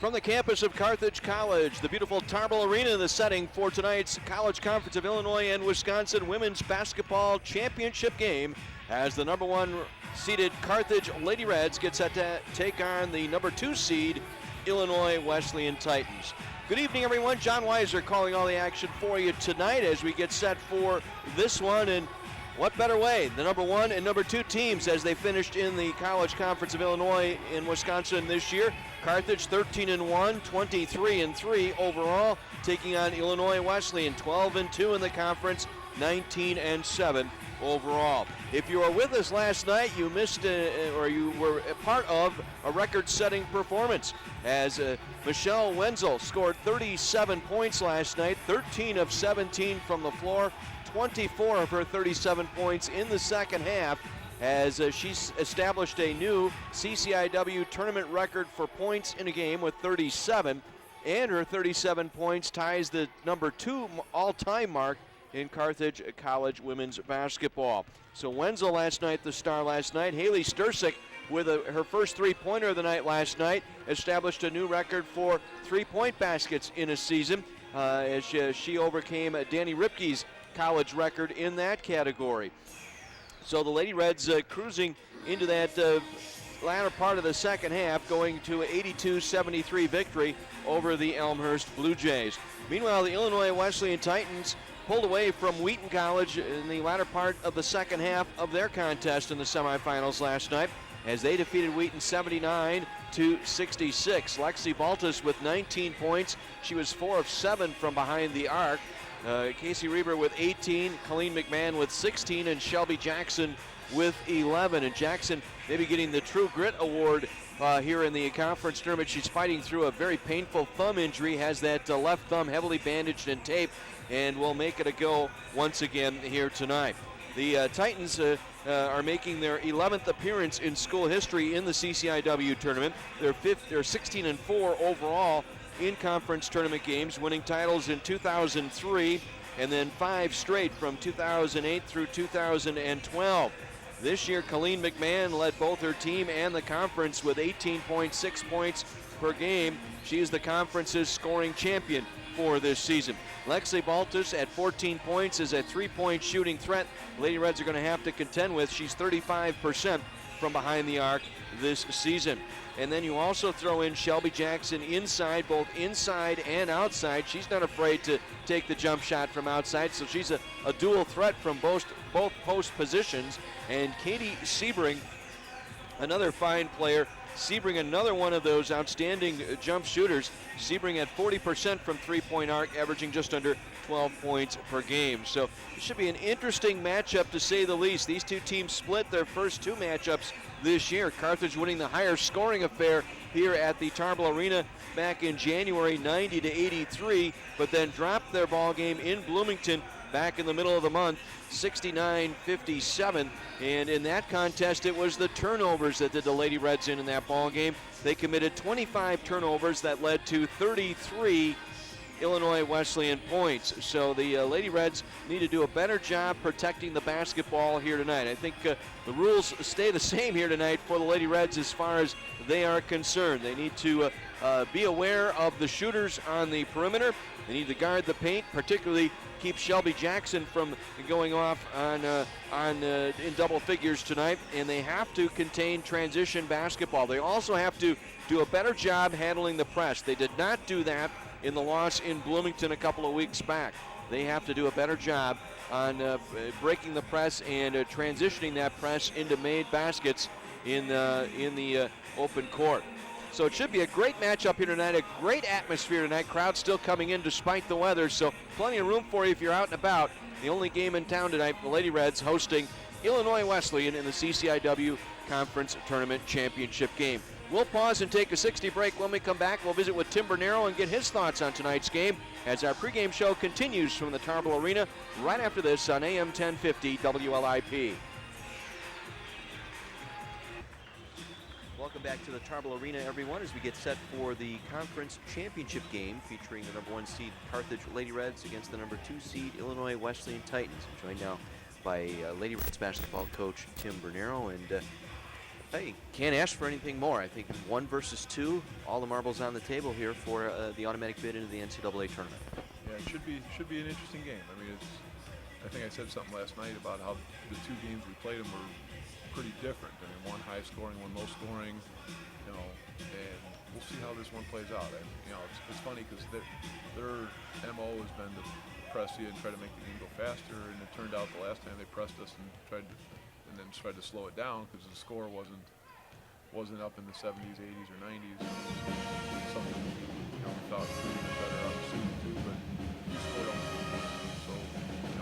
From the campus of Carthage College, the beautiful Tarble Arena in the setting for tonight's College Conference of Illinois and Wisconsin Women's Basketball Championship game as the number 1 seeded Carthage Lady Reds get set to take on the number 2 seed Illinois Wesleyan Titans. Good evening, everyone. John Weiser calling all the action for you tonight as we get set for this one. And what better way? The number 1 and number 2 teams as they finished in the College Conference of Illinois in Wisconsin this year. Carthage 13-1, 23-3 overall, taking on Illinois Wesleyan 12-2 in the conference, 19-7 overall. If you were with us last night, you missed or you were a part of a record-setting performance as Michelle Wenzel scored 37 points last night, 13 of 17 from the floor, 24 of her 37 points in the second half, as she's established a new CCIW tournament record for points in a game with 37, and her 37 points ties the number 2 all-time mark in Carthage College women's basketball. So Wenzel last night, the star last night. Haley Stursik with her first three-pointer of the night last night established a new record for three-point baskets in a season as she overcame Danny Ripke's college record in that category. So the Lady Reds cruising into that latter part of the second half, going to an 82-73 victory over the Elmhurst Blue Jays. Meanwhile, the Illinois Wesleyan Titans pulled away from Wheaton College in the latter part of the second half of their contest in the semifinals last night as they defeated Wheaton 79-66. Lexi Baltus with 19 points. She was 4 of 7 from behind the arc. Casey Reber with 18, Colleen McMahon with 16, and Shelby Jackson with 11. And Jackson maybe getting the True Grit Award here in the conference tournament. She's fighting through a very painful thumb injury, has that left thumb heavily bandaged and taped, and will make it a go once again here tonight. The Titans are making their 11th appearance in school history in the CCIW tournament. They're 16-4 overall in conference tournament games, winning titles in 2003 and then 5 straight from 2008 through 2012. This year, Colleen McMahon led both her team and the conference with 18.6 points per game. She is the conference's scoring champion for this season. Lexi Baltus at 14 points is a three-point shooting threat Lady Reds are going to have to contend with. She's 35% from behind the arc this season. And then you also throw in Shelby Jackson inside, both inside and outside. She's not afraid to take the jump shot from outside, so she's a dual threat from both post positions. And Katie Sebring, another fine player. Sebring, another one of those outstanding jump shooters. Sebring at 40% from three-point arc, averaging just under 12 points per game. So it should be an interesting matchup to say the least. These two teams split their first 2 matchups this year. Carthage winning the higher scoring affair here at the Tarble Arena back in January, 90-83, but then dropped their ball game in Bloomington back in the middle of the month, 69-57. And in that contest, it was the turnovers that did the Lady Reds in that ball game. They committed 25 turnovers that led to 33 Illinois Wesleyan points. So the Lady Reds need to do a better job protecting the basketball here tonight. I think the rules stay the same here tonight for the Lady Reds as far as they are concerned. They need to be aware of the shooters on the perimeter. They need to guard the paint, particularly keep Shelby Jackson from going off in double figures tonight. And they have to contain transition basketball. They also have to do a better job handling the press. They did not do that in the loss in Bloomington a couple of weeks back. They have to do a better job on breaking the press and transitioning that press into made baskets in the open court. So it should be a great matchup here tonight, a great atmosphere tonight. Crowd still coming in despite the weather, so plenty of room for you if you're out and about. The only game in town tonight, the Lady Reds hosting Illinois Wesleyan in the CCIW Conference Tournament Championship game. We'll pause and take a 60 break. When we come back, we'll visit with Tim Bernero and get his thoughts on tonight's game as our pregame show continues from the Tarble Arena right after this on AM 1050 WLIP. Welcome back to the Tarble Arena, everyone, as we get set for the conference championship game featuring the number 1 seed Carthage Lady Reds against the number 2 seed Illinois Wesleyan Titans. I'm joined now by Lady Reds basketball coach Tim Bernero. And Hey, can't ask for anything more. I think 1 versus 2, all the marbles on the table here for the automatic bid into the NCAA tournament. Yeah, it should be an interesting game. I mean, I think I said something last night about how the two games we played them were pretty different. I mean, one high scoring, one low scoring. And we'll see how this one plays out. It's funny because their MO has been to press you and try to make the game go faster, and it turned out the last time they pressed us and then tried to slow it down because the score wasn't up in the 70s, 80s, or 90s. Something we thought we were better out of season two, but we scored almost 2 points. So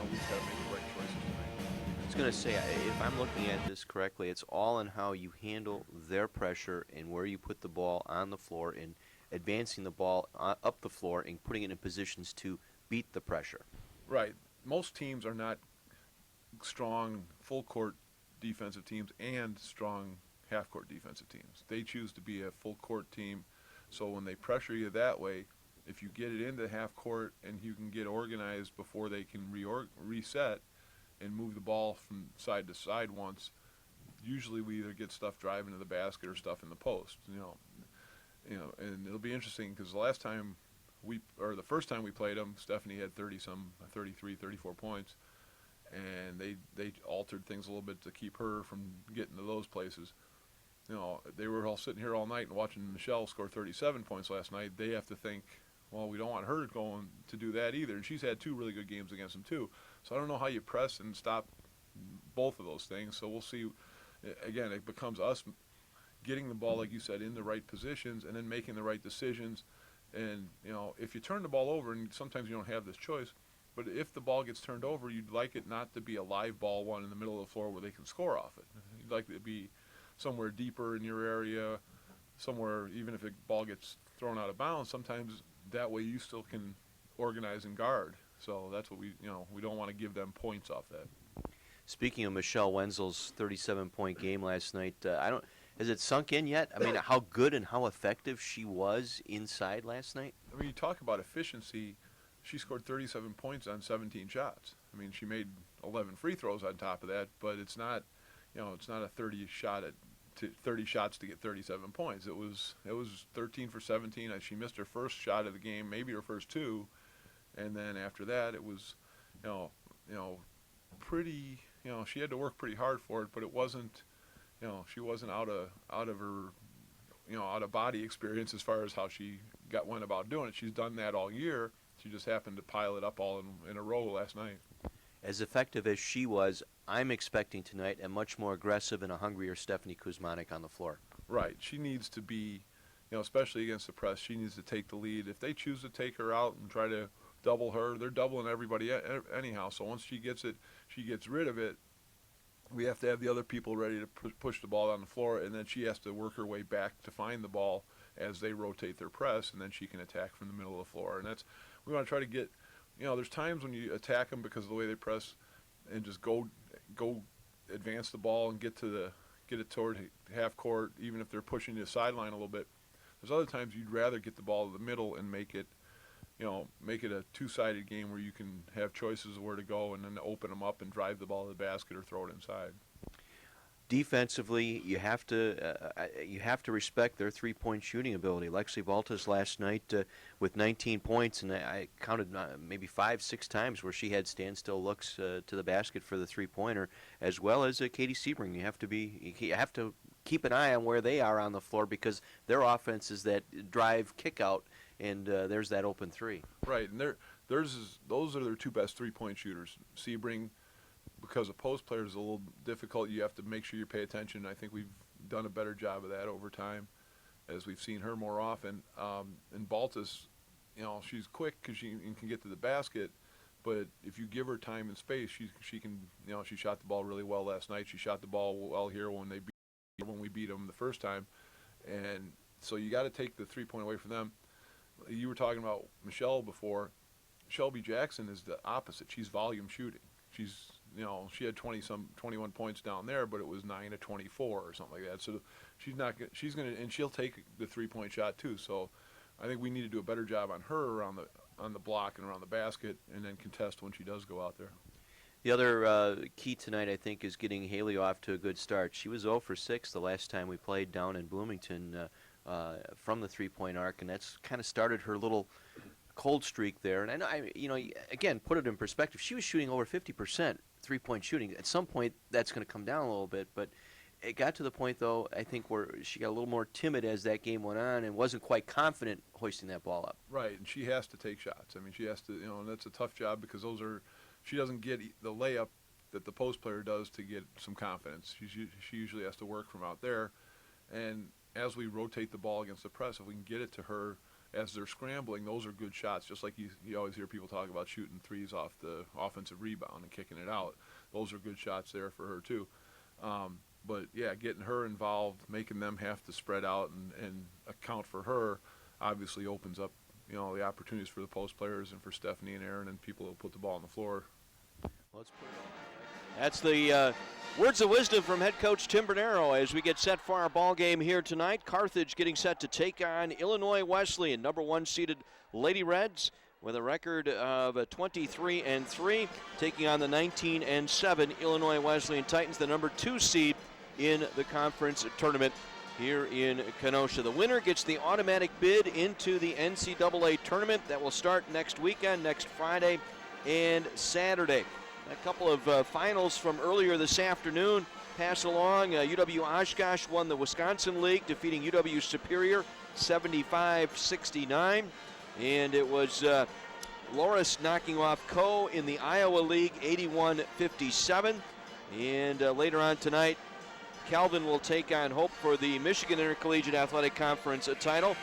we just got to make the right choices tonight. I was going to say, if I'm looking at this correctly, it's all in how you handle their pressure and where you put the ball on the floor and advancing the ball up the floor and putting it in positions to beat the pressure. Right. Most teams are not strong full court defensive teams and strong half court defensive teams. They choose to be a full court team. So when they pressure you that way, if you get it into half court and you can get organized before they can reset and move the ball from side to side once, usually we either get stuff driving to the basket or stuff in the post. And it'll be interesting because the first time we played them, Stephanie had 33, 34 points, and they altered things a little bit to keep her from getting to those places. They were all sitting here all night and watching Michelle score 37 points last night. They have to think, well, we don't want her going to do that either. And she's had 2 really good games against them too. So I don't know how you press and stop both of those things. So we'll see. Again, it becomes us getting the ball, like you said, in the right positions and then making the right decisions. And, if you turn the ball over, and sometimes you don't have this choice, but if the ball gets turned over, you'd like it not to be a live ball one in the middle of the floor where they can score off it. You'd like it to be somewhere deeper in your area, somewhere, even if a ball gets thrown out of bounds, sometimes that way you still can organize and guard. So that's what we don't want to give them points off that. Speaking of Michelle Wenzel's 37-point game last night, has it sunk in yet? I mean, how good and how effective she was inside last night? I mean, you talk about efficiency. She scored 37 points on 17 shots. I mean, she made 11 free throws on top of that, but it's not a 30 shots to get 37 points. It was 13 for 17. She missed her first shot of the game, maybe her first 2, and then after that it was, pretty. She had to work pretty hard for it, but it wasn't. She wasn't out of her, out of body experience as far as how she went about doing it. She's done that all year. She just happened to pile it up all in a row last night. As effective as she was, I'm expecting tonight a much more aggressive and a hungrier Stephanie Kuzmanik on the floor. Right. She needs to be, especially against the press, she needs to take the lead. If they choose to take her out and try to double her, they're doubling everybody anyhow. So once she gets it, she gets rid of it. We have to have the other people ready to push the ball down the floor, and then she has to work her way back to find the ball as they rotate their press, and then she can attack from the middle of the floor. And we want to try to get, there's times when you attack them because of the way they press and just go advance the ball and get it toward half court, even if they're pushing the sideline a little bit. There's other times you'd rather get the ball to the middle and make it a two-sided game where you can have choices of where to go and then open them up and drive the ball to the basket or throw it inside. Defensively, you have to respect their three-point shooting ability. Lexi Baltas last night with 19 points, and I counted maybe 5-6 times where she had standstill looks to the basket for the three-pointer, as well as Katie Sebring. You have to keep an eye on where they are on the floor because their offense is that drive kick out, and there's that open three. Right, and those are their 2 best three-point shooters. Sebring, because a post player is a little difficult, you have to make sure you pay attention. I think we've done a better job of that over time as we've seen her more often. And Baltas, she's quick because she can get to the basket, but if you give her time and space, she can, she shot the ball really well last night. She shot the ball well here when we beat them the first time. And so you got to take the three-point away from them. You were talking about Michelle before. Shelby Jackson is the opposite. She's volume shooting. She had 21 points down there, but it was 9 of 24 or something like that. So and she'll take the three-point shot too. So I think we need to do a better job on her on the block and around the basket, and then contest when she does go out there. The other key tonight, I think, is getting Haley off to a good start. She was 0 for 6 the last time we played down in Bloomington from the three-point arc, and that's kind of started her little cold streak there. And again, put it in perspective. She was shooting over 50% three-point shooting. At some point, that's going to come down a little bit, but it got to the point, though, I think, where she got a little more timid as that game went on and wasn't quite confident hoisting that ball up. Right, and she has to take shots. I mean, she has to, and that's a tough job because she doesn't get the layup that the post player does to get some confidence. She usually has to work from out there. And as we rotate the ball against the press, if we can get it to her as they're scrambling, those are good shots. Just like you always hear people talk about shooting threes off the offensive rebound and kicking it out. Those are good shots there for her, too. But, yeah, getting her involved, making them have to spread out and account for her obviously opens up, the opportunities for the post players and for Stephanie and Aaron and people who put the ball on the floor. Let's put it on. That's the words of wisdom from head coach Tim Bernero as we get set for our ball game here tonight. Carthage getting set to take on Illinois Wesleyan, number 1 seeded Lady Reds, with a record of 23-3, taking on the 19-7 Illinois Wesleyan Titans, the number 2 seed in the conference tournament here in Kenosha. The winner gets the automatic bid into the NCAA tournament that will start next weekend, next Friday and Saturday. A couple of finals from earlier this afternoon pass along. UW Oshkosh won the Wisconsin League, defeating UW Superior 75-69. And it was Loris knocking off Coe in the Iowa League 81-57. And later on tonight, Calvin will take on Hope for the Michigan Intercollegiate Athletic Conference title.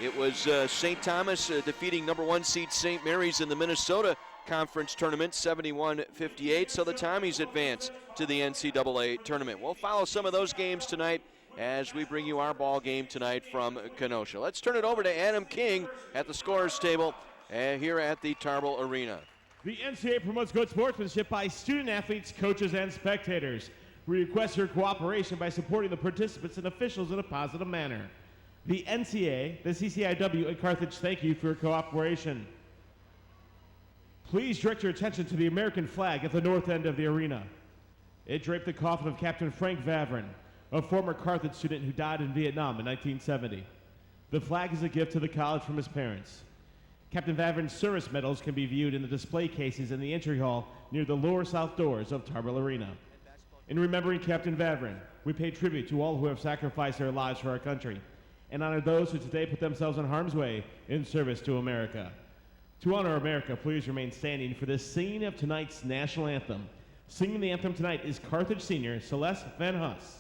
It was St. Thomas defeating number 1 seed St. Mary's in the Minnesota Conference Tournament 71-58. So the Tommies advance to the NCAA tournament. We'll follow some of those games tonight as we bring you our ball game tonight from Kenosha. Let's turn it over to Adam King at the scorer's table here at the Tarble Arena. The NCAA promotes good sportsmanship by student athletes, coaches, and spectators. We request your cooperation by supporting the participants and officials in a positive manner. The NCAA, the CCIW, and Carthage thank you for your cooperation. Please direct your attention to the American flag at the north end of the arena. It draped the coffin of Captain Frank Vavrin, a former Carthage student who died in Vietnam in 1970. The flag is a gift to the college from his parents. Captain Vavrin's service medals can be viewed in the display cases in the entry hall near the lower south doors of Tarble Arena. In remembering Captain Vavrin, we pay tribute to all who have sacrificed their lives for our country and honor those who today put themselves in harm's way in service to America. To honor America, please remain standing for the singing of tonight's national anthem. Singing the anthem tonight is Carthage senior Celeste Van Huss.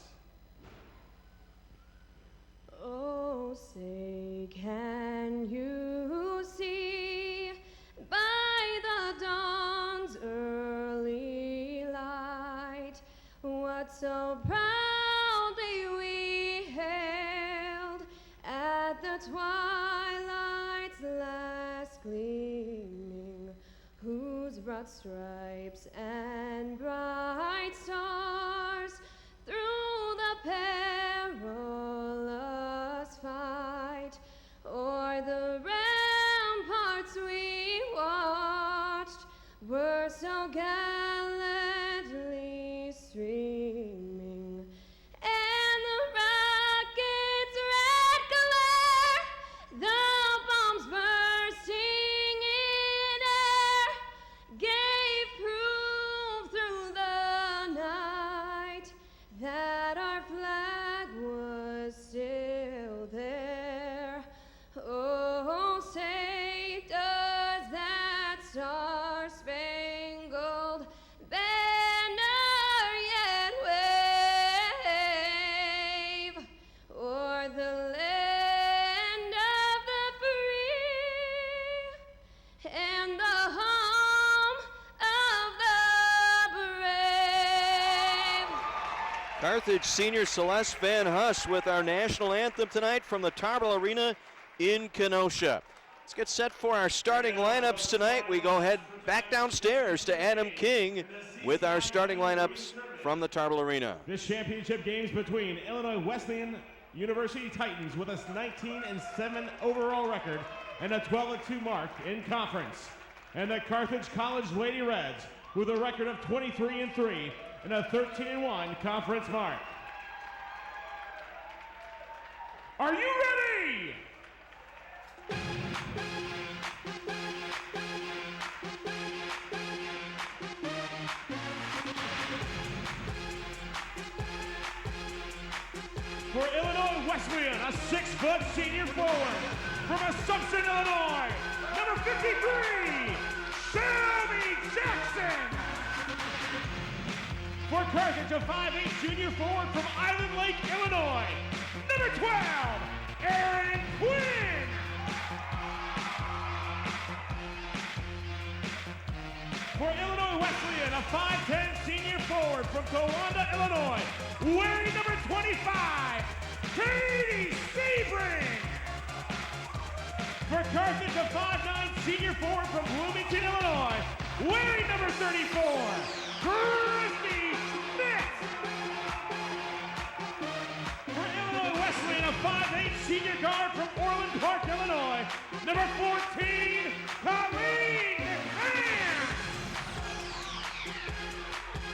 Oh, say, can you see by the dawn's early light what so proudly we hailed at the twilight's last gleaming, whose broad stripes and bright stars through the perilous fight o'er the ramparts we watched were so gallantly streaming, and the rocket's red glare, the bombs bursting in air, gave proof through the night that our flag was still there. Oh, say, does that star-spangled banner yet wave o'er the land of the free and the home of the brave? Carthage senior Celeste Van Huss with our national anthem tonight from the Tarble Arena in Kenosha. Let's get set for our starting lineups tonight. We go ahead back downstairs to Adam King with our starting lineups from the Tarble Arena. This championship game is between Illinois Wesleyan University Titans with a 19-7 overall record and a 12-2 mark in conference, and the Carthage College Lady Reds with a record of 23-3 and a 13-1 conference mark. Are you ready? For Illinois Wesleyan, a 6-foot senior forward from Assumption, Illinois, number 53, Shelby Jackson. For Carthage, a 5'8 junior forward from Island Lake, Illinois, number 12, Aaron Quinn. For Illinois Wesleyan, a 5'10 senior forward from Towanda, Illinois, wearing number 25, Katie Sebring. For Carthage, a 5'9 senior forward from Bloomington, Illinois, wearing number 34, Christy Schmidt. For Illinois Wesleyan, a 5'8 senior guard from Orland Park, Illinois, number 14, Colleen McMahon.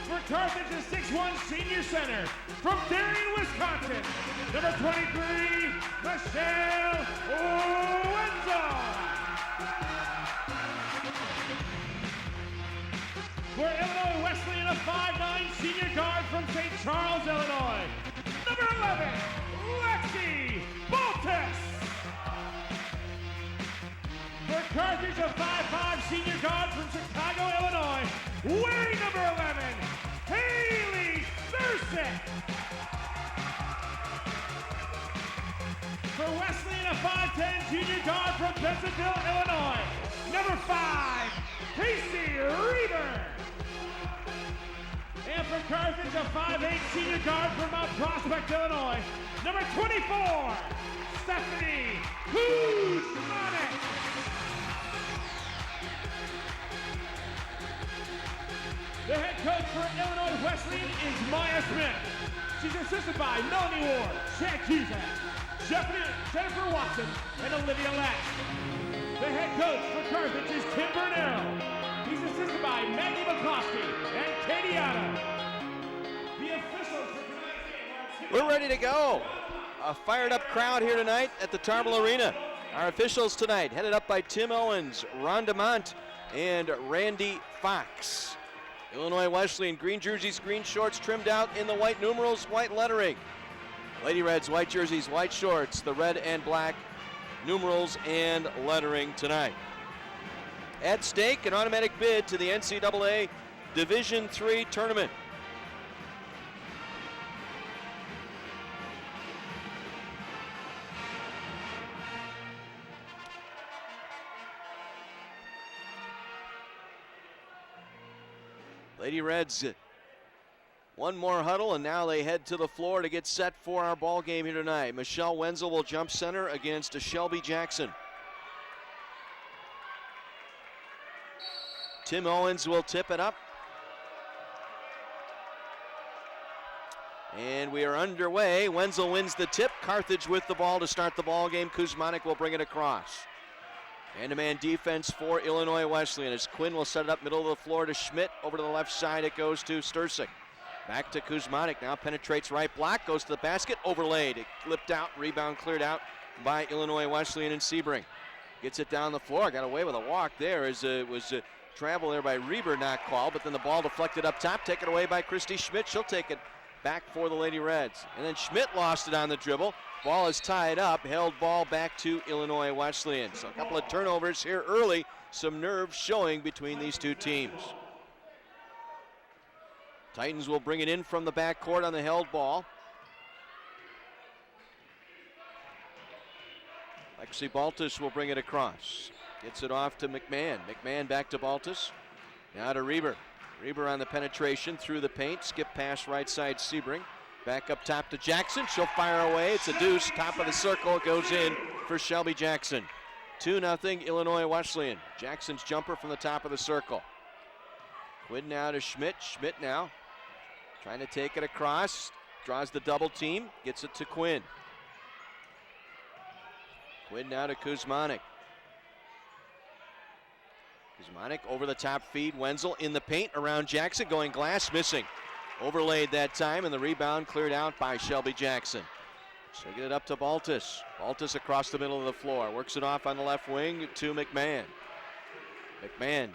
For Carthage, a 6'1 senior center from Darien, Wisconsin, number 23, Michelle Wenzel. For Illinois Wesleyan, a 5'9 senior guard from St. Charles, Illinois, number 11, Lexi Baltus. For Carthage, a 5'5 senior guard from Chicago, Illinois, wearing number 11, Haley Thurston. For Wesleyan, a 5'10 junior guard from Bensenville, Illinois, number 5, Casey Reeder. And for Carthage, a 5'8 senior guard from Mount Prospect, Illinois, number 24, Stephanie Kuzmanek. The head coach for Illinois Wesleyan is Maya Smith. She's assisted by Melanie Ward, Chad Cusack, Jennifer Watson, and Olivia Latch. The head coach for Carthage is Tim Burnell. He's assisted by Maggie McCloskey and Katie Otto. The officials for tonight's game are... We're ready to go. A fired up crowd here tonight at the Tarble Arena. Our officials tonight headed up by Tim Owens, Rhonda Mont, and Randy Fox. Illinois Wesleyan, green jerseys, green shorts, trimmed out in the white numerals, white lettering. Lady Reds, white jerseys, white shorts, the red and black numerals and lettering tonight. At stake, an automatic bid to the NCAA Division III tournament. Lady Reds, one more huddle, and now they head to the floor to get set for our ball game here tonight. Michelle Wenzel will jump center against Shelby Jackson. Tim Owens will tip it up. And we are underway. Wenzel wins the tip. Carthage with the ball to start the ball game. Kuzmanek will bring it across. Man-to-man defense for Illinois Wesleyan as Quinn will set it up middle of the floor to Schmidt. Over to the left side it goes to Stursik. Back to Kuzmanek, now penetrates right block, goes to the basket, overlaid. It flipped out, rebound cleared out by Illinois Wesleyan and Sebring. Gets it down the floor, got away with a walk there as it was travel there by Reber, not called, but then the ball deflected up top, taken away by Christy Schmidt. She'll take it back for the Lady Reds. And then Schmidt lost it on the dribble. Ball is tied up, held ball back to Illinois Wesleyan. So a couple of turnovers here early, some nerves showing between these two teams. Titans will bring it in from the backcourt on the held ball. Lexi Baltus will bring it across. Gets it off to McMahon. McMahon back to Baltus. Now to Reber. Reber on the penetration through the paint. Skip pass right side Sebring. Back up top to Jackson. She'll fire away. It's a deuce. Top of the circle. It goes in for Shelby Jackson. 2-0 Illinois Wesleyan. Jackson's jumper from the top of the circle. Quinn now to Schmidt. Schmidt now trying to take it across. Draws the double team. Gets it to Quinn. Quinn now to Kuzmanek. Kuzmanic over the top feed. Wenzel in the paint around Jackson, going glass, missing. Overlaid that time, and the rebound cleared out by Shelby Jackson. So get it up to Baltus. Baltus across the middle of the floor. Works it off on the left wing to McMahon. McMahon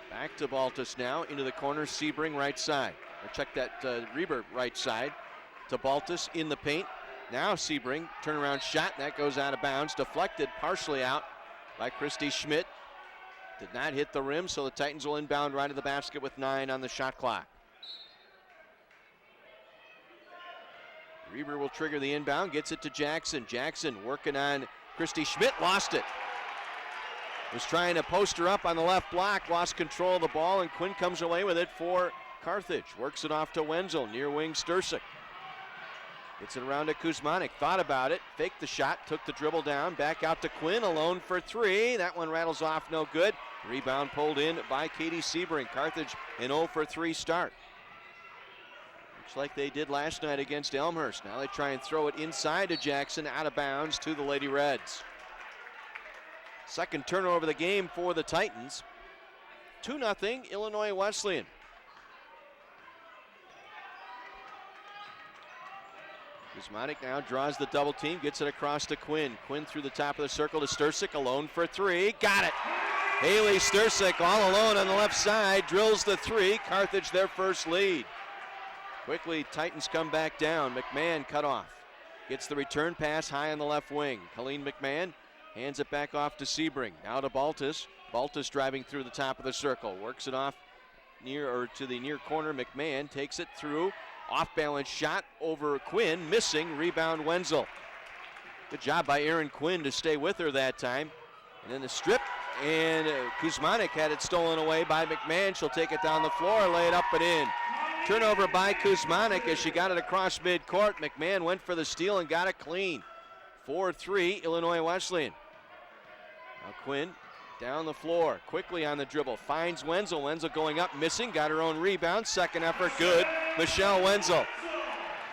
back to Baltus now. Into the corner. Sebring right side. Or check that Reber right side to Baltus in the paint. Now Sebring, turnaround shot. And that goes out of bounds. Deflected partially out by Christy Schmidt. Did not hit the rim, so the Titans will inbound right to the basket with 9 on the shot clock. Reber will trigger the inbound, gets it to Jackson. Jackson working on Christy Schmidt, lost it. Was trying to post her up on the left block, lost control of the ball, and Quinn comes away with it for Carthage. Works it off to Wenzel, near wing Stursik. Gets it around to Kuzmanic, thought about it, faked the shot, took the dribble down, back out to Quinn, alone for 3. That one rattles off, no good. Rebound pulled in by Katie Sebring. Carthage an 0 for 3 start. Looks like they did last night against Elmhurst. Now they try and throw it inside to Jackson, out of bounds to the Lady Reds. Second turnover of the game for the Titans. 2-0 Illinois Wesleyan. Kuzmanic now draws the double team, gets it across to Quinn. Quinn through the top of the circle to Stursik, alone for 3. Got it! Haley Stursik all alone on the left side, drills the 3. Carthage their first lead. Quickly, Titans come back down. McMahon cut off. Gets the return pass high on the left wing. Colleen McMahon hands it back off to Sebring. Now to Baltus. Baltus driving through the top of the circle. Works it off to the near corner. McMahon takes it through. Off-balance shot over Quinn. Missing. Rebound Wenzel. Good job by Erin Quinn to stay with her that time. And then the strip. And Kuzmanic had it stolen away by McMahon. She'll take it down the floor, lay it up and in. Turnover by Kuzmanic as she got it across midcourt. McMahon went for the steal and got it clean. 4-3 Illinois Wesleyan. Now Quinn down the floor, quickly on the dribble. Finds Wenzel. Wenzel going up, missing. Got her own rebound. Second effort, good. Michelle Wenzel.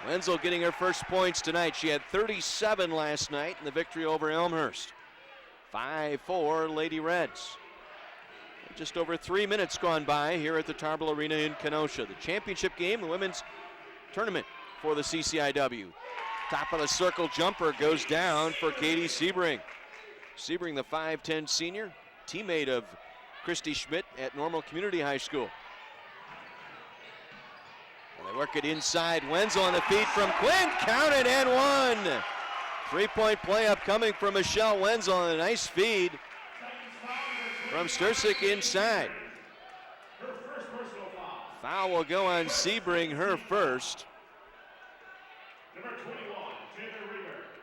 Wenzel getting her first points tonight. She had 37 last night in the victory over Elmhurst. 5-4 Lady Reds. Just over 3 minutes gone by here at the Tarble Arena in Kenosha. The championship game, the women's tournament for the CCIW. Top of the circle jumper goes down for Katie Sebring. Sebring, the 5'10 senior, teammate of Christy Schmidt at Normal Community High School. And they work it inside. Wenzel on the feed from Quinn. Counted and one. 3-point play up coming from Michelle Wenzel and a nice feed from Stursik inside. Foul will go on Sebring, her first. Number 21,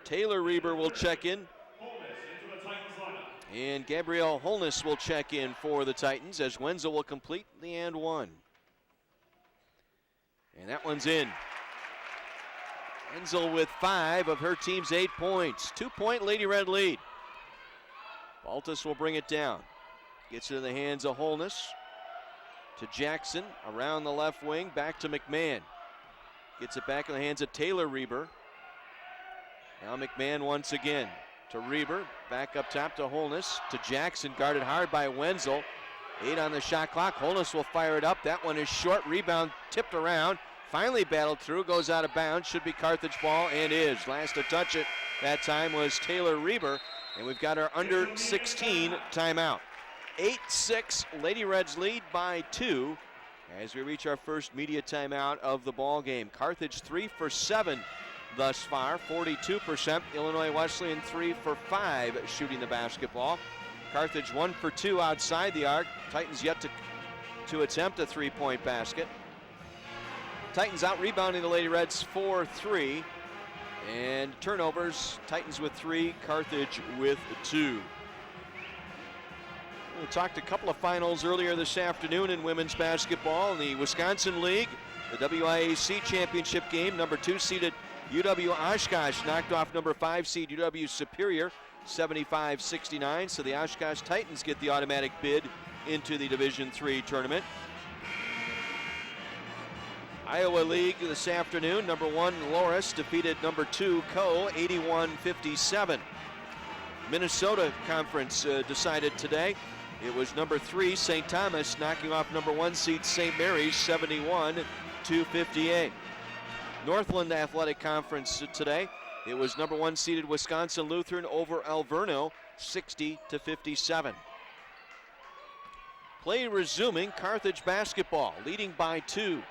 Taylor Reber will check in. into the Titans lineup. And Gabrielle Holness will check in for the Titans as Wenzel will complete the and one. And that one's in. Wenzel with 5 of her team's 8 points. 2-point Lady Red lead. Baltus will bring it down. Gets it in the hands of Holness. To Jackson, around the left wing, back to McMahon. Gets it back in the hands of Taylor Reber. Now McMahon once again to Reber, back up top to Holness, to Jackson, guarded hard by Wenzel. 8 on the shot clock. Holness will fire it up. That one is short. Rebound tipped around. Finally battled through, goes out of bounds. Should be Carthage ball and is. Last to touch it that time was Taylor Reber. And we've got our under 16 timeout. 8-6, Lady Reds lead by 2 as we reach our first media timeout of the ball game. Carthage 3 for 7 thus far, 42%. Illinois Wesleyan 3 for 5 shooting the basketball. Carthage 1 for 2 outside the arc. Titans yet to attempt a 3-point basket. Titans out rebounding the Lady Reds 4-3. And turnovers, Titans with 3, Carthage with 2. We talked a couple of finals earlier this afternoon in women's basketball in the Wisconsin League. The WIAC championship game, number 2 seeded UW Oshkosh knocked off number 5 seed UW Superior 75-69. So the Oshkosh Titans get the automatic bid into the Division III tournament. Iowa League this afternoon, number 1 Loris defeated number 2 Co 81-57. Minnesota Conference decided today. It was number 3, St. Thomas, knocking off number 1 seed St. Mary's 71-58. Northland Athletic Conference today. It was number 1 seeded Wisconsin Lutheran over Alverno 60-57. Play resuming, Carthage basketball, leading by 2.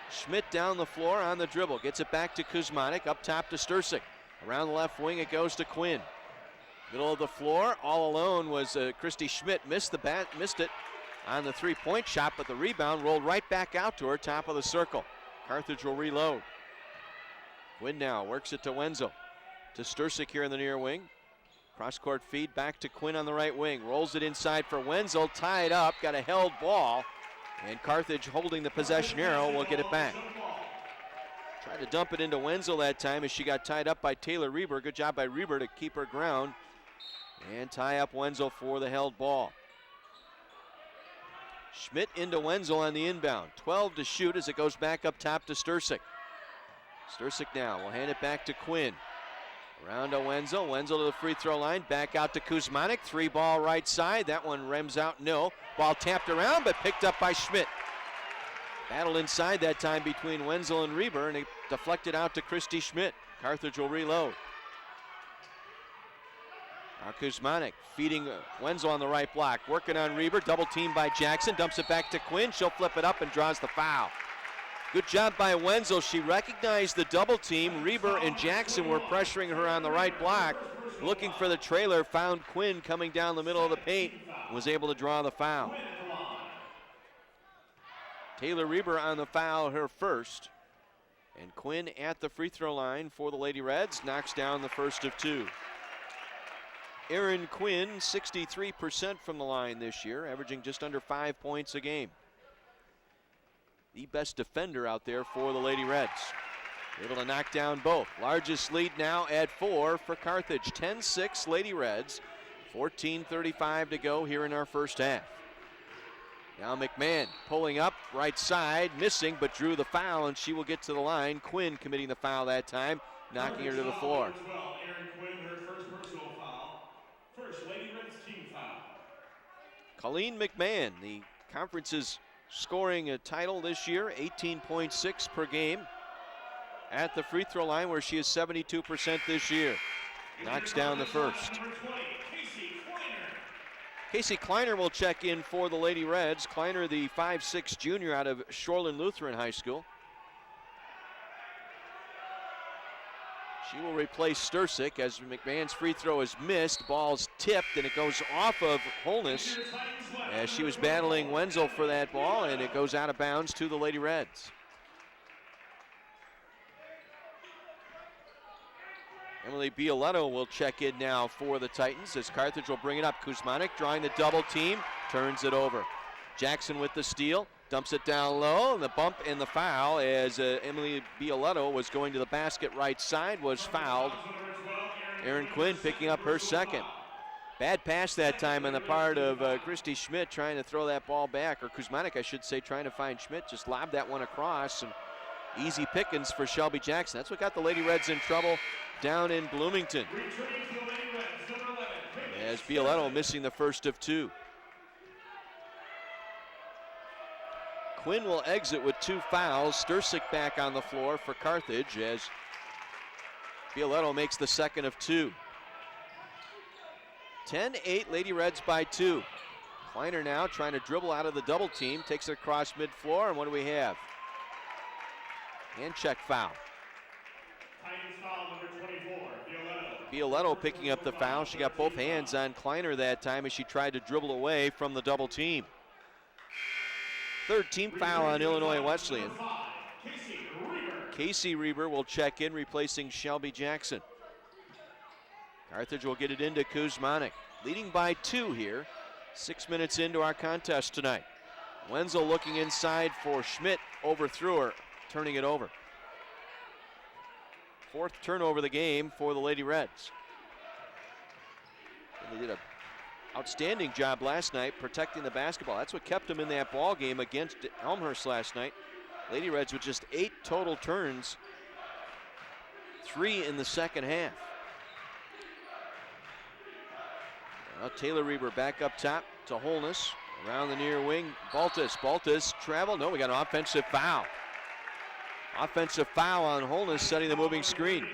Schmidt down the floor on the dribble, gets it back to Kuzmanik, up top to Stursik. Around the left wing, it goes to Quinn. Middle of the floor, all alone was Christy Schmidt. Missed it on the three-point shot, but the rebound rolled right back out to her, top of the circle. Carthage will reload. Quinn now works it to Wenzel. To Stursik here in the near wing. Cross-court feed back to Quinn on the right wing. Rolls it inside for Wenzel, tied up, got a held ball. And Carthage holding the possession arrow will get it back. Tried to dump it into Wenzel that time as she got tied up by Taylor Reber. Good job by Reber to keep her ground and tie up Wenzel for the held ball. Schmidt into Wenzel on the inbound. 12 to shoot as it goes back up top to Stursik. Stursik now will hand it back to Quinn. Around to Wenzel. Wenzel to the free throw line. Back out to Kuzmanik. 3-ball right side. That one rims out. No. Ball tapped around but picked up by Schmidt. Battle inside that time between Wenzel and Reber, and it deflected out to Christy Schmidt. Carthage will reload. Now Kuzmanik feeding Wenzel on the right block. Working on Reber. Double team by Jackson. Dumps it back to Quinn. She'll flip it up and draws the foul. Good job by Wenzel. She recognized the double team. Reber and Jackson were pressuring her on the right block. Looking for the trailer. Found Quinn coming down the middle of the paint. Was able to draw the foul. Taylor Reber on the foul, her first. And Quinn at the free throw line for the Lady Reds. Knocks down the first of 2. Erin Quinn, 63% from the line this year, averaging just under 5 points a game. The best defender out there for the Lady Reds. Able to knock down both. Largest lead now at 4 for Carthage. 10-6 Lady Reds. 14:35 to go here in our first half. Now McMahon pulling up, right side, missing, but drew the foul, and she will get to the line. Quinn committing the foul that time, knocking her to the floor. Erin Quinn, her first personal foul. First Lady Reds team foul. Colleen McMahon, the conference's scoring a title this year, 18.6 per game. At the free throw line where she is 72% this year. Knocks down the first. Casey Kleiner will check in for the Lady Reds. Kleiner, the 5'6" junior out of Shoreland Lutheran High School. She will replace Stursik as McMahon's free throw is missed. Ball's tipped and it goes off of Holness as she was battling Wenzel for that ball, and it goes out of bounds to the Lady Reds. Emily Bioletto will check in now for the Titans as Carthage will bring it up. Kuzmanik drawing the double team, turns it over. Jackson with the steal, dumps it down low, and the bump and the foul as Emily Bioletto was going to the basket right side, was fouled. Erin Quinn picking up her second. Bad pass that time on the part of Christy Schmidt trying to throw that ball back, or Kuzmanik I should say, trying to find Schmidt, just lobbed that one across, and easy pickings for Shelby Jackson. That's what got the Lady Reds in trouble down in Bloomington. As Bioletto missing the first of 2. Quinn will exit with 2 fouls. Stursik back on the floor for Carthage as Bioletto makes the second of 2. 10-8 Lady Reds by 2. Kleiner now trying to dribble out of the double team, takes it across mid-floor, and what do we have? Hand check foul. Bioletto picking up the foul. She got both hands on Kleiner that time as she tried to dribble away from the double team. Third team foul on Illinois Wesleyan. Casey Reber will check in, replacing Shelby Jackson. Carthage will get it into Kuzmanik. Leading by 2 here. 6 minutes into our contest tonight. Wenzel looking inside for Schmidt, overthrew her, turning it over. 4th turnover of the game for the Lady Reds. And they did an outstanding job last night protecting the basketball. That's what kept them in that ball game against Elmhurst last night. Lady Reds with just 8 total turns, 3 in the second half. Now Taylor Reber back up top. to Holness. Around the near wing, Baltus travel. No, we got an offensive foul. Offensive foul on Holness, setting the moving screen.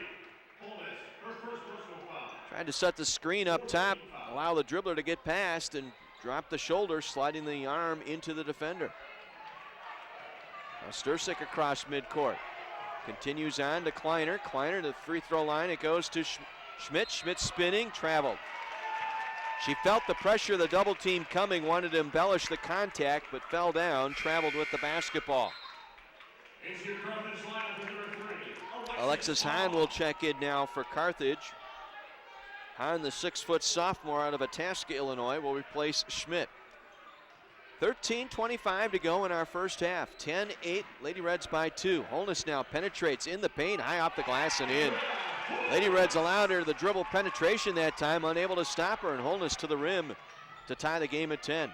Tried to set the screen up top, allow the dribbler to get past and drop the shoulder, sliding the arm into the defender. Now Sturcik across midcourt. Continues on to Kleiner. Kleiner to the free throw line. It goes to Schmidt. Schmidt spinning, traveled. She felt the pressure of the double team coming, wanted to embellish the contact, but fell down, traveled with the basketball. Alexis Hahn will check in now for Carthage. Hahn, the 6-foot sophomore out of Itasca, Illinois, will replace Schmidt. 13:25 to go in our first half. 10-8, Lady Reds by 2. Holness now penetrates in the paint, high off the glass and in. Lady Reds allowed her the dribble penetration that time, unable to stop her, and Holness to the rim to tie the game at 10.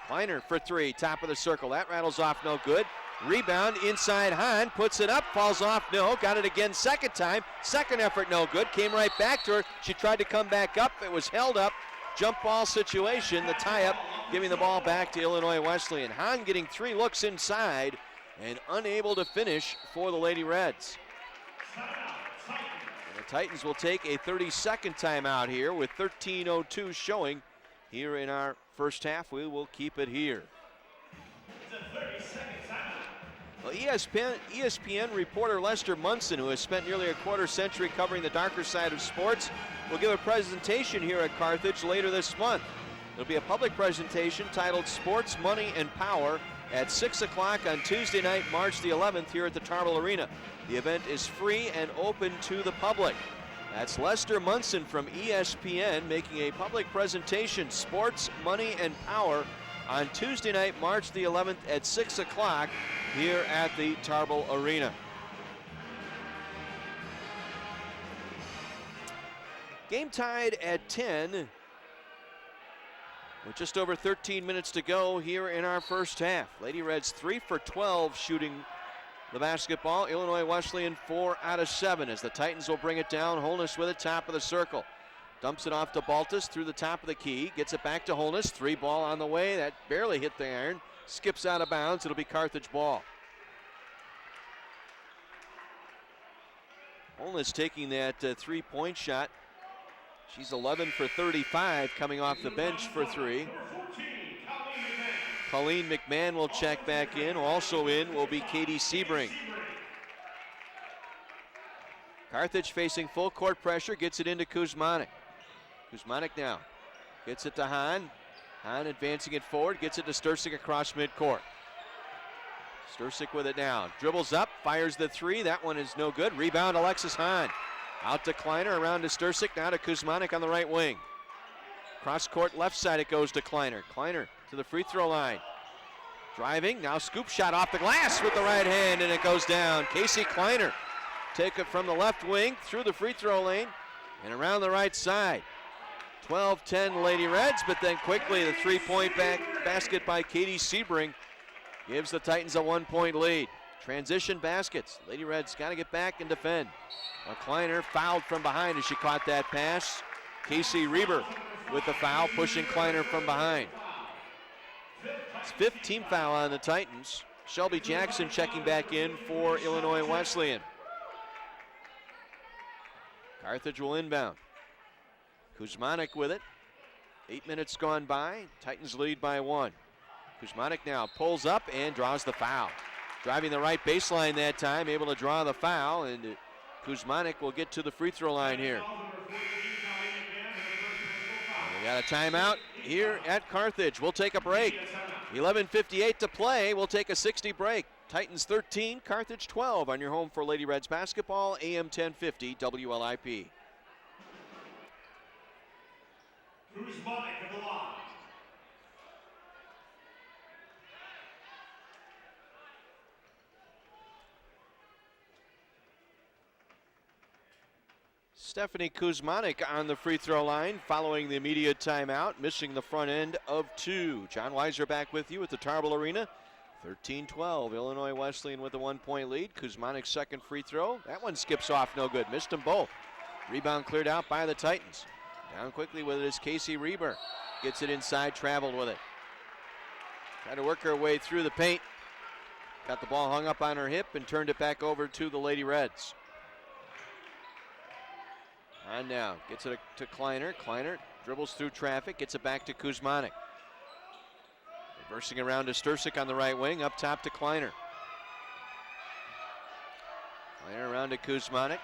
Kleiner for 3, top of the circle. That rattles off, no good. Rebound inside Hahn, puts it up, falls off, no. Got it again second time. Second effort, no good. Came right back to her. She tried to come back up. It was held up. Jump ball situation, the tie-up, giving the ball back to Illinois Wesleyan. Hahn getting 3 looks inside and unable to finish for the Lady Reds. And the Titans will take a 30-second timeout here with 13:02 showing here in our first half. We will keep it here. Well, ESPN reporter Lester Munson, who has spent nearly a quarter century covering the darker side of sports, will give a presentation here at Carthage later this month. It'll be a public presentation titled Sports, Money, and Power at 6 o'clock on Tuesday night, March the 11th here at the Tarble Arena. The event is free and open to the public. That's Lester Munson from ESPN making a public presentation, Sports, Money, and Power, on Tuesday night, March the 11th at 6 o'clock here at the Tarble Arena. Game tied at 10 with just over 13 minutes to go here in our first half. Lady Reds 3 for 12 shooting the basketball. Illinois Wesleyan 4 out of 7 as the Titans will bring it down. Holness with it, top of the circle. Dumps it off to Baltus through the top of the key. Gets it back to Holness. 3 ball on the way. That barely hit the iron. Skips out of bounds. It'll be Carthage ball. Holness taking that 3-point shot. She's 11 for 35 coming off the bench for 3. Colleen McMahon will check back in. Also in will be Katie Sebring. Carthage facing full court pressure. Gets it into Kuzmanik. Kuzmanik now gets it to Hahn. Hahn advancing it forward. Gets it to Sturcik across midcourt. Sturcik with it now. Dribbles up. Fires the 3. That one is no good. Rebound Alexis Hahn. Out to Kleiner, around to Sturcik, now to Kuzmanik on the right wing. Cross court left side it goes to Kleiner. Kleiner to the free throw line. Driving, now scoop shot off the glass with the right hand and it goes down. Casey Kleiner take it from the left wing through the free throw lane and around the right side. 12-10 Lady Reds, but then quickly the 3-point basket by Katie Sebring gives the Titans a 1-point lead. Transition baskets. Lady Reds got to get back and defend. Kleiner fouled from behind as she caught that pass. Casey Reber with the foul, pushing Kleiner from behind. It's 5th team foul on the Titans. Shelby Jackson checking back in for Illinois Wesleyan. Carthage will inbound. Kuzmanik with it. 8 minutes gone by. Titans lead by 1. Kuzmanik now pulls up and draws the foul. Driving the right baseline that time, able to draw the foul, and Kuzmanik will get to the free throw line here. We got a timeout here at Carthage. We'll take a break. 11:58 to play. We'll take a 60 break. Titans 13, Carthage 12 on your home for Lady Reds basketball, AM 1050 WLIP. Kuzmanik at the line. Stephanie Kuzmanik on the free throw line following the immediate timeout, missing the front end of 2. John Weiser back with you at the Tarble Arena. 13-12, Illinois Wesleyan with a 1-point lead. Kuzmanik's second free throw. That one skips off, no good. Missed them both. Rebound cleared out by the Titans. Down quickly with it is Casey Reber. gets it inside, traveled with it. Tried to work her way through the paint. Got the ball hung up on her hip and turned it back over to the Lady Reds. On now, gets it to Kleiner. Kleiner dribbles through traffic, gets it back to Kuzmanik. Reversing around to Stursik on the right wing, up top to Kleiner. Kleiner around to Kuzmanik.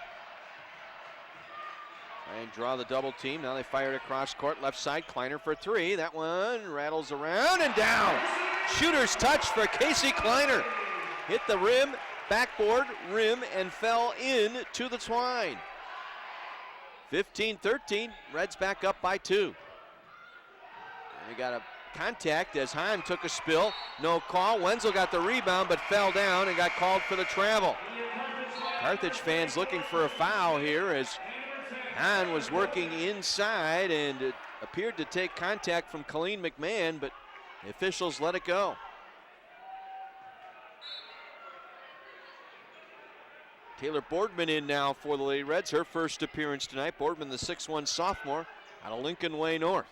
Try and draw the double team. Now they fire it across court, left side. Kleiner for three. That one rattles around and down. Shooter's touch for Casey Kleiner. Hit the rim, backboard, rim, and fell in to the twine. 15-13, Reds back up by 2. And we got a contact as Hahn took a spill. No call. Wenzel got the rebound but fell down and got called for the travel. Carthage fans looking for a foul here as Hahn was working inside and it appeared to take contact from Colleen McMahon, but the officials let it go. Taylor Boardman in now for the Lady Reds, her first appearance tonight. Boardman, the 6'1 sophomore out of Lincoln Way North.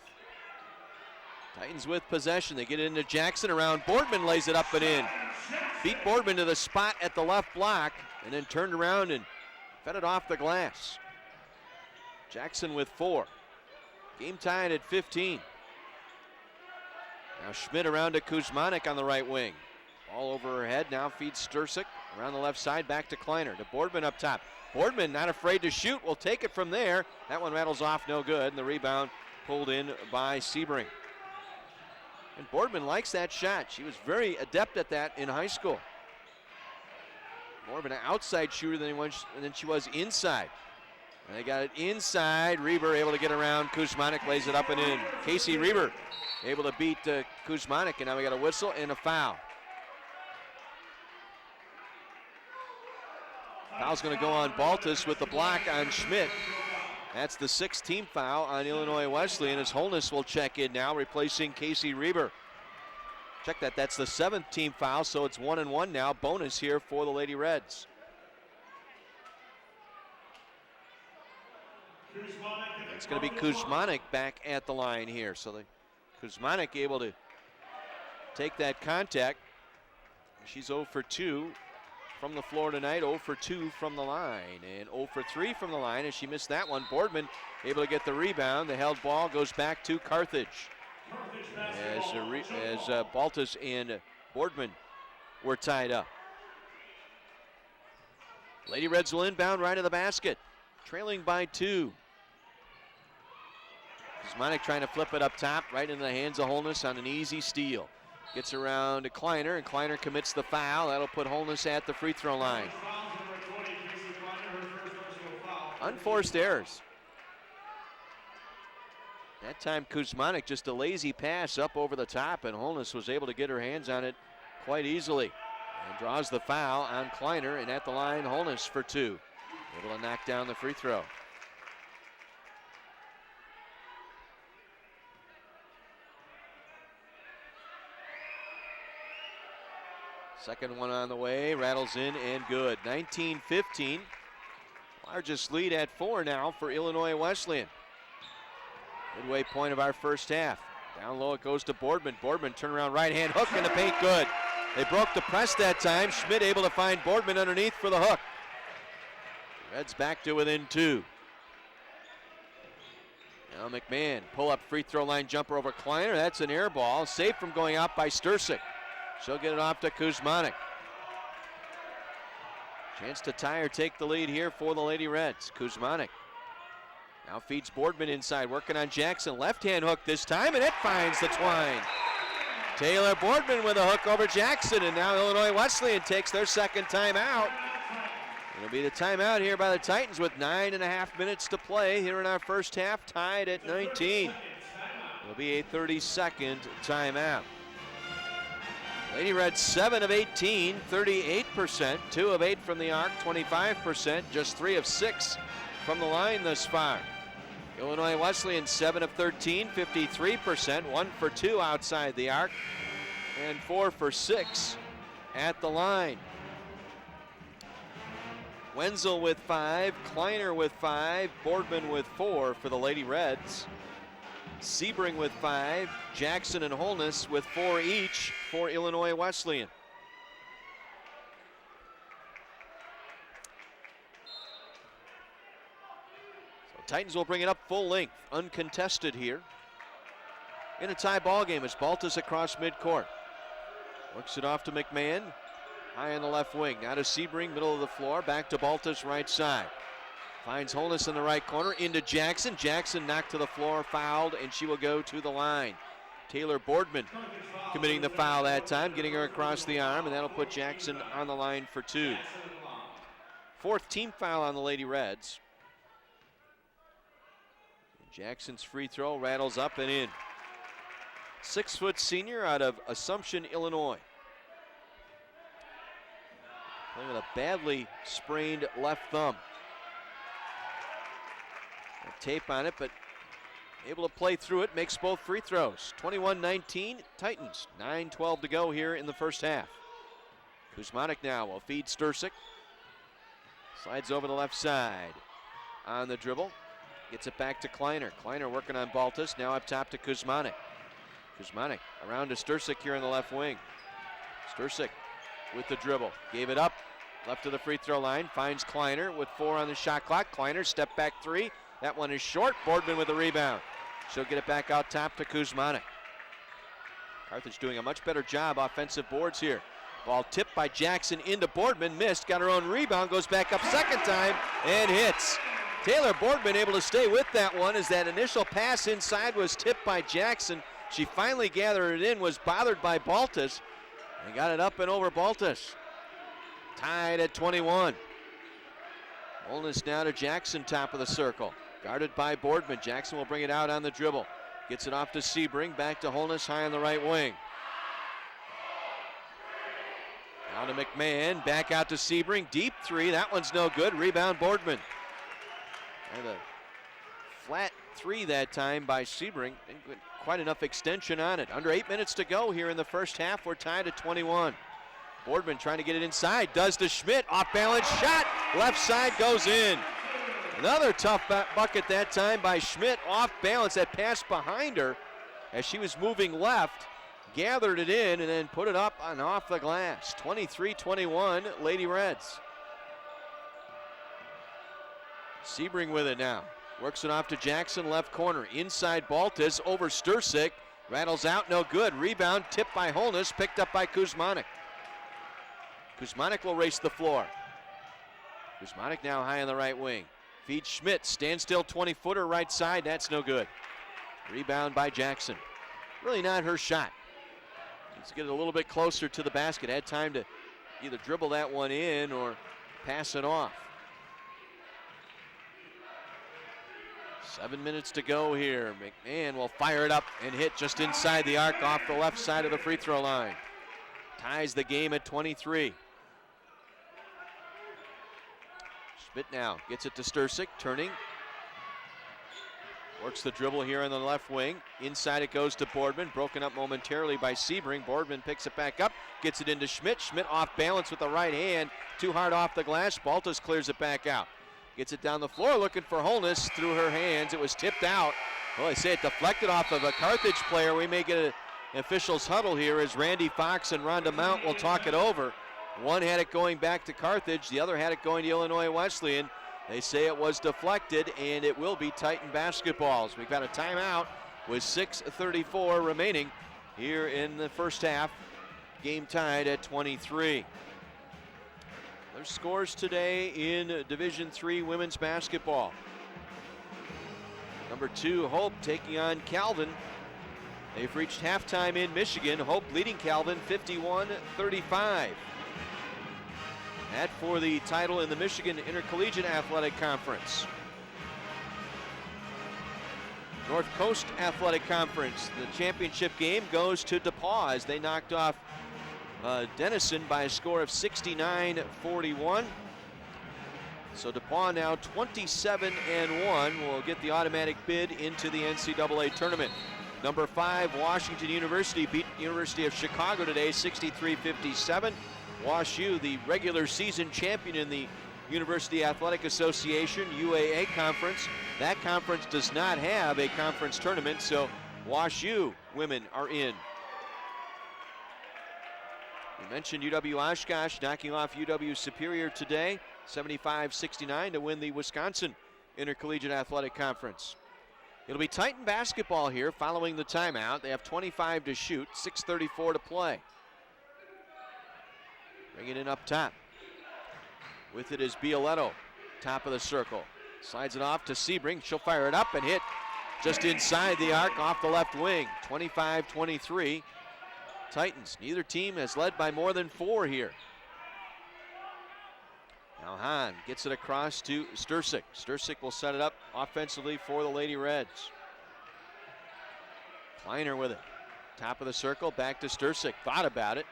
Titans with possession. They get it into Jackson around. Boardman lays it up and in. Beat Boardman to the spot at the left block and then turned around and fed it off the glass. Jackson with 4. Game tied at 15. Now Schmidt around to Kuzmanik on the right wing. Ball over her head, now feeds Stursik around the left side, back to Kleiner, to Boardman up top. Boardman not afraid to shoot, will take it from there. That one rattles off, no good, and the rebound pulled in by Sebring. And Boardman likes that shot. She was very adept at that in high school. More of an outside shooter than she was inside. And they got it inside. Reber able to get around. Kuzmanik lays it up and in. Casey Reber able to beat Kuzmanik, and now we got a whistle and a foul. Foul's going to go on Baltus with the block on Schmidt. That's the 6th team foul on Illinois Wesleyan as Holness will check in now, replacing Casey Reber. Check that, that's the 7th team foul, so it's 1-1 now. Bonus here for the Lady Reds. It's going to be Kuzmanik back at the line here. So Kuzmanik able to take that contact. She's 0 for 2 from the floor tonight, 0 for 2 from the line, and 0 for 3 from the line as she missed that one. Boardman able to get the rebound. The held ball goes back to Carthage. As Baltus and Boardman were tied up. Lady Reds will inbound right of the basket, trailing by 2. Kuzmanik trying to flip it up top, right into the hands of Holness on an easy steal. Gets around to Kleiner, and Kleiner commits the foul. That'll put Holness at the free throw line. Unforced errors. That time Kuzmanik just a lazy pass up over the top, and Holness was able to get her hands on it quite easily. And draws the foul on Kleiner, and at the line, Holness for 2. Able to knock down the free throw. Second one on the way, rattles in and good. 19-15, largest lead at 4 now for Illinois Wesleyan. Midway point of our first half. Down low it goes to Boardman. Boardman turnaround right hand hook in the paint, good. They broke the press that time. Schmidt able to find Boardman underneath for the hook. Reds back to within 2. Now McMahon, pull up free throw line jumper over Kleiner. That's an air ball, saved from going out by Stursik. She'll get it off to Kuzmanik. Chance to tie or take the lead here for the Lady Reds. Kuzmanik now feeds Boardman inside, working on Jackson. Left-hand hook this time, and it finds the twine. Taylor Boardman with a hook over Jackson, and now Illinois Wesleyan takes their second timeout. It'll be the timeout here by the Titans with 9.5 minutes to play here in our first half, tied at 19. It'll be a 30-second timeout. Lady Reds 7 of 18, 38%, 2 of 8 from the arc, 25%, just 3 of 6 from the line thus far. Illinois Wesleyan 7 of 13, 53%, 1 for 2 outside the arc, and 4 for 6 at the line. Wenzel with 5, Kleiner with 5, Boardman with 4 for the Lady Reds. Sebring with 5, Jackson and Holness with 4 each for Illinois Wesleyan. So Titans will bring it up full length, uncontested here. In a tie ball game as Baltus across midcourt. Works it off to McMahon, high on the left wing. Now to Sebring, middle of the floor, back to Baltus, right side. Finds Holness in the right corner, into Jackson. Jackson knocked to the floor, fouled, and she will go to the line. Taylor Boardman committing the foul that time, getting her across the arm, and that'll put Jackson on the line for 2. 4th team foul on the Lady Reds. Jackson's free throw rattles up and in. 6-foot senior out of Assumption, Illinois. Playing with a badly sprained left thumb. Tape on it, but able to play through it, makes both free throws. 21-19, Titans, 9:12 to go here in the first half. Kuzmanik now will feed Stursik. Slides over the left side. On the dribble, gets it back to Kleiner. Kleiner working on Baltus, now up top to Kuzmanik. Kuzmanik around to Stursik here in the left wing. Stursik with the dribble, gave it up, left to the free throw line, finds Kleiner with 4 on the shot clock. Kleiner, step back 3. That one is short. Boardman with the rebound. She'll get it back out top to Kuzmanik. Carthage doing a much better job offensive boards here. Ball tipped by Jackson into Boardman, missed, got her own rebound, goes back up second time and hits. Taylor Boardman able to stay with that one as that initial pass inside was tipped by Jackson. She finally gathered it in, was bothered by Baltus, and got it up and over Baltus. Tied at 21. Holness now to Jackson, top of the circle. Guarded by Boardman. Jackson will bring it out on the dribble. Gets it off to Sebring, back to Holness, high on the right wing. Now to McMahon, back out to Sebring, deep 3, that one's no good. Rebound Boardman. And a flat 3 that time by Sebring. Didn't get quite enough extension on it. Under 8 minutes to go here in the first half. We're tied at 21. Boardman trying to get it inside, does to Schmidt, off balance shot, left side goes in. Another tough bucket that time by Schmidt, off balance, that pass behind her as she was moving left, gathered it in and then put it up and off the glass. 23-21, Lady Reds. Sebring with it now, works it off to Jackson, left corner, inside Baltus, over Stursik, rattles out, no good. Rebound tipped by Holness, picked up by Kuzmanik. Kuzmanik will race the floor. Kuzmanik now high on the right wing. Feeds Schmidt, standstill 20-footer right side, that's no good. Rebound by Jackson. Really not her shot. Needs to get it a little bit closer to the basket. Had time to either dribble that one in or pass it off. 7 minutes to go here. McMahon will fire it up and hit just inside the arc off the left side of the free throw line. Ties the game at 23. Schmidt now gets it to Stursik, turning. Works the dribble here on the left wing. Inside it goes to Boardman, broken up momentarily by Sebring. Boardman picks it back up, gets it into Schmidt. Schmidt off balance with the right hand, too hard off the glass. Baltus clears it back out. Gets it down the floor, looking for Holness through her hands. It was tipped out. Well, they say it deflected off of a Carthage player. We may get an officials huddle here as Randy Fox and Rhonda Mount will talk it over. One had it going back to Carthage, the other had it going to Illinois Wesleyan. They say it was deflected, and it will be Titan basketballs. We've got a timeout with 6:34 remaining here in the first half. Game tied at 23. There's scores today in Division III women's basketball. Number 2, Hope taking on Calvin. They've reached halftime in Michigan. Hope leading Calvin 51-35. That for the title in the Michigan Intercollegiate Athletic Conference. North Coast Athletic Conference, the championship game goes to DePaul as they knocked off Denison by a score of 69-41. So DePaul now 27-1 will get the automatic bid into the NCAA tournament. Number 5, Washington University beat University of Chicago today, 63-57. Wash U, the regular season champion in the University Athletic Association, UAA conference. That conference does not have a conference tournament, so Wash U women are in. We mentioned UW Oshkosh knocking off UW Superior today, 75-69 to win the Wisconsin Intercollegiate Athletic Conference. It'll be Titan basketball here following the timeout. They have 25 to shoot, 6:34 to play. Bring it in up top. With it is Bioletto, top of the circle. Slides it off to Sebring. She'll fire it up and hit just inside the arc off the left wing. 25-23. Titans. Neither team has led by more than 4 here. Now Hahn gets it across to Stursik. Stursik will set it up offensively for the Lady Reds. Kleiner with it. Top of the circle, back to Stursik. Thought about it.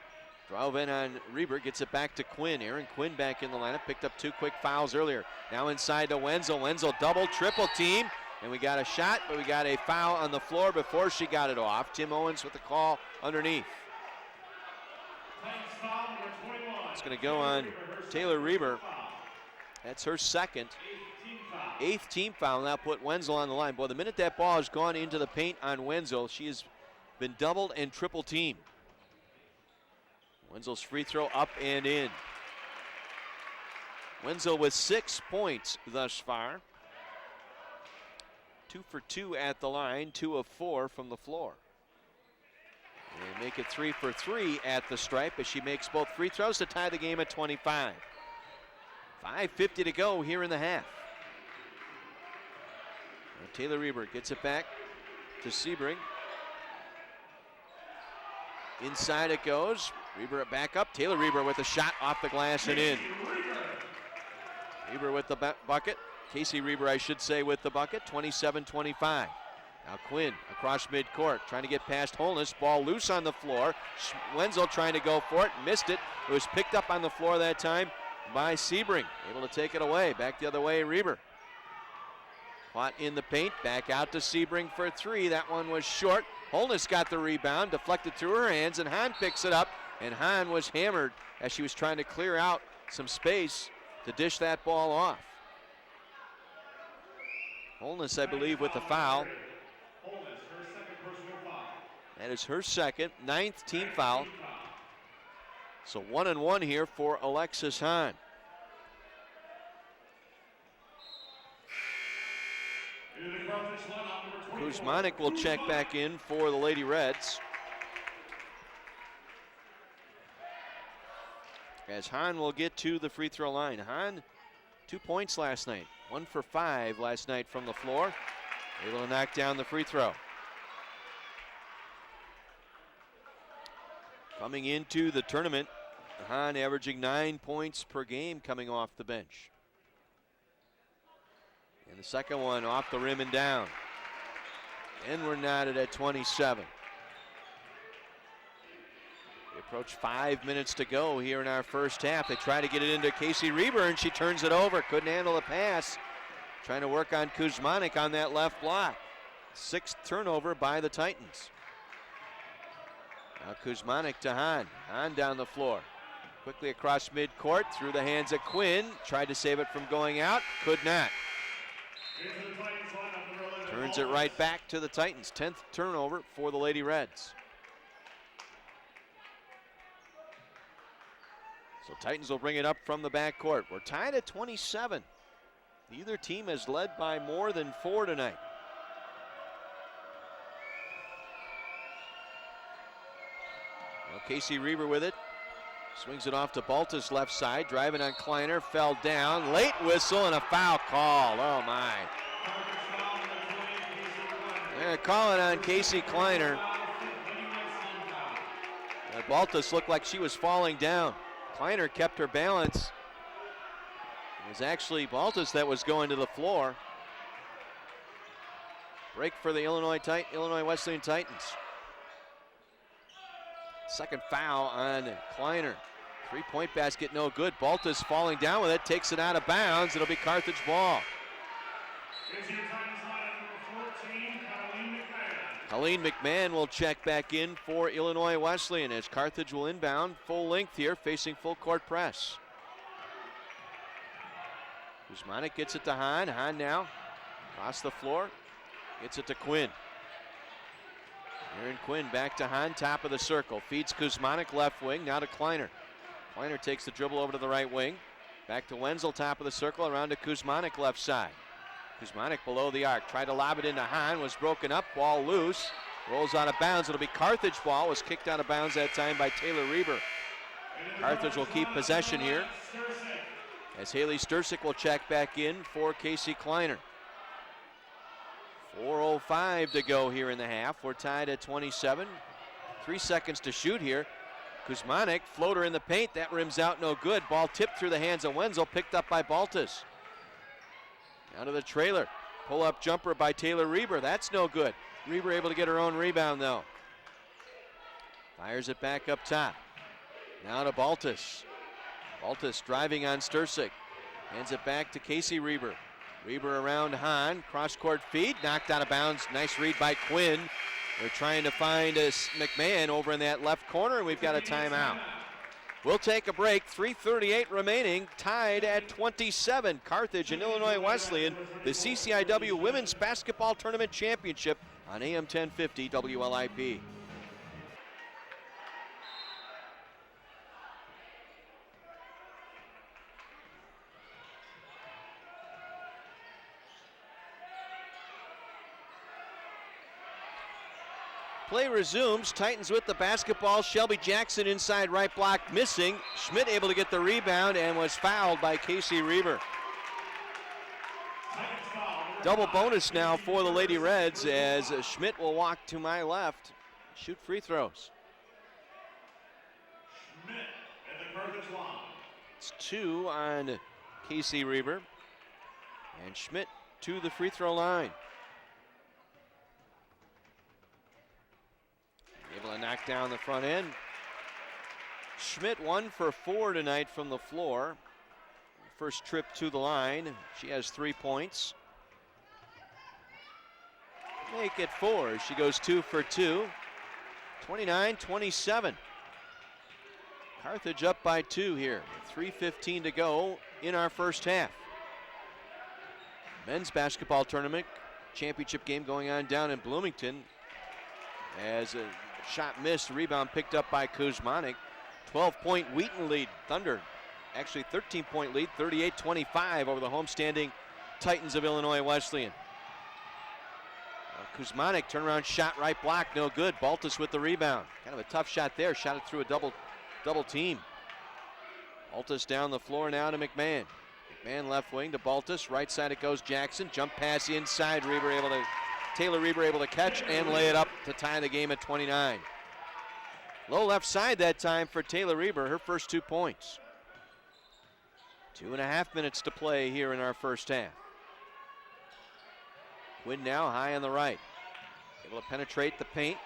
Drove in on Reber, gets it back to Quinn. Aaron Quinn back in the lineup, picked up 2 quick fouls earlier. Now inside to Wenzel. Wenzel double, triple team. And we got a shot, but we got a foul on the floor before she got it off. Tim Owens with the call underneath. It's going to go on Taylor Reber. That's her second. 8th team foul, now put Wenzel on the line. Boy, the minute that ball has gone into the paint on Wenzel, she has been doubled and triple teamed. Wenzel's free throw up and in. Wenzel with 6 points thus far. 2 for 2 at the line, 2 of 4 from the floor. And make it 3 for 3 at the stripe as she makes both free throws to tie the game at 25. 5:50 to go here in the half. And Taylor Reber gets it back to Sebring. Inside it goes. Reber back up. Taylor Reber with a shot off the glass and in. Reber with the bucket. Casey Reber, I should say, with the bucket. 27-25. Now Quinn across midcourt, trying to get past Holness. Ball loose on the floor. Wenzel trying to go for it, missed it. It was picked up on the floor that time by Sebring. Able to take it away. Back the other way, Reber. Caught in the paint, back out to Sebring for 3. That one was short. Holness got the rebound, deflected through her hands, and Hahn picks it up. And Hahn was hammered as she was trying to clear out some space to dish that ball off. Holness, I believe, with the foul. That is her second, 9th team foul. So 1-1 here for Alexis Hahn. Kuzmanik will check back in for the Lady Reds. As Hahn will get to the free throw line. Hahn, 2 points last night. 1 for 5 last night from the floor. Able to knock down the free throw. Coming into the tournament, Hahn averaging 9 points per game coming off the bench. And the second one off the rim and down. And we're knotted at 27. We approach 5 minutes to go here in our first half. They try to get it into Casey Reber, and she turns it over. Couldn't handle the pass. Trying to work on Kuzmanik on that left block. 6th turnover by the Titans. Now Kuzmanik to Hahn. Hahn down the floor. Quickly across midcourt, through the hands of Quinn. Tried to save it from going out. Could not. Turns it right back to the Titans. 10th turnover for the Lady Reds. So Titans will bring it up from the backcourt. We're tied at 27. Neither team has led by more than 4 tonight. Well, Casey Reber with it. Swings it off to Baltus left side. Driving on Kleiner. Fell down. Late whistle and a foul call. Oh, my. They're calling on Casey Kleiner. Baltus looked like she was falling down. Kleiner kept her balance. It was actually Baltus that was going to the floor. Break for the Illinois Wesleyan Titans. Second foul on Kleiner. 3-point basket, no good. Baltus falling down with it, takes it out of bounds. It'll be Carthage ball. Colleen McMahon will check back in for Illinois Wesleyan as Carthage will inbound full length here, facing full court press. Kuzmanic gets it to Hahn. Hahn now across the floor. Gets it to Quinn. Aaron Quinn back to Hahn, top of the circle. Feeds Kuzmanic left wing, now to Kleiner. Kleiner takes the dribble over to the right wing. Back to Wenzel, top of the circle, around to Kuzmanic left side. Kuzmanic below the arc, tried to lob it into Hahn, was broken up, ball loose. Rolls out of bounds, it'll be Carthage ball, was kicked out of bounds that time by Taylor Reber. Carthage will keep possession here, as Haley Stursick will check back in for Casey Kleiner. 4:05 to go here in the half. We're tied at 27. 3 seconds to shoot here. Kuzmanic, floater in the paint, that rims out no good. Ball tipped through the hands of Wenzel, picked up by Baltus. Down to the trailer. Pull-up jumper by Taylor Reber, that's no good. Reber able to get her own rebound though. Fires it back up top. Now to Baltus. Baltus driving on Stursick. Hands it back to Casey Reber. Reber around Hahn, cross-court feed, knocked out of bounds. Nice read by Quinn. They're trying to find McMahon over in that left corner, and we've got a timeout. We'll take a break. 3:38 remaining, tied at 27. Carthage and Illinois Wesleyan, the CCIW Women's Basketball Tournament Championship on AM 1050 WLIP. Play resumes. Titans with the basketball. Shelby Jackson inside right block missing. Schmidt able to get the rebound and was fouled by Casey Reber. Double bonus now for the Lady Reds as Schmidt will walk to my left, shoot free throws. It's 2 on Casey Reber. And Schmidt to the free throw line. Able to knock down the front end. Schmidt 1 for 4 tonight from the floor. First trip to the line. She has 3 points. Make it 4. She goes 2 for 2. 29-27. Carthage up by 2 here. 3:15 to go in our first half. Men's basketball tournament championship game going on down in Bloomington. As a shot missed, rebound picked up by Kuzmanic. 12-point Wheaton lead. Thunder, actually 13-point lead, 38-25 over the homestanding Titans of Illinois Wesleyan. Kuzmanic, turnaround shot, right block, no good. Baltus with the rebound. Kind of a tough shot there, shot it through a double team. Baltus down the floor now to McMahon. McMahon left wing to Baltus, right side it goes Jackson. Jump pass inside, Taylor Reber able to catch and lay it up to tie the game at 29. Low left side that time for Taylor Reber, her first 2 points. 2.5 minutes to play here in our first half. Quinn now high on the right. Able to penetrate the paint.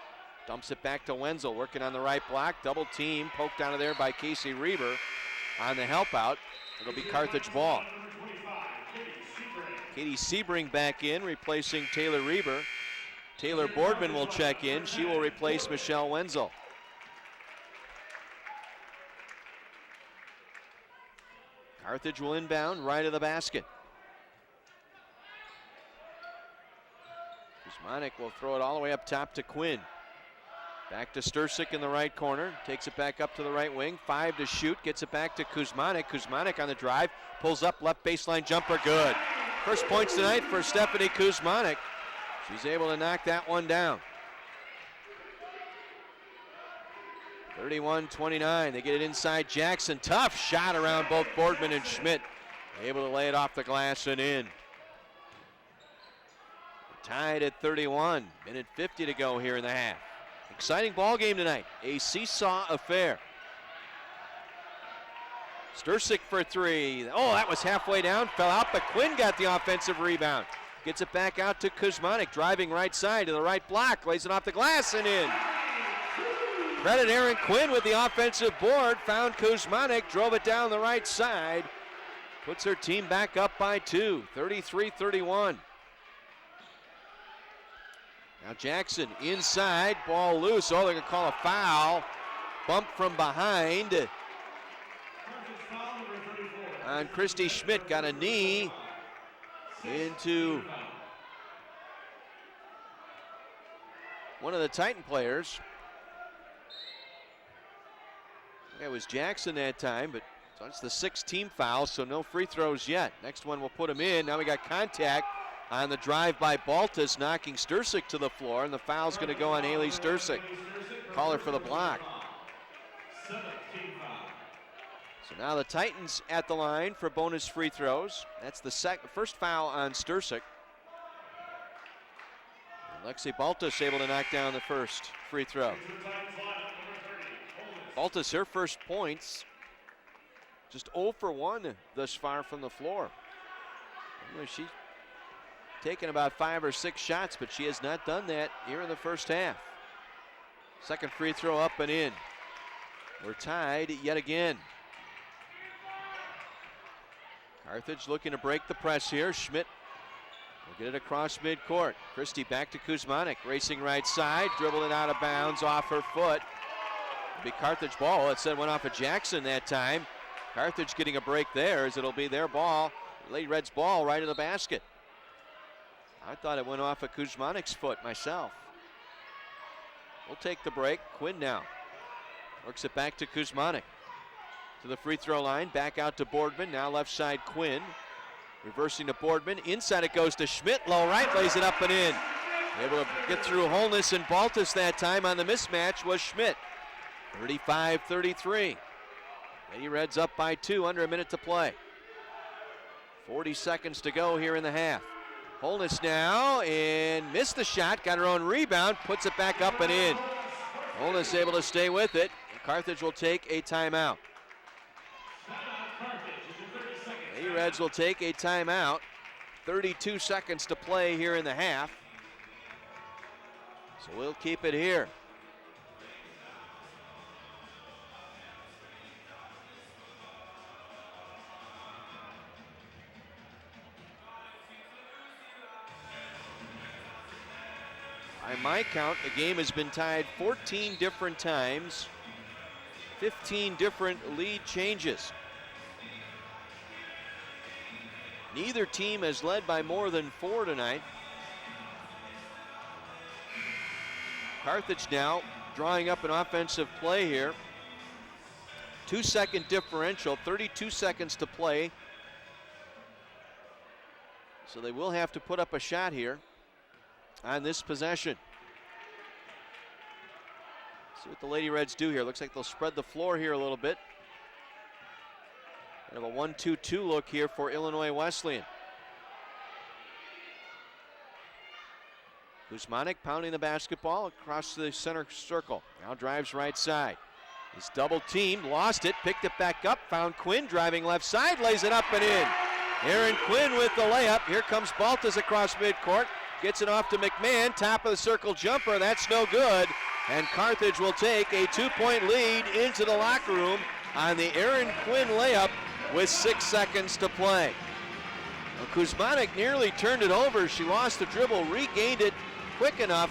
Dumps it back to Wenzel, working on the right block. Double team, poked out of there by Casey Reber on the help out. It'll be Carthage ball. Katie Sebring back in, replacing Taylor Reber. Taylor Boardman will check in. She will replace Michelle Wenzel. Carthage will inbound right of the basket. Kuzmanic will throw it all the way up top to Quinn. Back to Stursick in the right corner. Takes it back up to the right wing. 5 to shoot. Gets it back to Kuzmanic. Kuzmanic on the drive. Pulls up, left baseline jumper, good. First points tonight for Stephanie Kuzmanic. She's able to knock that one down. 31-29. They get it inside Jackson. Tough shot around both Boardman and Schmidt. Able to lay it off the glass and in. Tied at 31. Minute 50 to go here in the half. Exciting ball game tonight. A seesaw affair. Stursick for 3. Oh, that was halfway down. Fell out, but Quinn got the offensive rebound. Gets it back out to Kuzmanic. Driving right side to the right block. Lays it off the glass and in. Credit Aaron Quinn with the offensive board. Found Kuzmanic. Drove it down the right side. Puts her team back up by 2. 33-31. Now Jackson inside, ball loose. Oh, they're going to call a foul. Bump from behind on Christy Schmidt. Got a knee into one of the Titan players. I think it was Jackson that time, but so it's the 6th team foul, so no free throws yet. Next one will put him in. Now we got contact on the drive by Baltus, knocking Stursick to the floor, and the foul's going to go on Haley Stursick. Call her for the block. So now the Titans at the line for bonus free throws. That's the first foul on Stursick. And Lexi Baltus able to knock down the first free throw. Baltus, her first points, just 0 for 1 thus far from the floor. She's taken about 5 or 6 shots, but she has not done that here in the first half. Second free throw up and in. We're tied yet again. Carthage looking to break the press here. Schmidt will get it across midcourt. Christie back to Kuzmanik, racing right side, dribbled it out of bounds off her foot. It'll be Carthage ball. It said went off of Jackson that time. Carthage getting a break there as it'll be their ball. Lady Reds ball right in the basket. I thought it went off of Kuzmanik's foot myself. We'll take the break. Quinn now works it back to Kuzmanik. To the free throw line, back out to Boardman. Now left side Quinn. Reversing to Boardman. Inside it goes to Schmidt. Low right, lays it up and in. Able to get through Holness and Baltus that time on the mismatch was Schmidt. 35-33. Lady Reds up by 2, under a minute to play. 40 seconds to go here in the half. Holness now, and missed the shot, got her own rebound, puts it back up and in. Holness able to stay with it, and Carthage will take a timeout. Lady Reds will take a timeout. 32 seconds to play here in the half. So we'll keep it here. By my count, the game has been tied 14 different times, 15 different lead changes. Neither team has led by more than 4 tonight. Carthage now drawing up an offensive play here. 2-second differential, 32 seconds to play. So they will have to put up a shot here on this possession. See what the Lady Reds do here. Looks like they'll spread the floor here a little bit. Kind of a 1-2-2 look here for Illinois Wesleyan. Kuzmanik pounding the basketball across the center circle. Now drives right side. He's double teamed, lost it, picked it back up, found Quinn driving left side, lays it up and in. Aaron Quinn with the layup. Here comes Baltus across midcourt. Gets it off to McMahon, top of the circle jumper, that's no good. And Carthage will take a 2-point lead into the locker room on the Aaron Quinn layup with 6 seconds to play. Well, Kuzmanik nearly turned it over. She lost the dribble, regained it quick enough,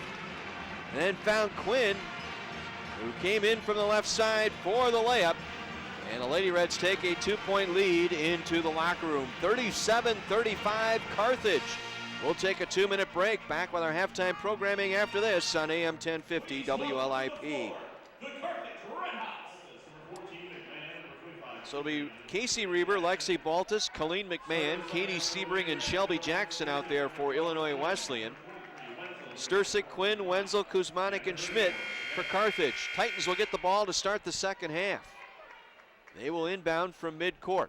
and then found Quinn, who came in from the left side for the layup. And the Lady Reds take a 2-point lead into the locker room. 37-35 Carthage. We'll take a 2-minute break. Back with our halftime programming after this on AM 1050 WLIP. So it'll be Casey Reber, Lexi Baltus, Colleen McMahon, Katie Sebring, and Shelby Jackson out there for Illinois Wesleyan. Stursick, Quinn, Wenzel, Kuzmanik, and Schmidt for Carthage. Titans will get the ball to start the second half. They will inbound from midcourt.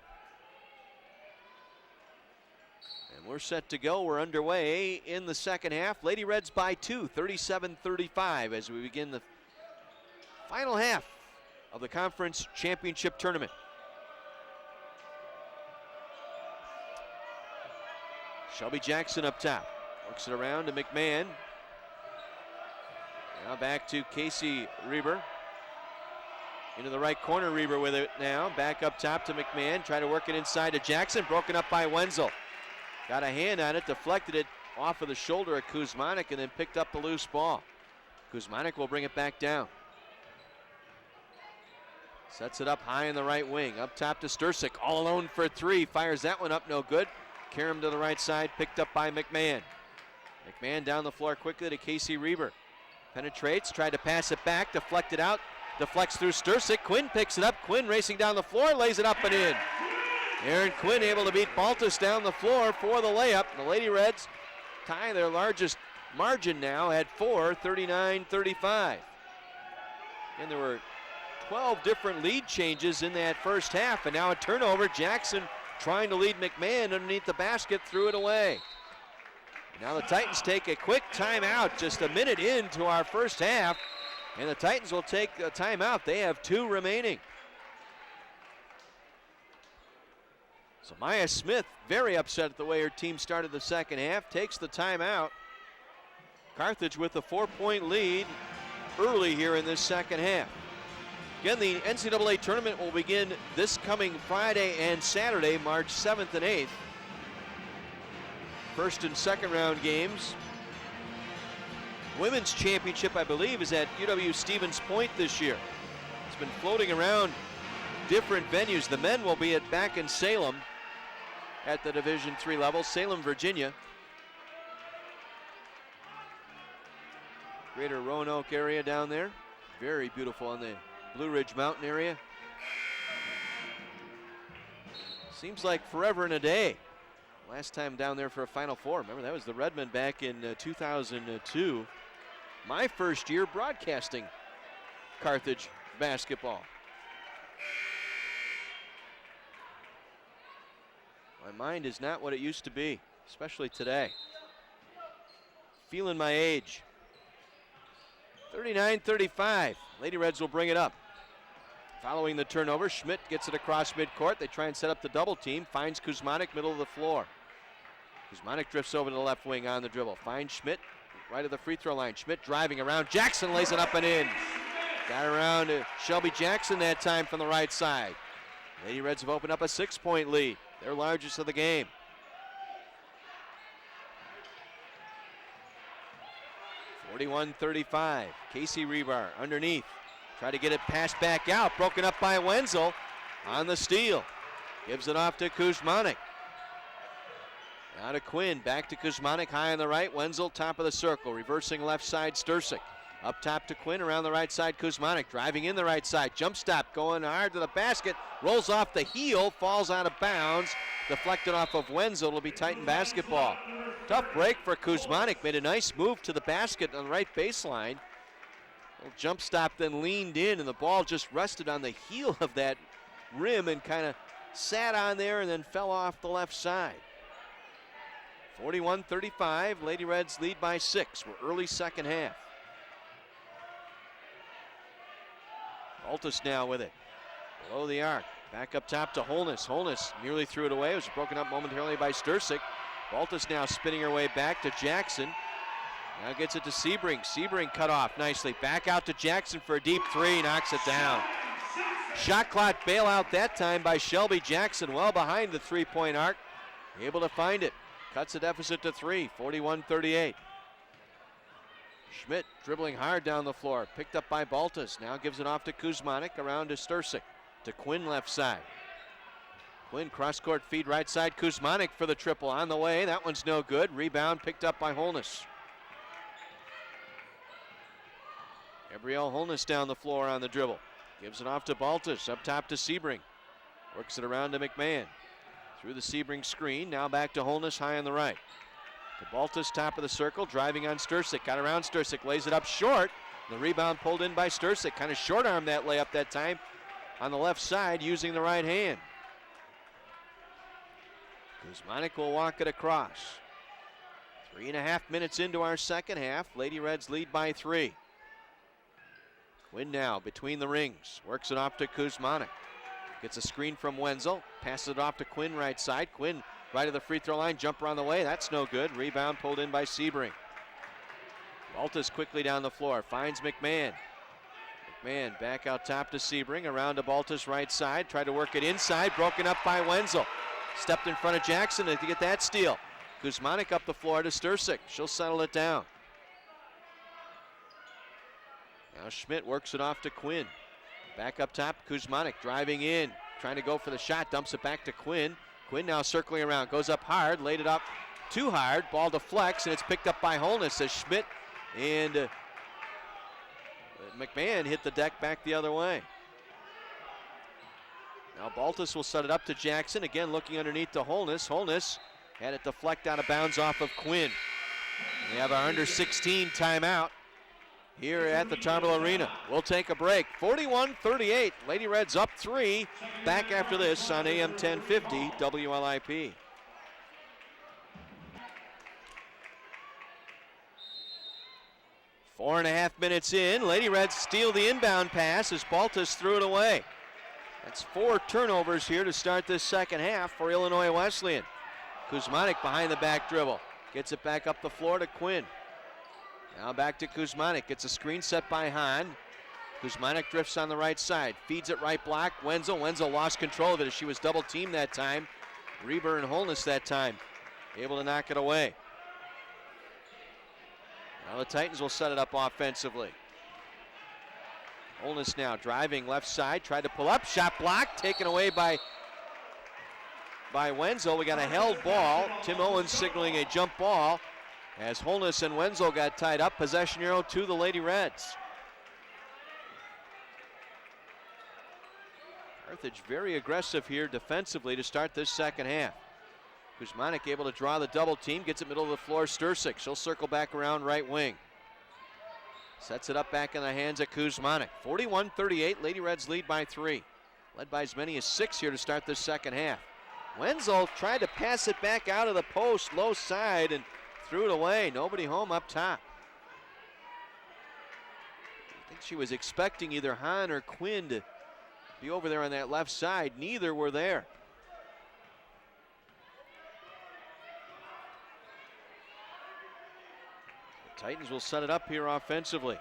And we're set to go. We're underway in the second half. Lady Reds by 2, 37-35 as we begin the final half of the conference championship tournament. Shelby Jackson up top. Works it around to McMahon. Now back to Casey Reber. Into the right corner, Reber with it now. Back up top to McMahon. Try to work it inside to Jackson. Broken up by Wenzel. Got a hand on it, deflected it off of the shoulder of Kuzmanik, and then picked up the loose ball. Kuzmanik will bring it back down. Sets it up high in the right wing. Up top to Sturcik. All alone for three. Fires that one up, no good. Karam to the right side, picked up by McMahon. McMahon down the floor quickly to Casey Reber. Penetrates, tried to pass it back, deflected out. Deflects through Sturcik. Quinn picks it up. Quinn racing down the floor, lays it up and in. Aaron Quinn able to beat Baltus down the floor for the layup. The Lady Reds tie their largest margin now at 4, 39-35. And there were 12 different lead changes in that first half, and now a turnover. Jackson trying to lead McMahon underneath the basket, threw it away. Now the Titans take a quick timeout just a minute into our first half, and the Titans will take a timeout. They have 2 remaining. So Maya Smith very upset at the way her team started the second half, takes the timeout. Carthage with a 4-point lead early here in this second half. Again, the NCAA tournament will begin this coming Friday and Saturday, March 7th and 8th. First and second round games. Women's championship, I believe, is at UW Stevens Point this year. It's been floating around different venues. The men will be back in Salem at the Division III level, Salem, Virginia. Greater Roanoke area down there. Very beautiful on the Blue Ridge Mountain area. Seems like forever and a day. Last time down there for a Final Four. Remember, that was the Redmen back in 2002. My first year broadcasting Carthage basketball. My mind is not what it used to be, especially today. Feeling my age. 39-35. Lady Reds will bring it up. Following the turnover, Schmidt gets it across midcourt. They try and set up the double team. Finds Kuzmanik, middle of the floor. Kuzmanik drifts over to the left wing on the dribble. Finds Schmidt right at the free throw line. Schmidt driving around. Jackson lays it up and in. Got around to Shelby Jackson that time from the right side. Lady Reds have opened up a 6-point lead. Their largest of the game. 41-35. Casey Rebar underneath. Try to get it passed back out. Broken up by Wenzel on the steal. Gives it off to Kuzmanik. Now to Quinn. Back to Kuzmanik high on the right. Wenzel top of the circle. Reversing left side Sturcik. Up top to Quinn around the right side. Kuzmanik driving in the right side. Jump stop going hard to the basket. Rolls off the heel. Falls out of bounds. Deflected off of Wenzel. It'll be Titan basketball. Tough break for Kuzmanik. Made a nice move to the basket on the right baseline. Little jump stop, then leaned in, and the ball just rested on the heel of that rim and kind of sat on there and then fell off the left side. 41-35. Lady Reds lead by 6. We're early second half. Baltus now with it. Below the arc. Back up top to Holness. Holness nearly threw it away. It was broken up momentarily by Sturcik. Baltus now spinning her way back to Jackson. Now gets it to Sebring. Sebring cut off nicely. Back out to Jackson for a deep 3. Knocks it down. Shot clock bailout that time by Shelby Jackson. Well behind the 3-point arc. Able to find it. Cuts the deficit to 3. 41-38. Schmidt dribbling hard down the floor. Picked up by Baltus. Now gives it off to Kuzmanik. Around to Sturcik. To Quinn left side. Quinn cross-court feed right side. Kuzmanik for the triple on the way. That one's no good. Rebound picked up by Holness. Gabrielle Holness down the floor on the dribble. Gives it off to Baltus. Up top to Sebring. Works it around to McMahon. Through the Sebring screen. Now back to Holness high on the right. To Baltus, top of the circle. Driving on Sturcik. Got around Sturcik. Lays it up short. The rebound pulled in by Sturcik. Kind of short armed that layup that time on the left side using the right hand. Kuzmanik will walk it across. 3.5 minutes into our second half. Lady Reds lead by 3. Quinn now between the rings. Works it off to Kuzmanik. Gets a screen from Wenzel. Passes it off to Quinn right side. Quinn right of the free throw line. Jumper on the way. That's no good. Rebound pulled in by Sebring. Baltus quickly down the floor. Finds McMahon. McMahon back out top to Sebring. Around to Baltus right side. Tried to work it inside. Broken up by Wenzel. Stepped in front of Jackson to get that steal. Kuzmanik up the floor to Sturcik. She'll settle it down. Now Schmidt works it off to Quinn. Back up top, Kuzmanic driving in, trying to go for the shot, dumps it back to Quinn. Quinn now circling around, goes up hard, laid it up too hard, ball deflects, and it's picked up by Holness as Schmidt and McMahon hit the deck back the other way. Now Baltus will set it up to Jackson, again looking underneath to Holness. Holness had it deflect out of bounds off of Quinn. We have our under 16 timeout here at the Tarble Arena. We'll take a break. 41-38, Lady Reds up 3. Back after this on AM 1050 WLIP. Four and a half minutes in, Lady Reds steal the inbound pass as Baltus threw it away. That's 4 turnovers here to start this second half for Illinois Wesleyan. Kuzmanic behind the back dribble. Gets it back up the floor to Quinn. Now back to Kuzmanic. Gets a screen set by Hahn. Kuzmanic drifts on the right side. Feeds it right block. Wenzel. Wenzel lost control of it as she was double teamed that time. Reber and Holness that time. Able to knock it away. Now the Titans will set it up offensively. Holness now driving left side. Tried to pull up. Shot blocked. Taken away by Wenzel. We got a held ball. Tim Owens signaling a jump ball as Holness and Wenzel got tied up. Possession arrow to the Lady Reds. Carthage very aggressive here defensively to start this second half. Kuzmanic able to draw the double team. Gets it middle of the floor. Stursik. She'll circle back around right wing. Sets it up back in the hands of Kuzmanic. 41-38. Lady Reds lead by 3. Led by as many as 6 here to start this second half. Wenzel tried to pass it back out of the post, low side, and threw it away. Nobody home up top. I think she was expecting either Hahn or Quinn to be over there on that left side. Neither were there. The Titans will set it up here offensively.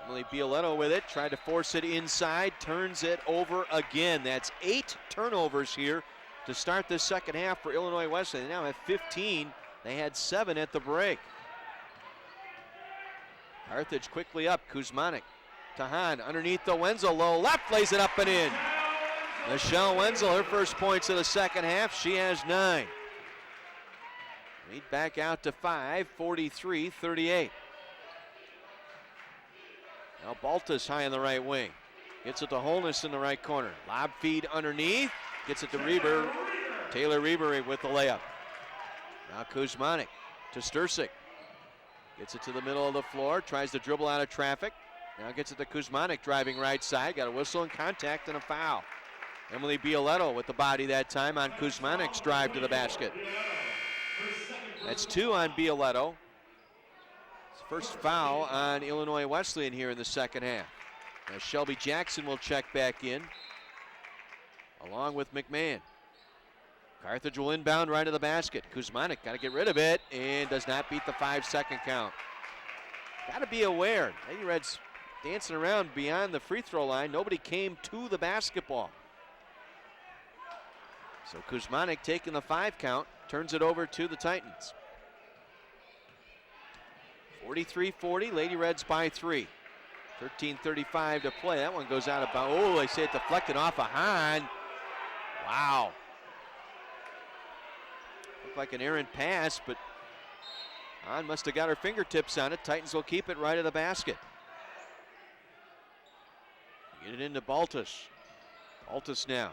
Emily Bioletto with it, tried to force it inside, turns it over again. That's 8 turnovers here to start this second half for Illinois Wesleyan. They now have 15. They had 7 at the break. Carthage quickly up, Kuzmanic to Hahn, underneath the Wenzel, low left, lays it up and in. Michelle Wenzel, her first points of the second half, she has 9. Lead back out to 5, 43-38. Now Baltus high in the right wing. Gets it to Holness in the right corner. Lob feed underneath. Gets it to Reber. Taylor Reber with the layup. Now Kuzmanic to Stursik. Gets it to the middle of the floor. Tries to dribble out of traffic. Now gets it to Kuzmanic driving right side. Got a whistle and contact and a foul. Emily Bioletto with the body that time on Kuzmanic's drive to the basket. That's 2 on Bioletto. First foul on Illinois Wesleyan here in the second half. Now Shelby Jackson will check back in, along with McMahon. Carthage will inbound right to the basket. Kuzmanic got to get rid of it and does not beat the 5-second count. Got to be aware. Lady Reds dancing around beyond the free throw line. Nobody came to the basketball. So Kuzmanic taking the 5 count, turns it over to the Titans. 43-40, Lady Reds by 3. 13:35 to play. That one goes out of bounds. Oh, they say it deflected off of Hahn. Wow. Looked like an errant pass, but Hahn must have got her fingertips on it. Titans will keep it right at the basket. Get it into Baltus. Baltus now.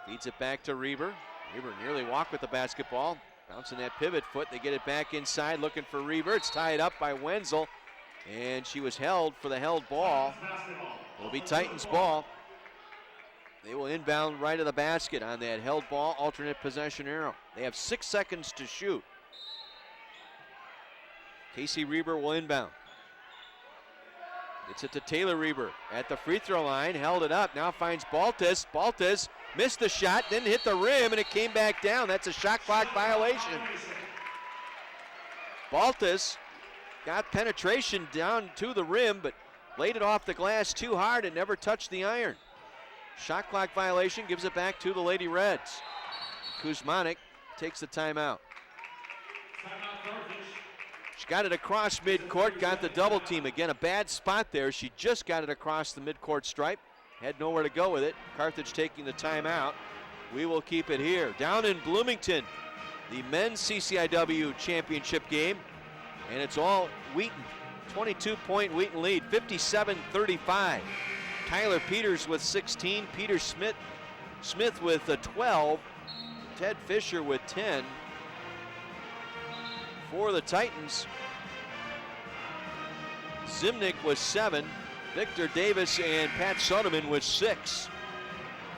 Feeds it back to Reber. Reber nearly walked with the basketball. Bouncing that pivot foot, they get it back inside, looking for Reber. It's tied up by Wenzel, and she was held for the held ball. It'll be Titans ball. They will inbound right to the basket on that held ball, alternate possession arrow. They have 6 seconds to shoot. Casey Reber will inbound. Gets it to Taylor Reber at the free throw line, held it up, now finds Baltus. Baltus missed the shot, didn't hit the rim, and it came back down. That's a shot clock violation. Baltus got penetration down to the rim, but laid it off the glass too hard and never touched the iron. Shot clock violation, gives it back to the Lady Reds. Kuzmanic takes the timeout. She got it across midcourt, got the double team. Again, a bad spot there. She just got it across the midcourt stripe. Had nowhere to go with it. Carthage taking the timeout. We will keep it here. Down in Bloomington, the men's CCIW championship game. And it's all Wheaton. 22-point Wheaton lead, 57-35. Tyler Peters with 16. Peter Smith with 12. Ted Fisher with 10. For the Titans, Zimnick was 7. Victor Davis and Pat Soderman with 6.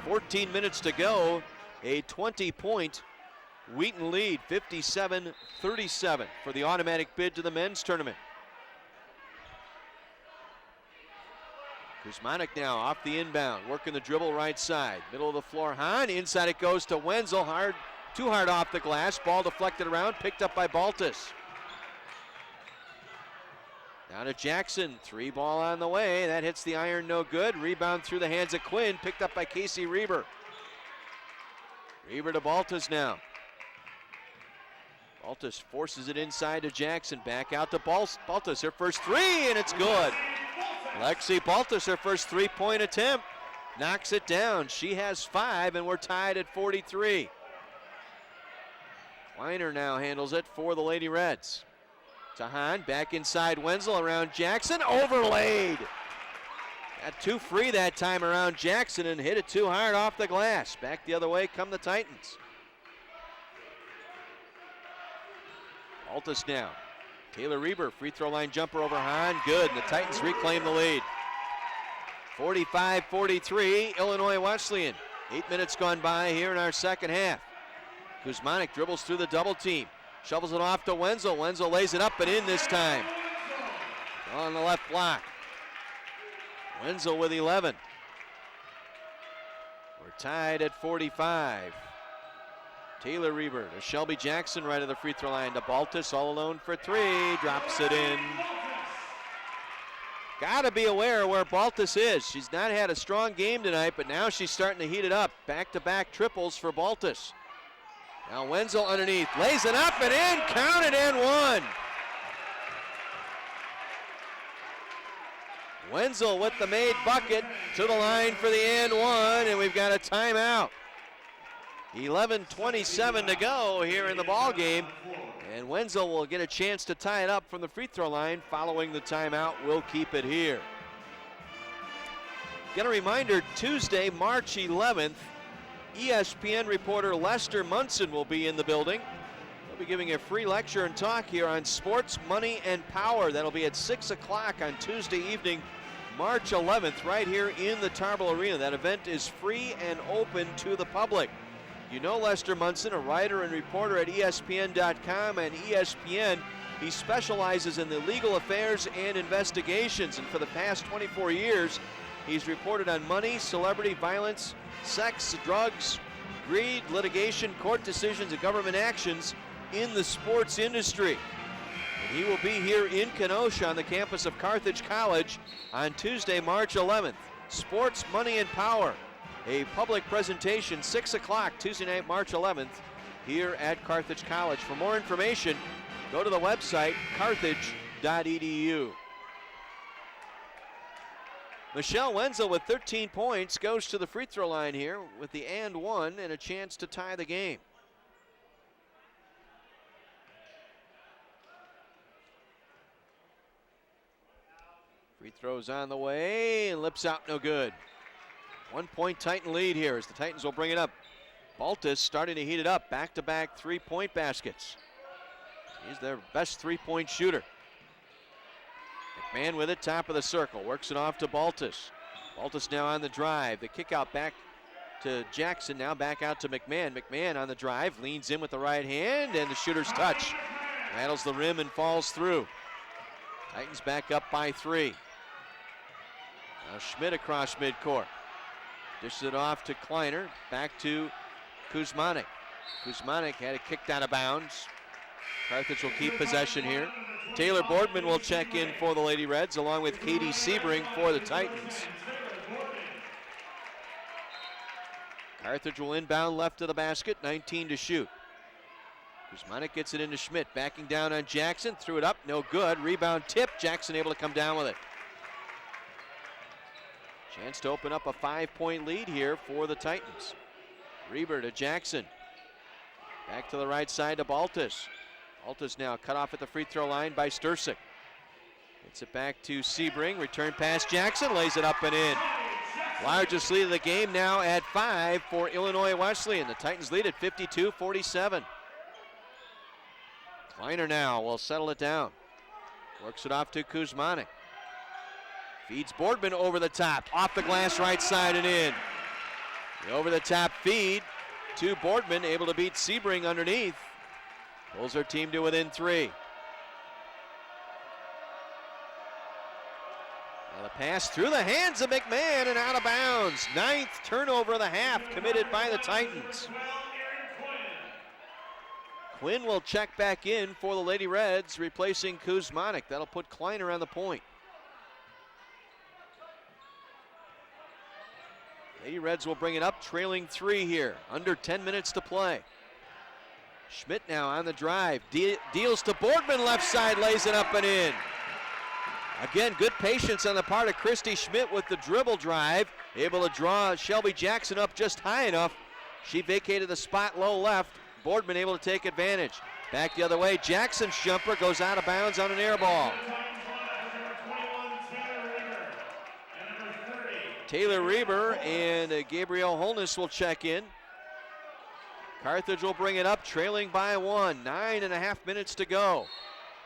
14 minutes to go. A 20-point Wheaton lead, 57-37 for the automatic bid to the men's tournament. Kuzmanik now off the inbound, working the dribble right side. Middle of the floor, Hahn. Inside it goes to Wenzel. Too hard off the glass. Ball deflected around, picked up by Baltus. Down to Jackson. 3 ball on the way. That hits the iron, no good. Rebound through the hands of Quinn, picked up by Casey Reber. Reber to Baltus now. Baltus forces it inside to Jackson. Back out to Baltus. Her first 3, and it's good. Lexi Baltus, her first 3-point attempt. Knocks it down. She has 5, and we're tied at 43. Weiner now handles it for the Lady Reds. Tahan back inside Wenzel around Jackson. Overlaid. Got too free that time around Jackson and hit it too hard off the glass. Back the other way come the Titans. Baltus now. Taylor Reber, free throw line jumper over Hahn. Good, and the Titans reclaim the lead. 45-43, Illinois Wesleyan. 8 minutes gone by here in our second half. Kuzmanik dribbles through the double team. Shovels it off to Wenzel. Wenzel lays it up and in this time. On the left block. Wenzel with 11. We're tied at 45. Taylor Reber to Shelby Jackson right of the free throw line to Baltus, all alone for 3. Drops it in. Gotta be aware where Baltus is. She's not had a strong game tonight, but now she's starting to heat it up. Back-to-back triples for Baltus. Now Wenzel underneath, lays it up and in, counted and one. Wenzel with the made bucket to the line for the and one, and we've got a timeout. 11:27 to go here in the ball game, and Wenzel will get a chance to tie it up from the free throw line. Following the timeout, we'll keep it here. Get a reminder, Tuesday, March 11th, ESPN reporter Lester Munson will be in the building. He'll be giving a free lecture and talk here on sports, money, and power. That'll be at 6 o'clock on Tuesday evening, March 11th, right here in the Tarble Arena. That event is free and open to the public. You know Lester Munson, a writer and reporter at ESPN.com and ESPN. He specializes in the legal affairs and investigations, and for the past 24 years, he's reported on money, celebrity violence, sex, drugs, greed, litigation, court decisions, and government actions in the sports industry. And he will be here in Kenosha on the campus of Carthage College on Tuesday, March 11th. Sports, Money, and Power. A public presentation, 6 o'clock, Tuesday night, March 11th, here at Carthage College. For more information, go to the website, carthage.edu. Michelle Wenzel with 13 points goes to the free throw line here with the and one and a chance to tie the game. Free throws on the way, and lips out, no good. 1 point Titan lead here as the Titans will bring it up. Baltus starting to heat it up, back-to-back 3-point baskets. He's their best 3-point shooter. McMahon with it, top of the circle, works it off to Baltus. Baltus now on the drive, the kick out back to Jackson, now back out to McMahon. McMahon on the drive, leans in with the right hand, and the shooter's touch. Rattles the rim and falls through. Titans back up by 3. Now Schmidt across midcourt. Dishes it off to Kleiner, back to Kuzmanik. Kuzmanik had it kicked out of bounds. Carthage will keep possession here. Taylor Boardman will check in for the Lady Reds, along with Katie Sebring for the Titans. Carthage will inbound left of the basket, 19 to shoot. Kuzmanic gets it into Schmidt, backing down on Jackson, threw it up, no good. Rebound tip, Jackson able to come down with it. Chance to open up a 5-point lead here for the Titans. Reber to Jackson. Back to the right side to Baltus. Baltus now cut off at the free throw line by Stursik. Gets it back to Sebring, return pass Jackson, lays it up and in. Largest lead of the game now at 5 for Illinois Wesleyan. The Titans lead at 52-47. Kleiner now will settle it down. Works it off to Kuzmanic. Feeds Boardman over the top, off the glass right side and in. The over the top feed to Boardman, able to beat Sebring underneath. Pulls her team to within 3. Now the pass through the hands of McMahon and out of bounds. 9th turnover of the half committed by the Titans. Quinn will check back in for the Lady Reds, replacing Kuzmanic. That'll put Kleiner on the point. Lady Reds will bring it up, trailing 3 here. Under 10 minutes to play. Schmidt now on the drive. Deals to Boardman, left side, lays it up and in. Again, good patience on the part of Christy Schmidt with the dribble drive. Able to draw Shelby Jackson up just high enough. She vacated the spot low left. Boardman able to take advantage. Back the other way, Jackson's jumper goes out of bounds on an air ball. Taylor Reber and Gabrielle Holness will check in. Carthage will bring it up, trailing by 1. 9.5 minutes to go.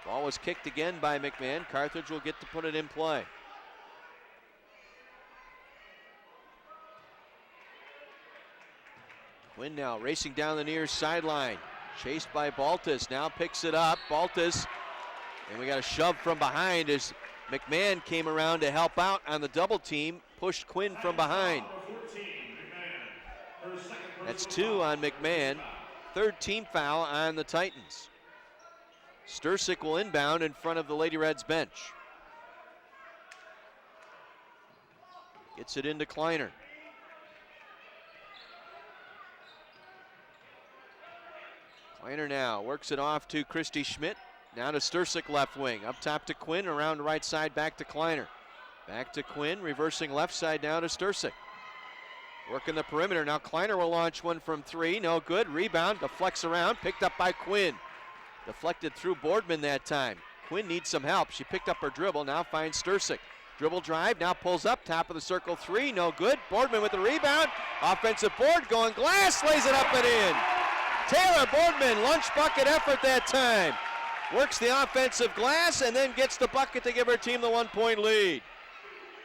Ball was kicked again by McMahon. Carthage will get to put it in play. Quinn now racing down the near sideline. Chased by Baltus, now picks it up. Baltus, and we got a shove from behind as McMahon came around to help out on the double team. Pushed Quinn from behind. That's 2 on McMahon. 3rd team foul on the Titans. Stursik will inbound in front of the Lady Reds bench. Gets it into Kleiner. Kleiner now works it off to Christy Schmidt. Now to Stursik left wing. Up top to Quinn, around the right side, back to Kleiner. Back to Quinn, reversing left side now to Stursik. Working the perimeter. Now Kleiner will launch one from 3. No good. Rebound, deflects around, picked up by Quinn. Deflected through Boardman that time. Quinn needs some help. She picked up her dribble, now finds Stursik. Dribble drive, now pulls up, top of the circle 3, no good. Boardman with the rebound. Offensive board, going glass, lays it up and in. Taylor Boardman, lunch bucket effort that time. Works the offensive glass and then gets the bucket to give her team the 1-point lead.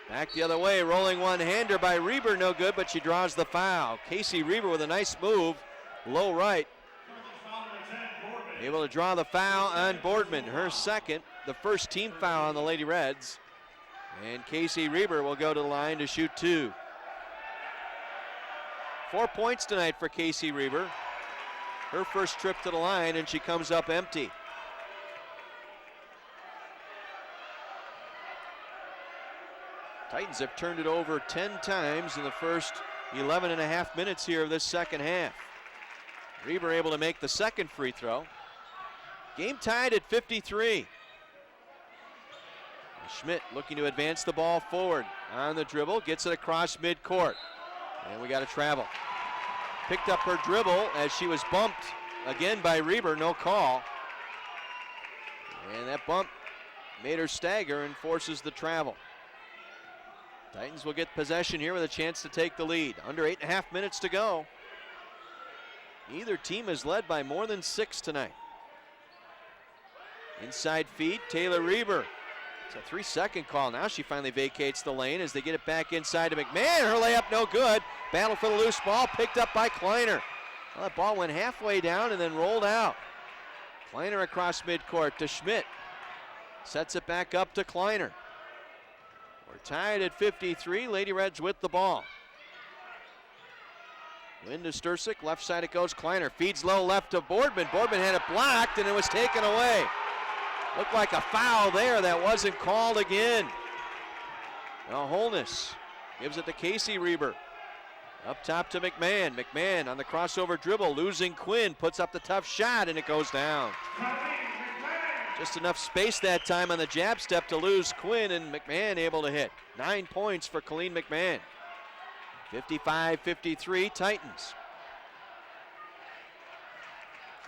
Back the other way, rolling one-hander by Reber, no good, but she draws the foul. Casey Reber with a nice move, low right. Able to draw the foul on Boardman, her second, the first team foul on the Lady Reds. And Casey Reber will go to the line to shoot 2. 4 points tonight for Casey Reber. Her first trip to the line, and she comes up empty. Titans have turned it over 10 times in the first 11.5 minutes here of this second half. Reber able to make the second free throw. Game tied at 53. Schmidt looking to advance the ball forward on the dribble, gets it across midcourt. And we got to travel. Picked up her dribble as she was bumped again by Reber, no call. And that bump made her stagger and forces the travel. Titans will get possession here with a chance to take the lead. Under 8.5 minutes to go. Neither team has led by more than 6 tonight. Inside feed, Taylor Reber. It's a 3-second call. Now she finally vacates the lane as they get it back inside to McMahon. Her layup no good. Battle for the loose ball, picked up by Kleiner. Well, that ball went halfway down and then rolled out. Kleiner across midcourt to Schmidt. Sets it back up to Kleiner. We're tied at 53. Lady Reds with the ball. Win to Stursik. Left side it goes. Kleiner feeds low left to Boardman. Boardman had it blocked and it was taken away. Looked like a foul there that wasn't called again. Now Holness gives it to Casey Reber. Up top to McMahon. McMahon on the crossover dribble, losing Quinn, puts up the tough shot, and it goes down. Just enough space that time on the jab step to lose Quinn, and McMahon able to hit. 9 points for Colleen McMahon. 55-53 Titans.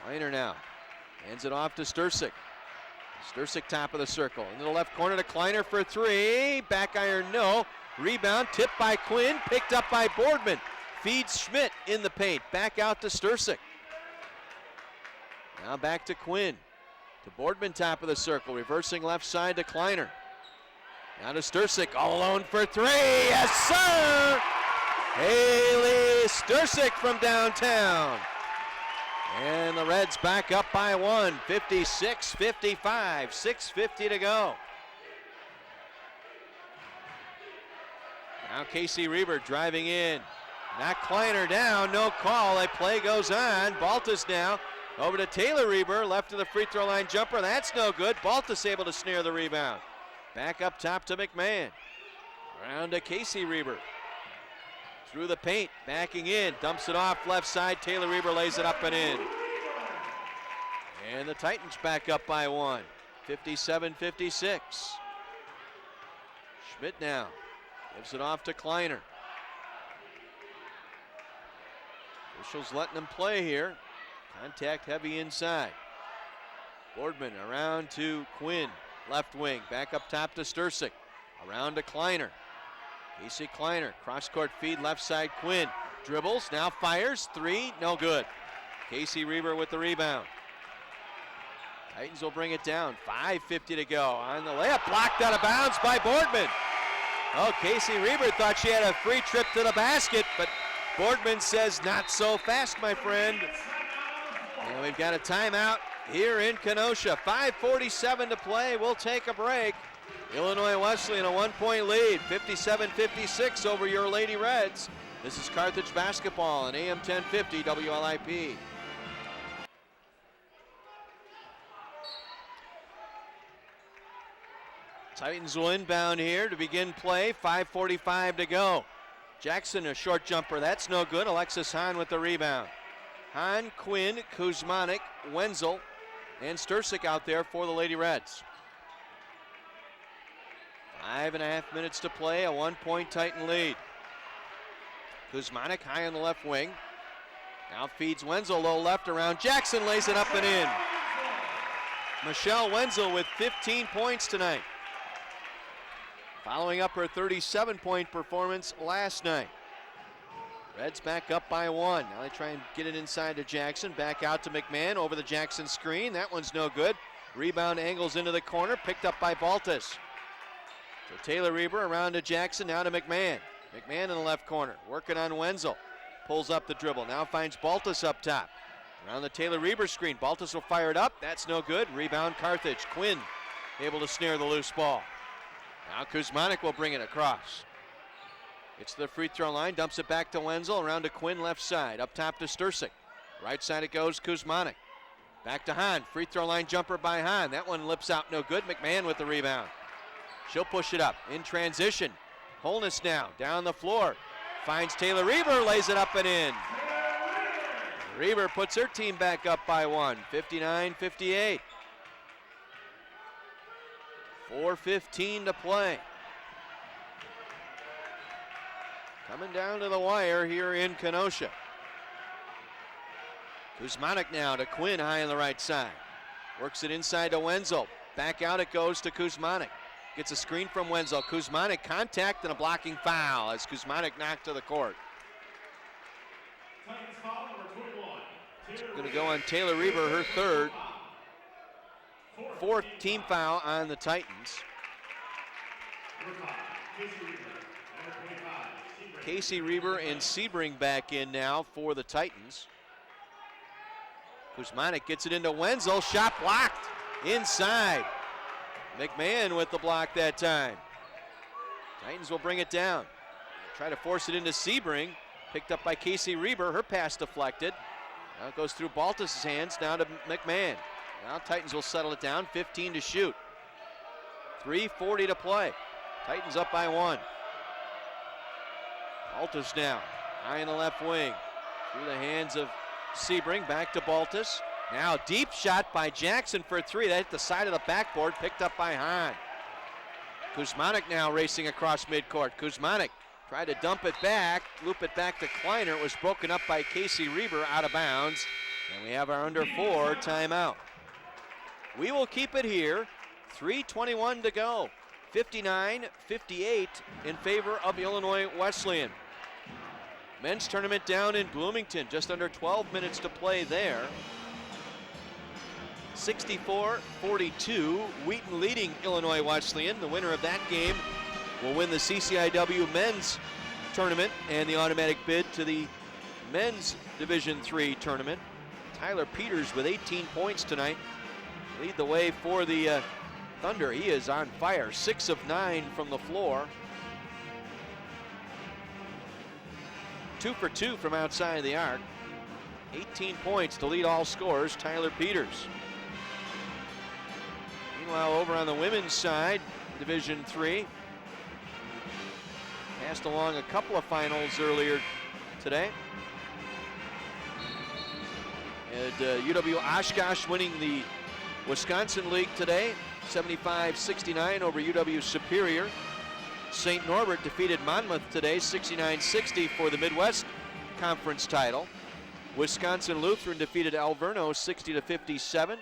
Kleiner now hands it off to Stursik. Stursik top of the circle. Into the left corner to Kleiner for three. Back iron, no. Rebound, tipped by Quinn, picked up by Boardman. Feeds Schmidt in the paint. Back out to Stursik. Now back to Quinn. To Boardman, top of the circle. Reversing left side to Kleiner. Now to Stursik, all alone for three. Yes, sir! Haley Stursik from downtown. And the Reds back up by one, 56-55, 6:50 to go. Now Casey Reber driving in. Knock Kleiner down, no call, a play goes on. Baltus now over to Taylor Reber, left of the free throw line jumper, that's no good. Baltus able to snare the rebound. Back up top to McMahon. Around to Casey Reber. Through the paint, backing in, dumps it off left side. Taylor Reber lays it up and in. And the Titans back up by one, 57-56. Schmidt now gives it off to Kleiner. Officials letting him play here. Contact heavy inside. Boardman around to Quinn, left wing, back up top to Stursik. Around to Kleiner. Casey Kleiner, cross-court feed, left side Quinn. Dribbles, now fires, three, no good. Casey Reber with the rebound. Titans will bring it down, 5:50 to go. On the layup, blocked out of bounds by Boardman. Oh, Casey Reber thought she had a free trip to the basket, but Boardman says, not so fast, my friend. And we've got a timeout here in Kenosha. 5:47 to play, we'll take a break. Illinois Wesleyan a 1-point lead, 57-56 over your Lady Reds. This is Carthage basketball on AM 1050 WLIP. Titans will inbound here to begin play, 5:45 to go. Jackson a short jumper, that's no good. Alexis Hahn with the rebound. Hahn, Quinn, Kuzmanik, Wenzel, and Stursik out there for the Lady Reds. 5.5 minutes to play, a 1-point Titan lead. Kuzmanik high on the left wing. Now feeds Wenzel low left around. Jackson lays it up and in. Michelle Wenzel with 15 points tonight, following up her 37-point performance last night. Reds back up by one. Now they try and get it inside to Jackson. Back out to McMahon over the Jackson screen. That one's no good. Rebound angles into the corner, picked up by Baltus. So Taylor Reber around to Jackson, now to McMahon. McMahon in the left corner, working on Wenzel. Pulls up the dribble, now finds Baltus up top. Around the Taylor Reber screen, Baltus will fire it up, that's no good. Rebound Carthage, Quinn able to snare the loose ball. Now Kuzmanik will bring it across. It's the free throw line, dumps it back to Wenzel, around to Quinn left side, up top to Stursik. Right side it goes, Kuzmanik. Back to Hahn, free throw line jumper by Hahn. That one lips out, no good. McMahon with the rebound. She'll push it up in transition. Holness now down the floor. Finds Taylor Reber, lays it up and in. Reber puts her team back up by one, 59-58. 4:15 to play. Coming down to the wire here in Kenosha. Kuzmanik now to Quinn high on the right side. Works it inside to Wenzel. Back out it goes to Kuzmanik. Gets a screen from Wenzel. Kuzmanik contact and a blocking foul as Kuzmanik knocked to the court. It's going to go on Taylor Reber, her third. Fourth team foul on the Titans. Casey Reber and Sebring back in now for the Titans. Kuzmanik gets it into Wenzel, shot blocked inside. McMahon with the block that time. Titans will bring it down. Try to force it into Sebring. Picked up by Casey Reber. Her pass deflected. Now it goes through Baltus' hands down to McMahon. Now Titans will settle it down. 15 to shoot. 3:40 to play. Titans up by one. Baltus now High in the left wing. Through the hands of Sebring, back to Baltus. Now deep shot by Jackson for 3. That hit the side of the backboard, picked up by Hahn. Kuzmanik now racing across midcourt. Kuzmanik tried to dump it back, loop it back to Kleiner. It was broken up by Casey Reber, out of bounds. And we have our under 4 timeout. We will keep it here. 3:21 to go. 59-58 in favor of Illinois Wesleyan. Men's tournament down in Bloomington, just under 12 minutes to play there. 64-42, Wheaton leading Illinois Wesleyan. The winner of that game will win the CCIW men's tournament and the automatic bid to the men's Division III tournament. Tyler Peters with 18 points tonight lead the way for the Thunder. He is on fire, 6 of 9 from the floor. 2 for 2 from outside the arc. 18 points to lead all scorers, Tyler Peters. Meanwhile, over on the women's side, Division III, passed along a couple of finals earlier today. And UW Oshkosh winning the Wisconsin League today, 75-69 over UW Superior. St. Norbert defeated Monmouth today, 69-60 for the Midwest Conference title. Wisconsin Lutheran defeated Alverno 60-57.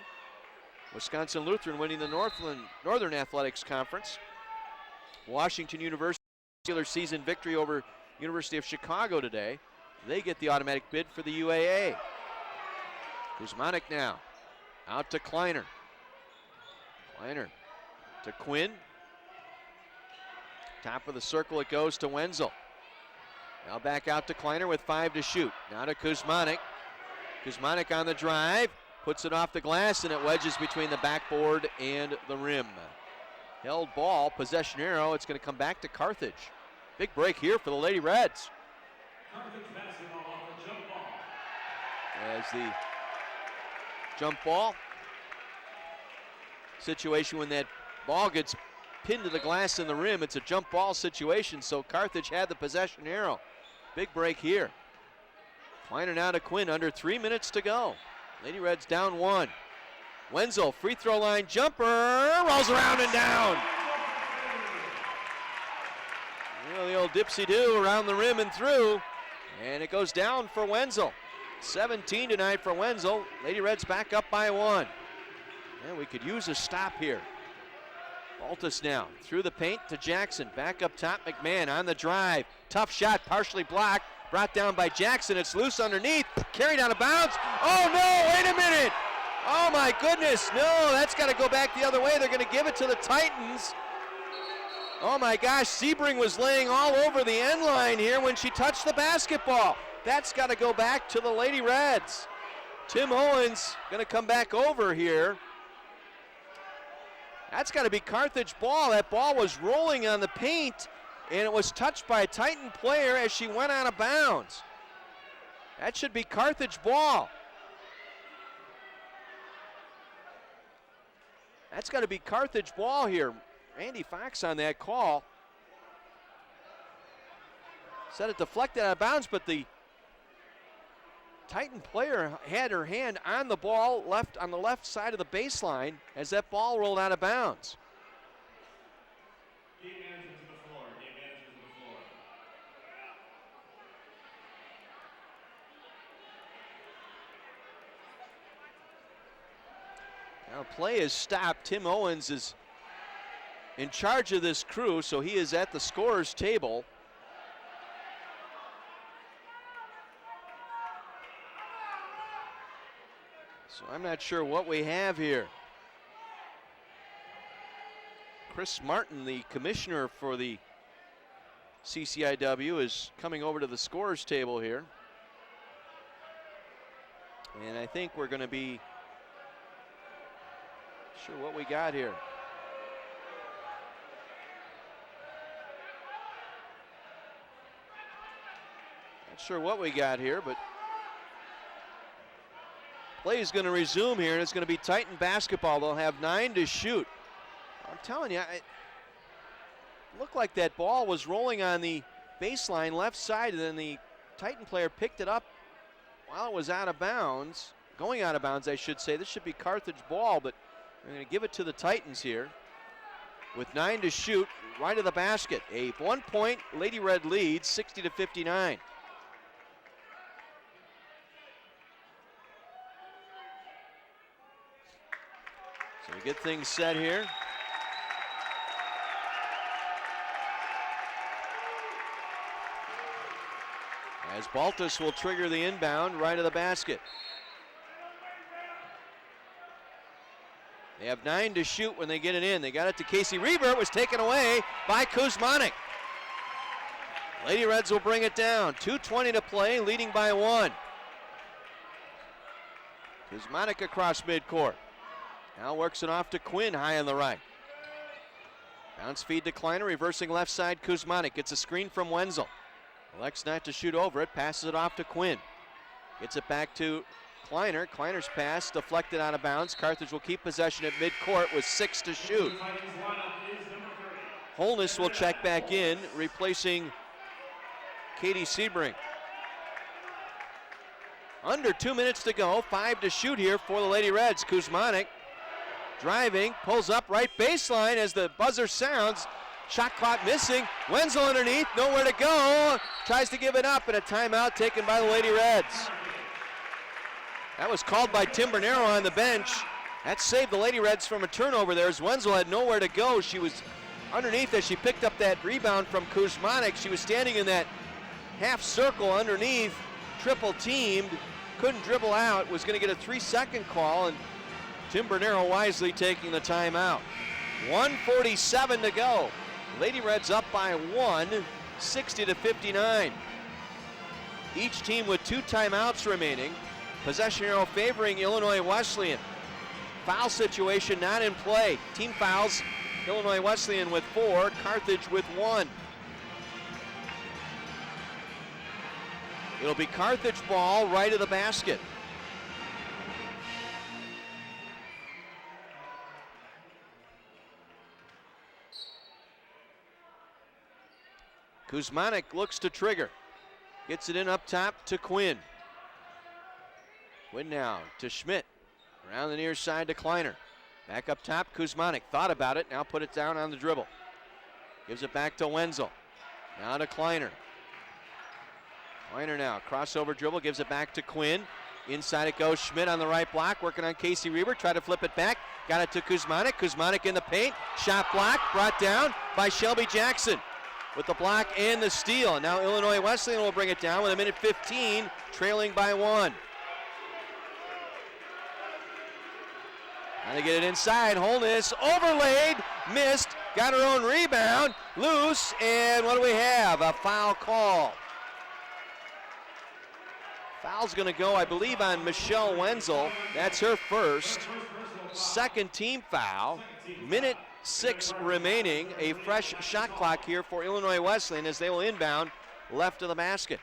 Wisconsin Lutheran winning the Northern Athletics Conference. Washington University regular season victory over University of Chicago today. They get the automatic bid for the UAA. Kuzmanik now out to Kleiner. Kleiner to Quinn. Top of the circle it goes to Wenzel. Now back out to Kleiner with 5 to shoot. Now to Kuzmanik. Kuzmanik on the drive. Puts it off the glass and it wedges between the backboard and the rim. Held ball, possession arrow. It's going to come back to Carthage. Big break here for the Lady Reds. As the jump ball situation, when that ball gets pinned to the glass in the rim, it's a jump ball situation, so Carthage had the possession arrow. Big break here. Kleiner now to Quinn, under 3 minutes to go. Lady Reds down 1. Wenzel, free throw line jumper, rolls around and down. You know, the old dipsy-do around the rim and through, and it goes down for Wenzel. 17 tonight for Wenzel. Lady Reds back up by 1. And we could use a stop here. Baltus now through the paint to Jackson. Back up top, McMahon on the drive. Tough shot, partially blocked. Brought down by Jackson. It's loose underneath. Carried out of bounds. Oh no, wait a minute. Oh my goodness, no, that's got to go back the other way. They're going to give it to the Titans. Oh my gosh, Sebring was laying all over the end line here when she touched the basketball. That's got to go back to the Lady Reds. Tim Owens going to come back over here. That's got to be Carthage ball. That ball was rolling on the paint, and it was touched by a Titan player as she went out of bounds. That should be Carthage ball. That's got to be Carthage ball here. Randy Fox on that call. Said it deflected out of bounds, but the Titan player had her hand on the ball on the left side of the baseline as that ball rolled out of bounds. Game manager to the floor. Game manager to the floor. Now play is stopped. Tim Owens is in charge of this crew, so he is at the scorer's table. So I'm not sure what we have here. Chris Martin, the commissioner for the CCIW, is coming over to the scorer's table here. And I think we're going to be sure what we got here. Not sure what we got here, but play is going to resume here, and it's going to be Titan basketball. They'll have 9 to shoot. I'm telling you, it looked like that ball was rolling on the baseline left side, and then the Titan player picked it up while it was out of bounds. Going out of bounds, I should say. This should be Carthage ball, but they're going to give it to the Titans here. With 9 to shoot, right of the basket. A 1-point Lady Red lead, 60-59. So we get things set here. As Baltus will trigger the inbound right of the basket. They have 9 to shoot when they get it in. They got it to Casey Reber. It was taken away by Kuzmanik. Lady Reds will bring it down. 2:20 to play, leading by 1. Kuzmanik across midcourt. Now works it off to Quinn high on the right. Bounce feed to Kleiner, reversing left side. Kuzmanik gets a screen from Wenzel. Elects not to shoot over it, passes it off to Quinn. Gets it back to Kleiner. Kleiner's pass deflected out of bounds. Carthage will keep possession at midcourt with 6 to shoot. Holness will check back in, replacing Katie Sebring. Under 2 minutes to go, 5 to shoot here for the Lady Reds. Kuzmanik driving, pulls up right baseline as the buzzer sounds. Shot clock missing. Wenzel underneath, nowhere to go. Tries to give it up, and a timeout taken by the Lady Reds. That was called by Tim Bernero on the bench. That saved the Lady Reds from a turnover there as Wenzel had nowhere to go. She was underneath as she picked up that rebound from Kuzmanik. She was standing in that half circle underneath, triple teamed, couldn't dribble out, was going to get a 3-second call, and Tim Bernero wisely taking the timeout. 1:47 to go. Lady Reds up by 1, 60-59. Each team with 2 timeouts remaining. Possession arrow favoring Illinois Wesleyan. Foul situation not in play. Team fouls, Illinois Wesleyan with 4, Carthage with 1. It'll be Carthage ball right of the basket. Kuzmanik looks to trigger. Gets it in up top to Quinn. Quinn now to Schmidt. Around the near side to Kleiner. Back up top, Kuzmanik thought about it, now put it down on the dribble. Gives it back to Wenzel. Now to Kleiner. Kleiner now, crossover dribble, gives it back to Quinn. Inside it goes, Schmidt on the right block, working on Casey Reber, try to flip it back. Got it to Kuzmanik, Kuzmanik in the paint. Shot block, brought down by Shelby Jackson with the block and the steal. Now Illinois Wesleyan will bring it down with 1:15, trailing by 1. Now they get it inside, Holness overlaid, missed, got her own rebound, loose, and what do we have? A foul call. Foul's gonna go, I believe, on Michelle Wenzel. That's her first. Second team foul. 1:06 remaining. A fresh shot clock here for Illinois Wesleyan as they will inbound left of the basket.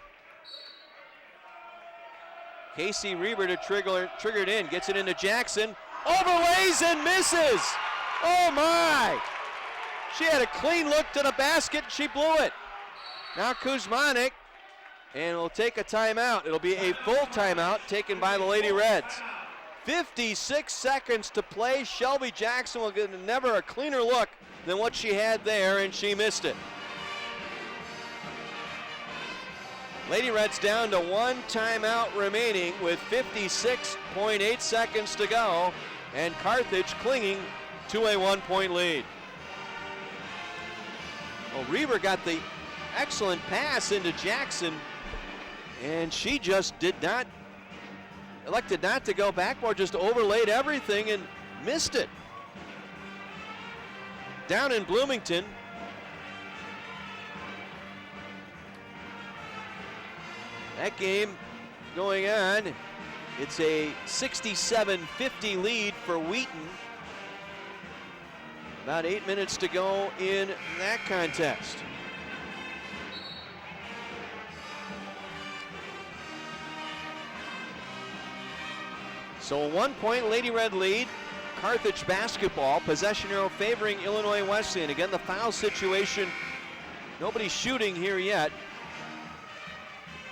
Casey Reber to trigger it in, gets it into Jackson. Overlays and misses. Oh my! She had a clean look to the basket, she blew it. Now Kuzmanik, and will take a timeout. It'll be a full timeout taken by the Lady Reds. 56 seconds to play. Shelby Jackson will get never a cleaner look than what she had there, and she missed it. Lady Reds down to 1 timeout remaining with 56.8 seconds to go, and Carthage clinging to a 1-point lead. Well, Reber got the excellent pass into Jackson, and she just elected not to go backboard, just overlaid everything and missed it. Down in Bloomington, that game going on, it's a 67-50 lead for Wheaton. About 8 minutes to go in that contest. So a 1-point Lady Red lead. Carthage basketball, possession arrow favoring Illinois Wesleyan. Again, the foul situation, nobody shooting here yet.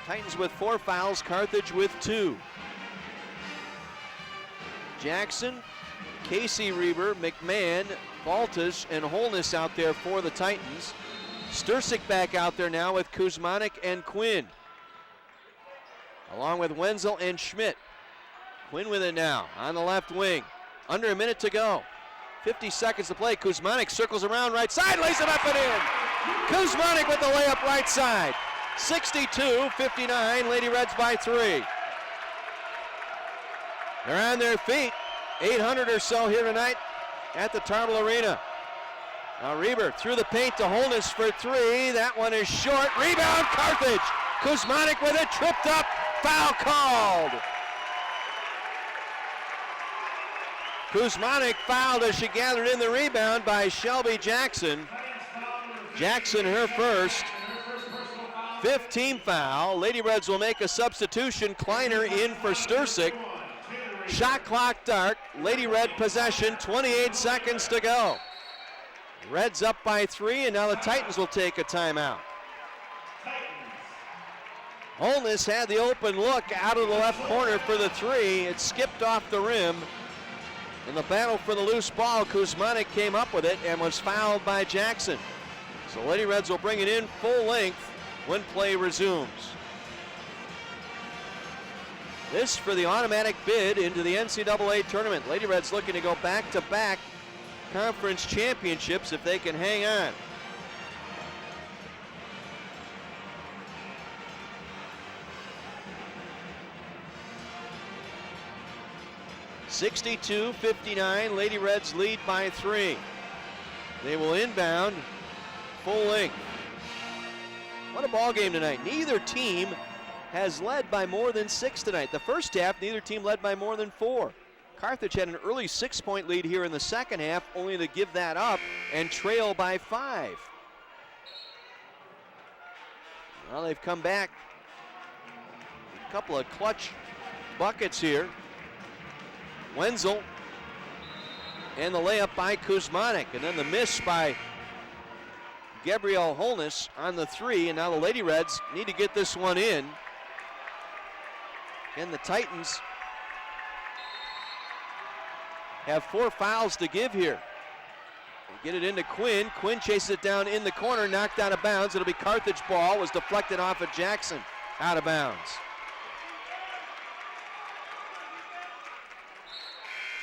Titans with 4 fouls, Carthage with 2. Jackson, Casey Reber, McMahon, Baltus, and Holness out there for the Titans. Sturcik back out there now with Kuzmanik and Quinn, along with Wenzel and Schmidt. Quinn with it now on the left wing. Under a minute to go. 50 seconds to play. Kuzmanik circles around right side, lays it up and in. Kuzmanik with the layup right side. 62-59, Lady Reds by 3. They're on their feet. 800 or so here tonight at the Tarble Arena. Now Reber through the paint to Holness for 3. That one is short. Rebound, Carthage. Kuzmanik with it, tripped up, foul called. Kuzmanik fouled as she gathered in the rebound by Shelby Jackson. Jackson her first. 5th team foul. Lady Reds will make a substitution. Kleiner in for Sturcik. Shot clock start. Lady Red possession. 28 seconds to go. Reds up by 3, and now the Titans will take a timeout. Holness had the open look out of the left corner for the 3. It skipped off the rim. In the battle for the loose ball, Kuzmanik came up with it and was fouled by Jackson. So Lady Reds will bring it in full length when play resumes. This for the automatic bid into the NCAA tournament. Lady Reds looking to go back-to-back conference championships if they can hang on. (62-59), Lady Reds lead by 3. They will inbound full length. What a ball game tonight. Neither team has led by more than 6 tonight. The first half, neither team led by more than 4. Carthage had an early 6-point lead here in the second half, only to give that up and trail by 5. Well, they've come back. A couple of clutch buckets here. Wenzel and the layup by Kuzmanik, and then the miss by Gabrielle Holness on the 3, and now the Lady Reds need to get this one in. And the Titans have 4 fouls to give here. They get it into Quinn. Quinn chases it down in the corner, knocked out of bounds. It'll be Carthage ball, was deflected off of Jackson, out of bounds.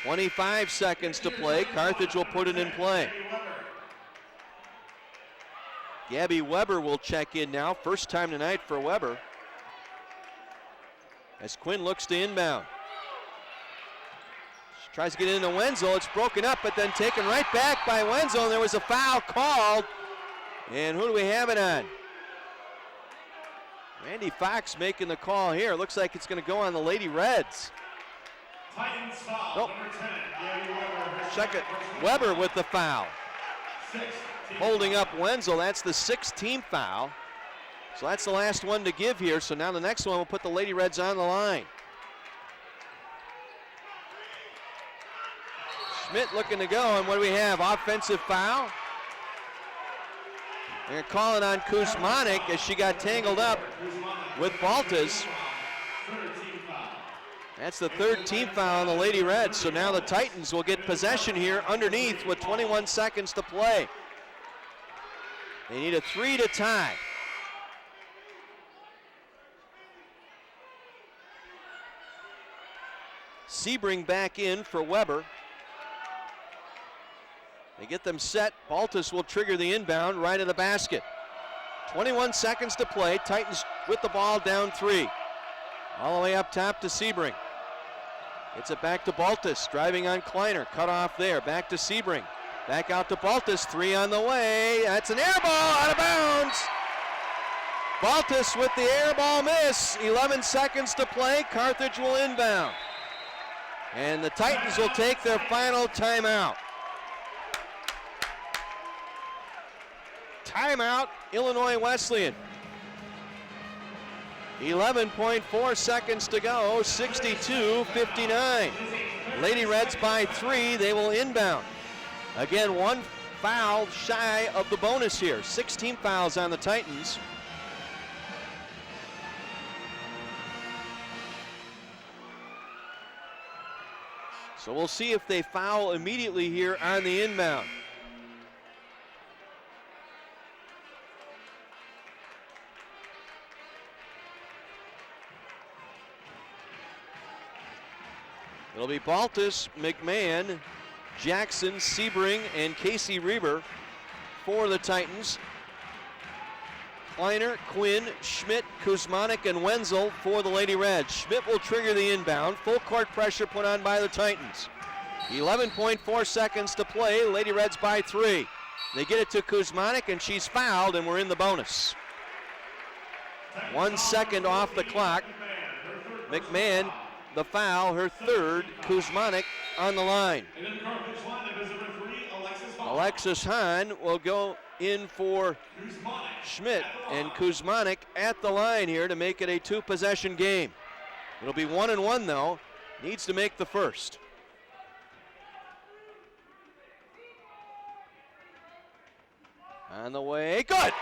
25 seconds to play. Carthage will put it in play. Gabby Weber will check in now. First time tonight for Weber. As Quinn looks to inbound. She tries to get into Wenzel. It's broken up, but then taken right back by Wenzel. And there was a foul called. And who do we have it on? Randy Fox making the call here. Looks like it's going to go on the Lady Reds. Titans foul, Nope. number 10, Gabby Weber. Check it. Weber with the foul. Holding up Wenzel. That's the 6th team foul. So that's the last one to give here. So now the next one will put the Lady Reds on the line. Schmidt looking to go, and what do we have? Offensive foul. They're calling on Kuzmanik as she got tangled up with Baltus. That's the 3rd team foul on the Lady Reds. So now the Titans will get possession here underneath with 21 seconds to play. They need a 3 to tie. Sebring back in for Weber. They get them set. Baltus will trigger the inbound right of the basket. 21 seconds to play. Titans with the ball down 3. All the way up top to Sebring. Gets it back to Baltus, driving on Kleiner. Cut off there. Back to Sebring. Back out to Baltus. 3 on the way. That's an air ball out of bounds. Baltus with the air ball miss. 11 seconds to play. Carthage will inbound. And the Titans will take their final timeout. Timeout, Illinois Wesleyan. 11.4 seconds to go, 62-59. Lady Reds by 3, they will inbound. Again, 1 foul shy of the bonus here. 16 fouls on the Titans. So we'll see if they foul immediately here on the inbound. It'll be Baltus, McMahon, Jackson, Sebring, and Casey Reber for the Titans. Kleiner, Quinn, Schmidt, Kuzmanik, and Wenzel for the Lady Reds. Schmidt will trigger the inbound. Full court pressure put on by the Titans. 11.4 seconds to play. Lady Reds by 3. They get it to Kuzmanik, and she's fouled, and we're in the bonus. 1 second off the clock. McMahon, the foul, her third. Kuzmanik on the line. Alexis Hahn will go in for Schmidt, and Kuzmanik at the line here to make it a 2-possession game. It'll be 1-1 though. Needs to make the first. On the way, good!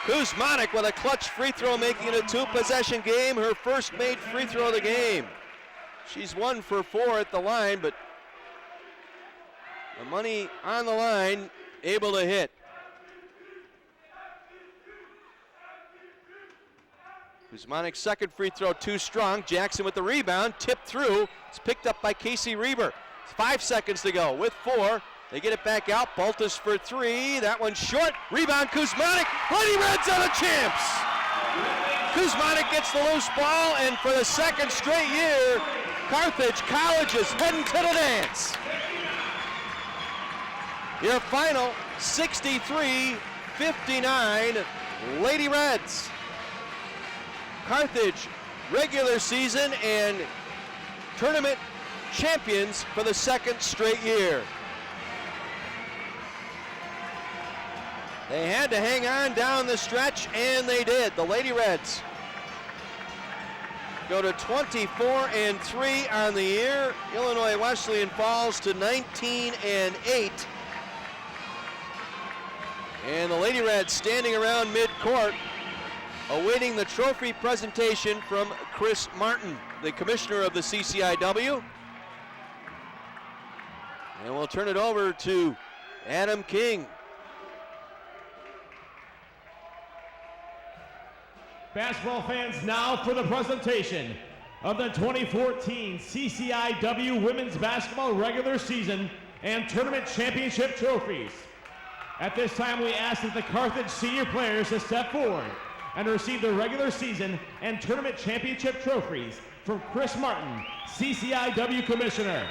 Kuzmanik with a clutch free throw, making it a 2-possession game. Her first made free throw of the game. She's 1 for 4 at the line, but the money on the line, able to hit. Kuzmanik's second free throw too strong. Jackson with the rebound, tipped through. It's picked up by Casey Reber. 5 seconds to go with 4. They get it back out. Baltus for 3. That one's short. Rebound Kuzmanik. Lady Reds are the champs. Kuzmanik gets the loose ball, and for the second straight year, Carthage College is heading to the dance. Your final 63-59 Lady Reds. Carthage regular season and tournament champions for the second straight year. They had to hang on down the stretch, and they did. The Lady Reds go to 24-3 on the year. Illinois Wesleyan falls to 19-8. And the Lady Reds standing around mid-court, awaiting the trophy presentation from Chris Martin, the commissioner of the CCIW. And we'll turn it over to Adam King. Basketball fans, now for the presentation of the 2014 CCIW Women's Basketball Regular Season and Tournament Championship trophies. At this time, we ask that the Carthage senior players to step forward and receive the regular season and tournament championship trophies from Chris Martin, CCIW Commissioner.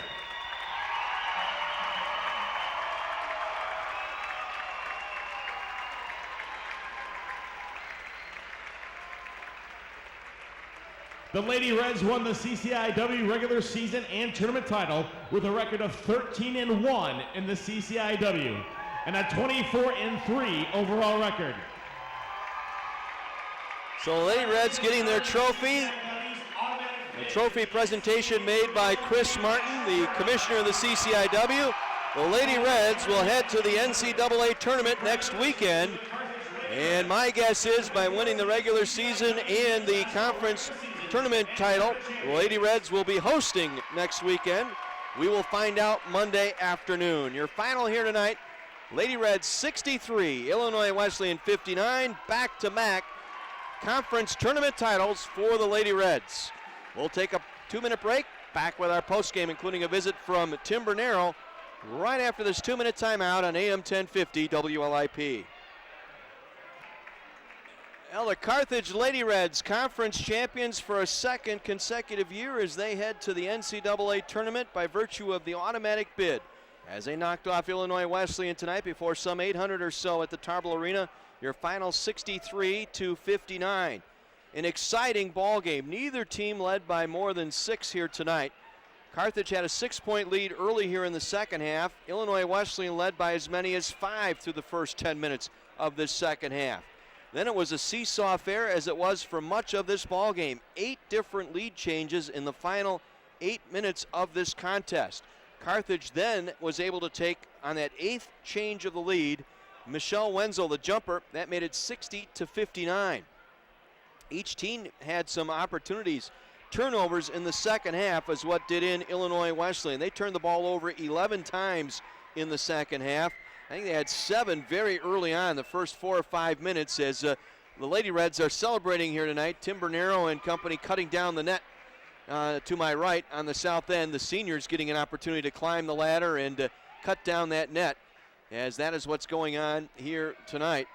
The Lady Reds won the CCIW regular season and tournament title with a record of 13-1 in the CCIW and a 24-3 overall record. So the Lady Reds getting their trophy. A trophy presentation made by Chris Martin, the commissioner of the CCIW. The Lady Reds will head to the NCAA tournament next weekend. And my guess is by winning the regular season and the conference tournament title, the Lady Reds will be hosting next weekend. We will find out Monday afternoon. Your final here tonight, Lady Reds 63, Illinois Wesleyan 59, back-to-back conference tournament titles for the Lady Reds. We'll take a 2-minute break, back with our postgame, including a visit from Tim Bernero right after this 2-minute timeout on AM 1050 WLIP. Well, the Carthage Lady Reds, conference champions for a second consecutive year as they head to the NCAA tournament by virtue of the automatic bid. As they knocked off Illinois Wesleyan tonight before some 800 or so at the Tarble Arena, your final 63-59. An exciting ball game. Neither team led by more than 6 here tonight. Carthage had a 6-point lead early here in the second half. Illinois Wesleyan led by as many as 5 through the first 10 minutes of this second half. Then it was a seesaw affair, as it was for much of this ball game. 8 different lead changes in the final 8 minutes of this contest. Carthage then was able to take on that 8th change of the lead. Michelle Wenzel, the jumper, that made it 60-59. Each team had some opportunities turnovers in the second half is what did in Illinois Wesleyan. They turned the ball over 11 times in the second half. I think they had 7 very early on, the first 4 or 5 minutes, as the Lady Reds are celebrating here tonight. Tim Bernero and company cutting down the net to my right on the south end. The seniors getting an opportunity to climb the ladder and cut down that net, as that is what's going on here tonight.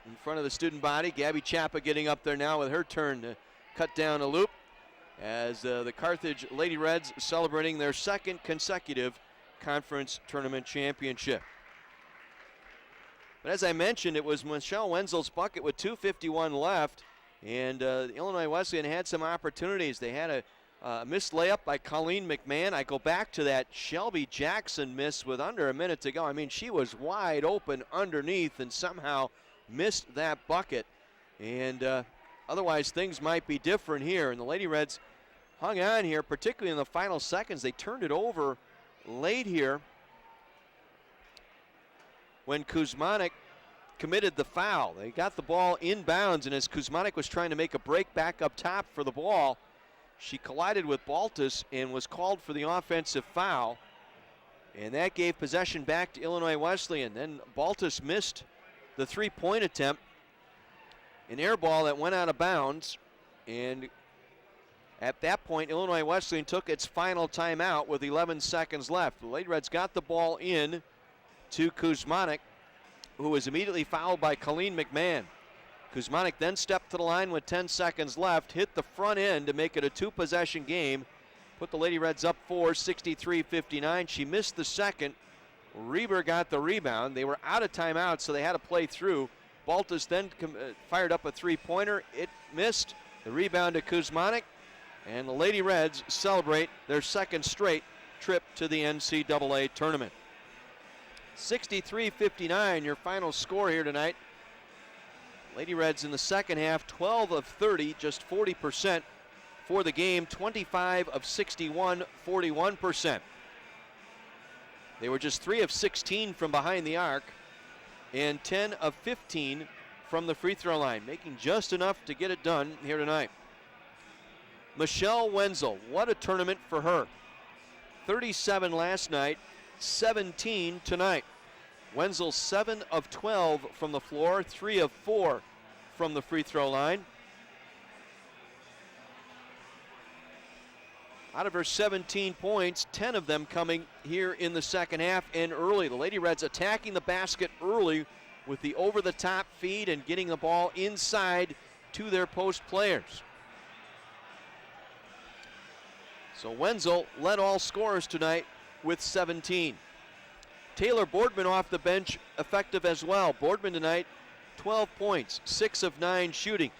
In front of the student body, Gabby Chappa getting up there now with her turn to cut down a loop, as the Carthage Lady Reds celebrating their second consecutive conference tournament championship. But as I mentioned, it was Michelle Wenzel's bucket with 2:51 left, and Illinois Wesleyan had some opportunities. They had a missed layup by Colleen McMahon. I go back to that Shelby Jackson miss with under a minute to go. I mean, she was wide open underneath and somehow missed that bucket. And otherwise, things might be different here. And the Lady Reds hung on here, particularly in the final seconds. They turned it over late here when Kuzmanik committed the foul. They got the ball inbounds, and as Kuzmanik was trying to make a break back up top for the ball, she collided with Baltus and was called for the offensive foul. And that gave possession back to Illinois Wesleyan. Then Baltus missed the three-point attempt, an air ball that went out of bounds. And at that point, Illinois Wesleyan took its final timeout with 11 seconds left. The Lady Reds got the ball in to Kuzmanik, who was immediately fouled by Colleen McMahon. Kuzmanik then stepped to the line with 10 seconds left, hit the front end to make it a 2-possession game, put the Lady Reds up 4, 63-59. She missed the second. Reber got the rebound. They were out of timeout, so they had to play through. Baltus then fired up a three-pointer. It missed. The rebound to Kuzmanik, and the Lady Reds celebrate their second straight trip to the NCAA tournament. 63-59, your final score here tonight. Lady Reds in the second half, 12 of 30, just 40% for the game, 25 of 61, 41%. They were just 3 of 16 from behind the arc and 10 of 15 from the free throw line, making just enough to get it done here tonight. Michelle Wenzel, what a tournament for her. 37 last night, 17 tonight. Wenzel 7 of 12 from the floor, 3 of 4 from the free throw line. Out of her 17 points, 10 of them coming here in the second half and early. The Lady Reds attacking the basket early with the over-the-top feed and getting the ball inside to their post players. So Wenzel led all scorers tonight with 17. Taylor Boardman off the bench, effective as well. Boardman tonight, 12 points, 6 of 9 shooting.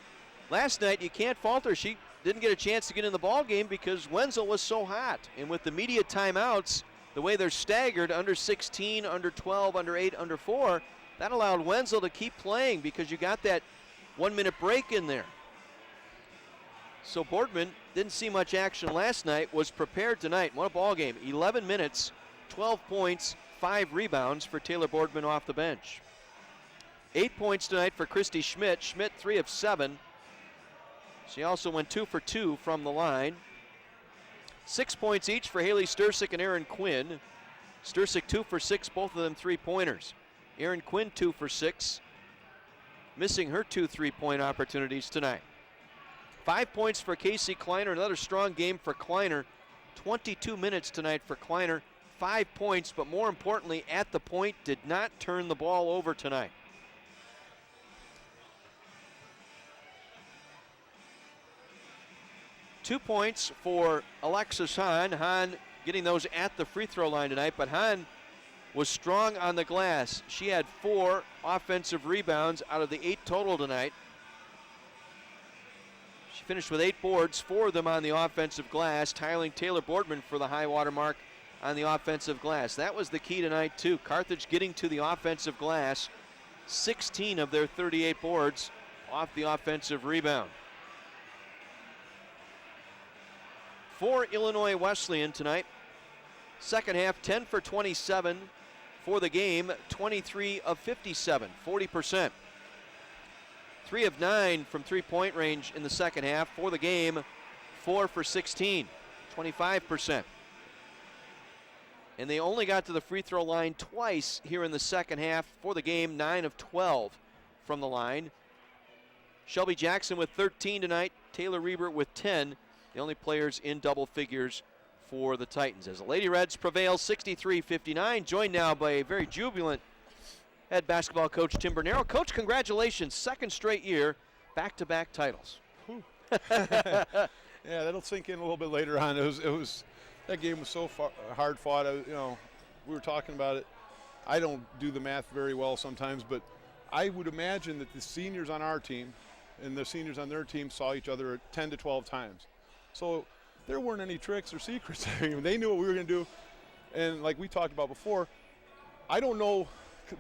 Last night, you can't fault her. She didn't get a chance to get in the ball game because Wenzel was so hot. And with the media timeouts, the way they're staggered, under 16, under 12, under 8, under 4, that allowed Wenzel to keep playing because you got that 1-minute break in there. So Boardman didn't see much action last night, was prepared tonight. What a ball game. 11 minutes, 12 points, 5 rebounds for Taylor Boardman off the bench. 8 points tonight for Christy Schmidt. Schmidt 3 of 7. She also went 2 for 2 from the line. 6 points each for Haley Stursick and Aaron Quinn. Stursick 2 for 6, both of them 3-pointers. Aaron Quinn 2 for 6, missing her 2 3-point opportunities tonight. 5 points for Casey Kleiner, another strong game for Kleiner. 22 minutes tonight for Kleiner, 5 points, but more importantly, at the point, did not turn the ball over tonight. Two points for Alexis Hahn. Hahn getting those at the free throw line tonight, but Hahn was strong on the glass. She had 4 offensive rebounds out of the 8 total tonight. She finished with 8 boards, 4 of them on the offensive glass, tiling Taylor Boardman for the high water mark on the offensive glass. That was the key tonight too. Carthage getting to the offensive glass, 16 of their 38 boards off the offensive rebound. For Illinois Wesleyan tonight, second half 10 for 27 for the game, 23 of 57, 40%. 3 of 9 from three-point range in the second half. For the game, 4 for 16, 25%. And they only got to the free throw line twice here in the second half for the game, 9 of 12 from the line. Shelby Jackson with 13 tonight, Taylor Riebert with 10, the only players in double figures for the Titans. As the Lady Reds prevail 63-59, joined now by a very jubilant head basketball coach Tim Bernero. Coach, congratulations, second straight year, back-to-back titles. Yeah, that'll sink in a little bit later on. It was that game was so hard fought. We were talking about it. I don't do the math very well sometimes, but I would imagine that the seniors on our team and the seniors on their team saw each other 10 to 12 times. So there weren't any tricks or secrets. I mean, they knew what we were going to do. And like we talked about before, I don't know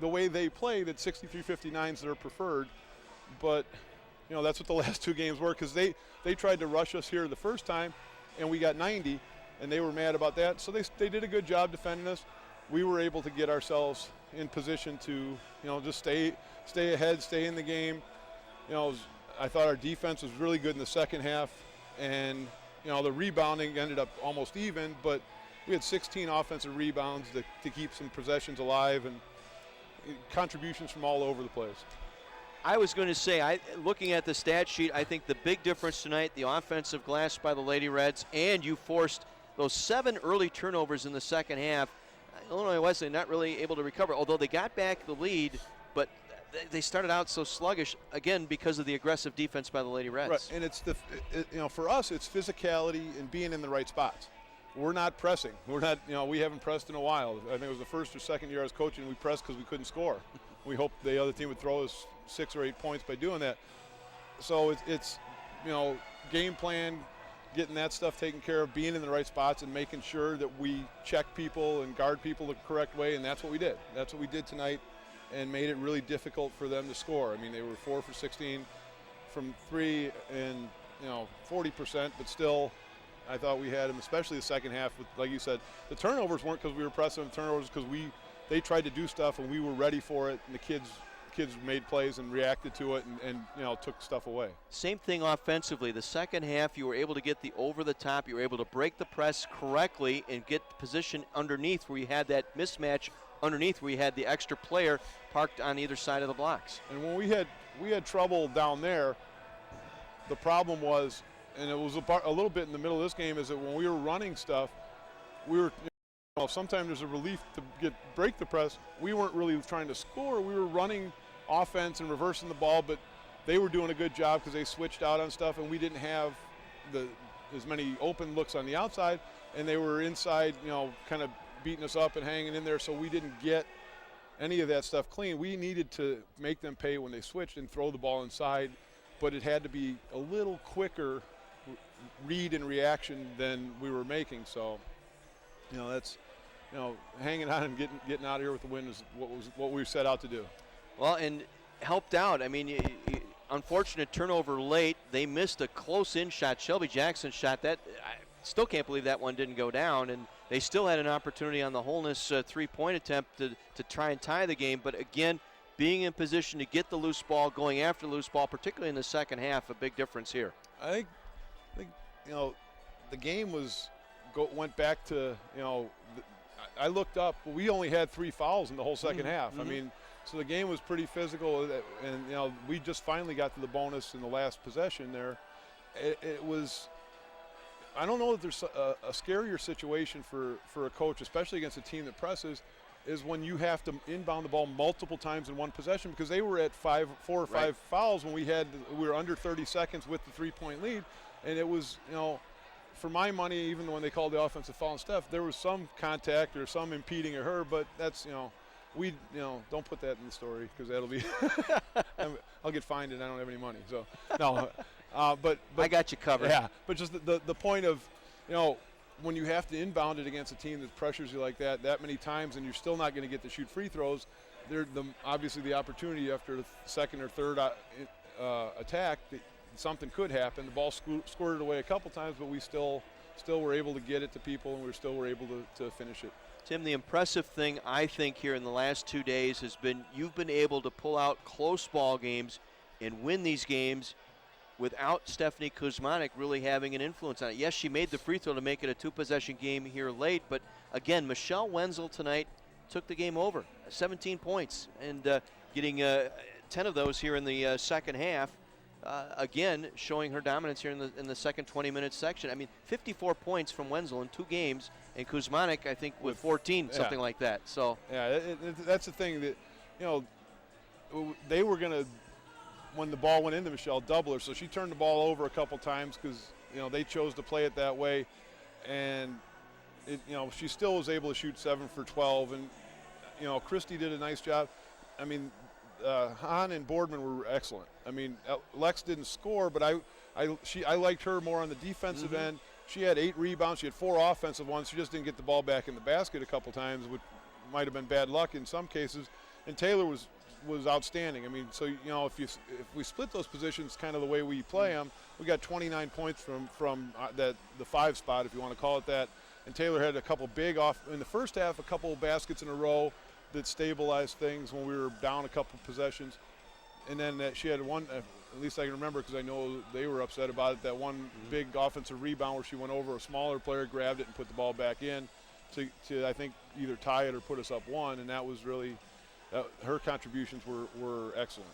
the way they play that 63-59 is their preferred, but that's what the last two games were, because they tried to rush us here the first time and we got 90, and they were mad about that. So they did a good job defending us. We were able to get ourselves in position to just stay ahead, stay in the game. I thought our defense was really good in the second half, and the rebounding ended up almost even, but we had 16 offensive rebounds to keep some possessions alive, and contributions from all over the place. I was going to say, looking at the stat sheet, I think the big difference tonight, the offensive glass by the Lady Reds, and you forced those 7 early turnovers in the second half. Illinois Wesleyan not really able to recover, although they got back the lead, but they started out so sluggish, again, because of the aggressive defense by the Lady Reds. Right, and it's for us, it's physicality and being in the right spots. We're not pressing. We're not, we haven't pressed in a while. I think it was the first or second year I was coaching, we pressed because we couldn't score. We hoped the other team would throw us 6 or 8 points by doing that. So it's game plan, getting that stuff taken care of, being in the right spots, and making sure that we check people and guard people the correct way, and that's what we did. That's what we did tonight, and made it really difficult for them to score. I mean, they were 4 for 16 from 3 and 40%, but still, I thought we had them, especially the second half. With, like you said, the turnovers weren't because we were pressing. The turnovers because they tried to do stuff and we were ready for it, and the kids made plays and reacted to it and took stuff away. Same thing offensively. The second half, you were able to get the over the top. You were able to break the press correctly and get position underneath where you had that mismatch underneath where you had the extra player parked on either side of the blocks. And when we had trouble down there, the problem was, and it was a little bit in the middle of this game, is that when we were running stuff, we were sometimes there's a relief to break the press. We weren't really trying to score. We were running offense and reversing the ball, but they were doing a good job because they switched out on stuff, and we didn't have as many open looks on the outside, and they were inside, kind of beating us up and hanging in there, so we didn't get any of that stuff clean. We needed to make them pay when they switched and throw the ball inside, but it had to be a little quicker read and reaction than we were making. So, that's hanging on and getting out of here with the win is what we set out to do. Well, and helped out. I mean, unfortunate turnover late. They missed a close-in shot. Shelby Jackson shot that. I still can't believe that one didn't go down. And they still had an opportunity on the Holness three-point attempt to try and tie the game. But, again, being in position to get the loose ball, going after the loose ball, particularly in the second half, a big difference here. I think the game went back to, I looked up. We only had 3 fouls in the whole second half. I mean, so the game was pretty physical, and we just finally got to the bonus in the last possession there. It was, I don't know that there's a scarier situation for a coach, especially against a team that presses, is when you have to inbound the ball multiple times in one possession, because they were at 4 or 5 fouls when we were under 30 seconds with the 3-point lead, and it was, for my money, even when they called the offensive foul and stuff, there was some contact or some impeding of her, but that's, we, don't put that in the story, because that'll be, I'll get fined and I don't have any money. So, no, but I got you covered. Yeah, but just the point of, when you have to inbound it against a team that pressures you like that many times, and you're still not going to get to shoot free throws, obviously the opportunity after the second or third attack, something could happen. The ball squirted away a couple times, but we still were able to get it to people, and we still were able to finish it. Tim, the impressive thing I think here in the last 2 days has been you've been able to pull out close ball games and win these games without Stephanie Kuzmanek really having an influence on it. Yes, she made the free throw to make it a 2-possession game here late, but again, Michelle Wenzel tonight took the game over, 17 points, and getting 10 of those here in the second half. Again, showing her dominance here in the second 20-minute section. I mean, 54 points from Wenzel in 2 games, and Kuzmanek, I think, with 14, something like that. So yeah, that's the thing that, they were going to, when the ball went into Michelle, double her. So she turned the ball over a couple times because, they chose to play it that way. And, she still was able to shoot 7 for 12. And, Christie did a nice job. I mean, Hahn and Boardman were excellent. I mean, Lex didn't score, but I liked her more on the defensive end. She had 8 rebounds. She had 4 offensive ones. She just didn't get the ball back in the basket a couple times, which might have been bad luck in some cases. And Taylor was outstanding. I mean, so if we split those positions kind of the way we play them, we got 29 points from the 5 spot, if you want to call it that. And Taylor had a couple big off in the first half, a couple baskets in a row that stabilized things when we were down a couple possessions. And then she had one, at least I can remember because I know they were upset about it, that one big offensive rebound where she went over a smaller player, grabbed it, and put the ball back in to I think, either tie it or put us up 1. And that was really, her contributions were excellent.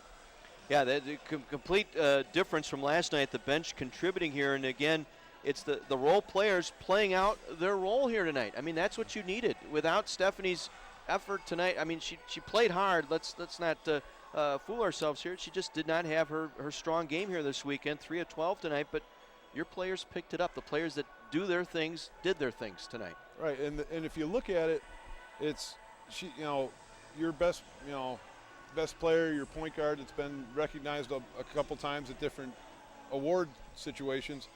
Yeah, the complete difference from last night, the bench contributing here. And again, it's the role players playing out their role here tonight. I mean, that's what you needed. Without Stephanie's effort tonight, I mean, she played hard. Let's not fool ourselves here. She just did not have her strong game here this weekend. 3 of 12 tonight, but your players picked it up. The players that do their things did their things tonight. Right, and if you look at it, it's your best player, your point guard that's been recognized a couple times at different award situations,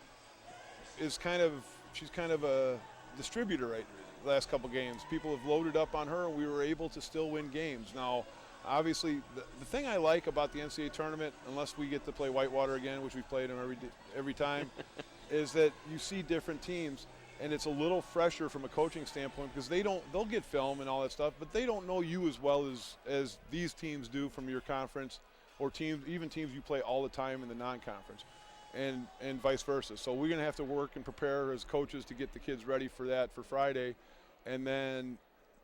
she's kind of a distributor right the last couple games. People have loaded up on her, and we were able to still win games. Now, obviously, the thing I like about the NCAA tournament, unless we get to play Whitewater again, which we've played them every time, is that you see different teams, and it's a little fresher from a coaching standpoint because they'll get film and all that stuff, but they don't know you as well as these teams do from your conference, or even teams you play all the time in the non-conference, and vice versa. So we're going to have to work and prepare as coaches to get the kids ready for that for Friday. And then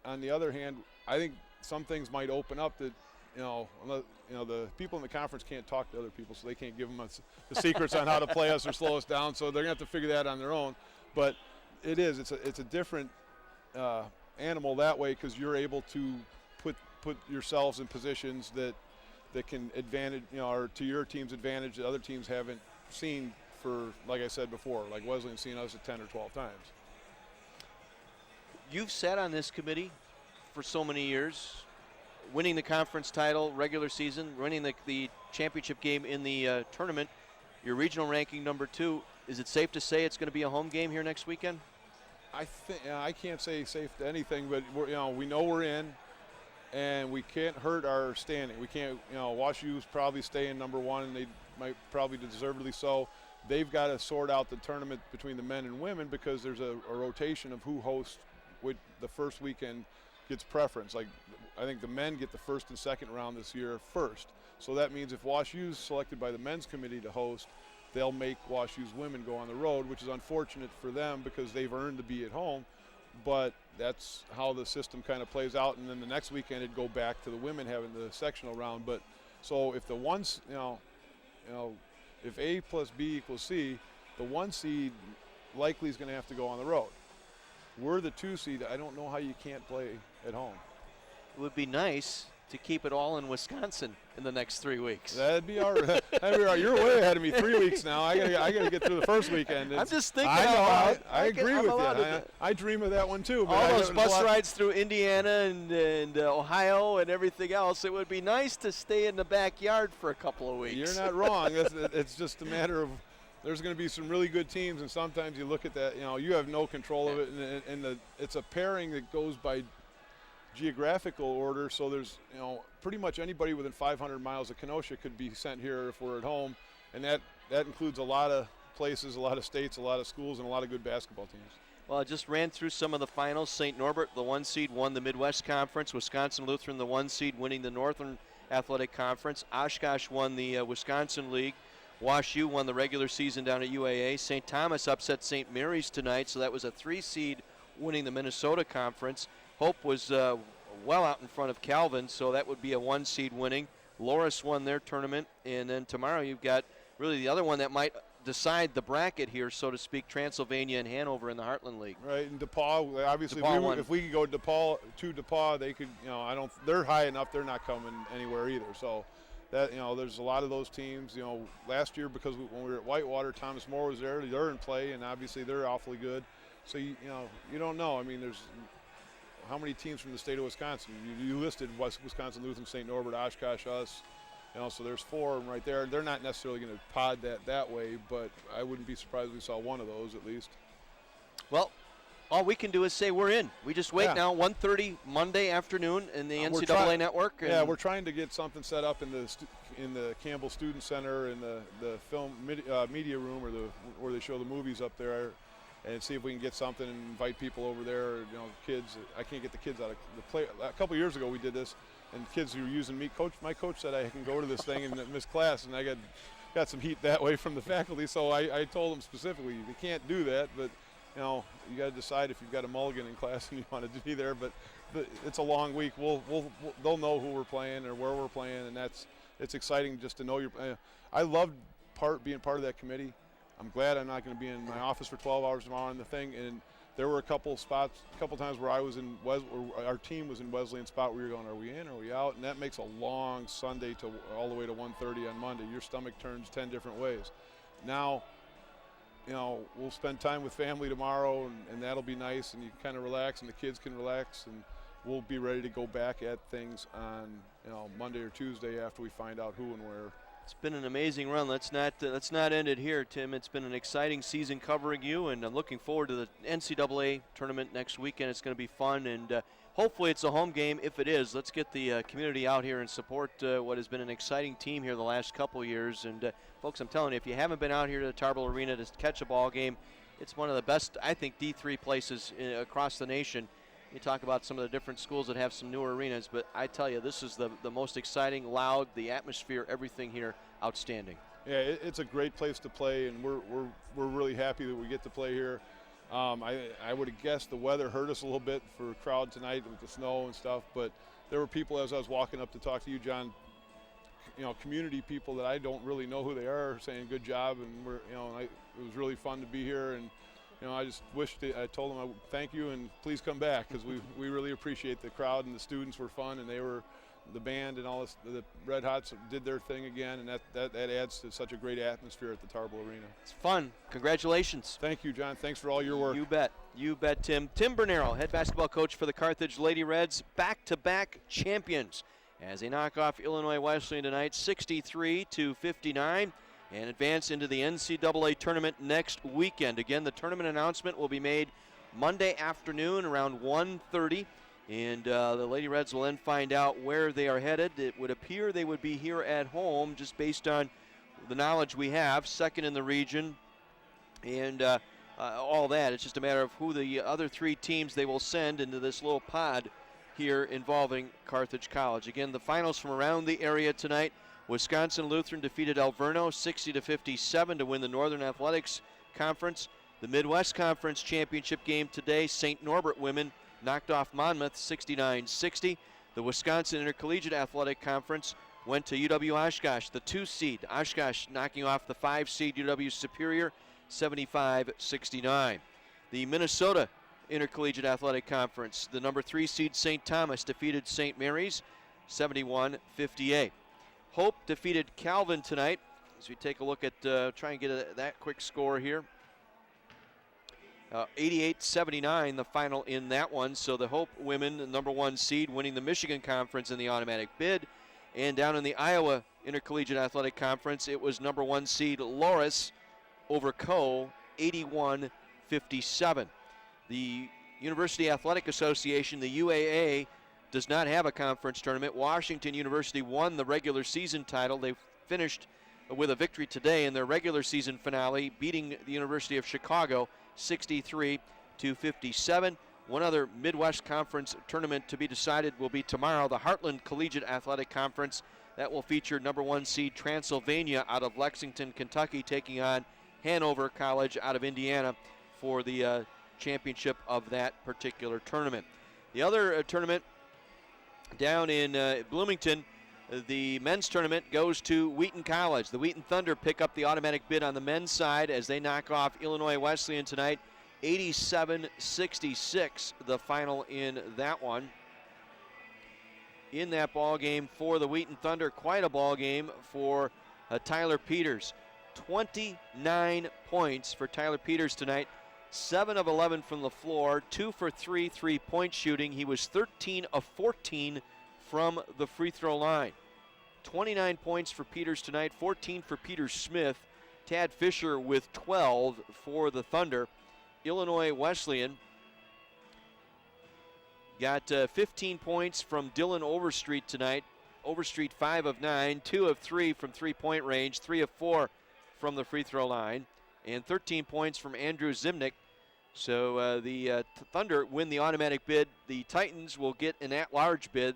on the other hand, I think some things might open up that, the people in the conference can't talk to other people, so they can't give them the secrets on how to play us or slow us down. So they're going to have to figure that on their own. But it's a different animal that way because you're able to put yourselves in positions that can advantage, or to your team's advantage that other teams haven't seen for, like I said before, like Wesleyan seen us at 10 or 12 times. You've sat on this committee for so many years, winning the conference title, regular season, winning the championship game in the tournament. Your regional ranking number 2. Is it safe to say it's going to be a home game here next weekend? I can't say safe to anything, but we know we're in, and we can't hurt our standing. We can't. WashU's probably staying number 1, and they might probably deservedly so. They've got to sort out the tournament between the men and women because there's a rotation of who hosts. With the first weekend gets preference. Like, I think the men get the first and second round this year first. So that means if WashU's selected by the men's committee to host, they'll make WashU's women go on the road, which is unfortunate for them because they've earned to be at home. But that's how the system kind of plays out. And then the next weekend it'd go back to the women having the sectional round. But so if the ones, if A plus B equals C, the 1 seed likely is going to have to go on the road. We're the 2 seed. I don't know how you can't play at home. It would be nice to keep it all in Wisconsin in the next 3 weeks. That'd be all right. You're way ahead of me. 3 weeks now. I gotta get through the first weekend. I'm just thinking. I agree with you. I dream of that one too. But all those bus rides through Indiana and Ohio and everything else. It would be nice to stay in the backyard for a couple of weeks. You're not wrong. It's just a matter of. There's going to be some really good teams, and sometimes you look at that, you have no control of it, and it's a pairing that goes by geographical order, so there's, pretty much anybody within 500 miles of Kenosha could be sent here if we're at home, and that includes a lot of places, a lot of states, a lot of schools, and a lot of good basketball teams. Well, I just ran through some of the finals. St. Norbert, the 1 seed, won the Midwest Conference. Wisconsin Lutheran, the 1 seed, winning the Northern Athletic Conference. Oshkosh won the Wisconsin League. Wash U won the regular season down at UAA. St. Thomas upset St. Mary's tonight, so that was a 3-seed winning the Minnesota Conference. Hope was well out in front of Calvin, so that would be a 1-seed winning. Loris won their tournament, and then tomorrow you've got really the other one that might decide the bracket here, so to speak, Transylvania and Hanover in the Heartland League. Right, and DePaul, obviously, if we could go to DePaul, they could, they're high enough, they're not coming anywhere either. So that, there's a lot of those teams. Last year, because when we were at Whitewater, Thomas More was there, they're in play, and obviously they're awfully good. So, you don't know. I mean, there's how many teams from the state of Wisconsin? You listed Wisconsin, Lutheran, St. Norbert, Oshkosh, us. So there's 4 of them right there. They're not necessarily going to pod that way, but I wouldn't be surprised if we saw one of those at least. Well, all we can do is say we're in. We just wait now, 1:30 Monday afternoon in the NCAA network. Yeah, we're trying to get something set up in the Campbell Student Center in the film media room where they show the movies up there, and see if we can get something and invite people over there. Kids. I can't get the kids out of the play. A couple years ago we did this. And kids who were using me, my coach said I can go to this thing and miss class, and I got some heat that way from the faculty. So I told them specifically, they can't do that, but you got to decide if you've got a mulligan in class and you want to be there. But it's a long week. They'll know who we're playing or where we're playing, and it's exciting just to know I love being part of that committee. I'm glad I'm not going to be in my office for 12 hours tomorrow on the thing. And there were a couple times where I was in our team was in Wesleyan spot where you're going, are we in, are we out? And that makes a long Sunday all the way to 1:30 on Monday. Your stomach turns 10 different ways. Now, we'll spend time with family tomorrow, and that'll be nice, and you can kind of relax, and the kids can relax, and we'll be ready to go back at things on Monday or Tuesday after we find out who and where. It's been an amazing run. Let's not end it here, Tim. It's been an exciting season covering you, and I'm looking forward to the NCAA tournament next weekend. It's going to be fun, and hopefully it's a home game. If it is, let's get the community out here and support what has been an exciting team here the last couple years. And folks, I'm telling you, if you haven't been out here to the Tarble Arena to catch a ball game, it's one of the best, I think, D3 places across the nation. You talk about some of the different schools that have some newer arenas, but I tell you, this is the most exciting, loud, the atmosphere, everything here, outstanding. Yeah, it's a great place to play, and we're really happy that we get to play here. I would have guessed the weather hurt us a little bit for a crowd tonight with the snow and stuff, but there were people as I was walking up to talk to you, John, community people that I don't really know who they are saying good job, and it was really fun to be here, and I just wished I told them thank you and please come back, because we really appreciate the crowd, and the students were fun, and the band and all this, the Red Hots did their thing again, and that adds to such a great atmosphere at the Tarble Arena. It's fun. Congratulations. Thank you, John. Thanks for all your work. You bet, Tim. Tim Bernero, head basketball coach for the Carthage Lady Reds, back-to-back champions as they knock off Illinois Wesleyan tonight, 63-59. And advance into the NCAA tournament next weekend. Again, the tournament announcement will be made Monday afternoon around 1:30, and the Lady Reds will then find out where they are headed. It would appear they would be here at home, just based on the knowledge we have, second in the region, and all that. It's just a matter of who the other 3 teams they will send into this little pod here involving Carthage College. Again, the finals from around the area tonight. Wisconsin Lutheran defeated Alverno 60-57 to win the Northern Athletics Conference. The Midwest Conference Championship game today, St. Norbert women knocked off Monmouth 69-60. The Wisconsin Intercollegiate Athletic Conference went to UW Oshkosh, the 2-seed. Oshkosh knocking off the 5-seed UW Superior 75-69. The Minnesota Intercollegiate Athletic Conference, the number 3-seed St. Thomas defeated St. Mary's 71-58. Hope defeated Calvin tonight. As we take a look at, try and get that quick score here. 88-79, the final in that one. So the Hope women, the number 1 seed, winning the Michigan Conference in the automatic bid. And down in the Iowa Intercollegiate Athletic Conference, it was number 1 seed Loris over Co, 81-57. The University Athletic Association, the UAA, does not have a conference tournament. Washington University won the regular season title. They finished with a victory today in their regular season finale, beating the University of Chicago 63-57. One other Midwest Conference tournament to be decided will be tomorrow. The Heartland Collegiate Athletic Conference That will feature number 1 seed Transylvania out of Lexington, Kentucky, taking on Hanover College out of Indiana for the championship of that particular tournament. The other tournament down in Bloomington, the men's tournament goes to Wheaton College. The Wheaton Thunder pick up the automatic bid on the men's side as they knock off Illinois Wesleyan tonight. 87-66, the final in that one. In that ball game for the Wheaton Thunder, quite a ball game for Tyler Peters. 29 points for Tyler Peters tonight. 7 of 11 from the floor, 2 for 3 3-point shooting. He was 13 of 14 from the free throw line. 29 points for Peters tonight, 14 for Peter Smith. Tad Fisher with 12 for the Thunder. Illinois Wesleyan got 15 points from Dylan Overstreet tonight. Overstreet 5 of 9, 2 of 3 from 3-point range, 3 of 4 from the free throw line, and 13 points from Andrew Zimnick. So the Thunder win the automatic bid. The Titans will get an at-large bid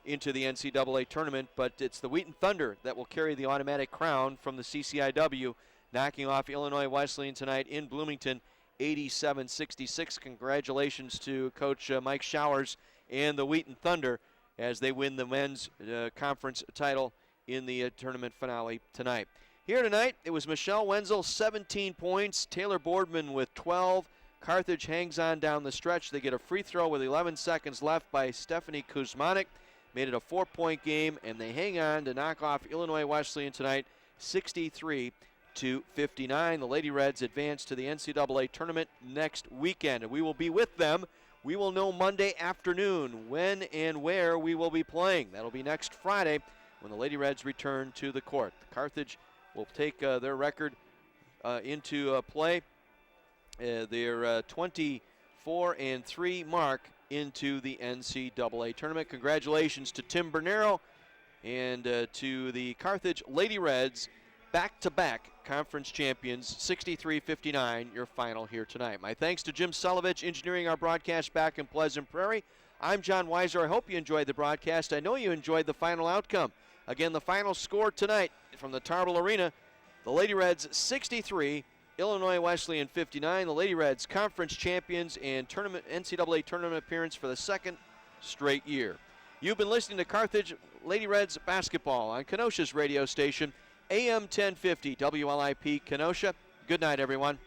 into the NCAA tournament, but it's the Wheaton Thunder that will carry the automatic crown from the CCIW, knocking off Illinois Wesleyan tonight in Bloomington, 87-66. Congratulations to Coach Mike Showers and the Wheaton Thunder as they win the men's conference title in the tournament finale tonight. Here tonight, it was Michelle Wenzel, 17 points, Taylor Boardman with 12. Carthage hangs on down the stretch. They get a free throw with 11 seconds left by Stephanie Kuzmanik. Made it a 4-point game, and they hang on to knock off Illinois Wesleyan tonight, 63-59. The Lady Reds advance to the NCAA tournament next weekend, and we will be with them. We will know Monday afternoon when and where we will be playing. That'll be next Friday when the Lady Reds return to the court. Carthage will take their record into play. Their 24-3 mark into the NCAA tournament. Congratulations to Tim Bernero and to the Carthage Lady Reds, back-to-back conference champions, 63-59, your final here tonight. My thanks to Jim Sulovich, engineering our broadcast back in Pleasant Prairie. I'm John Weiser. I hope you enjoyed the broadcast. I know you enjoyed the final outcome. Again, the final score tonight from the Tarble Arena, the Lady Reds 63, Illinois Wesleyan 59. The Lady Reds conference champions and NCAA tournament appearance for the second straight year. You've been listening to Carthage Lady Reds basketball on Kenosha's radio station, AM 1050 WLIP Kenosha. Good night, everyone.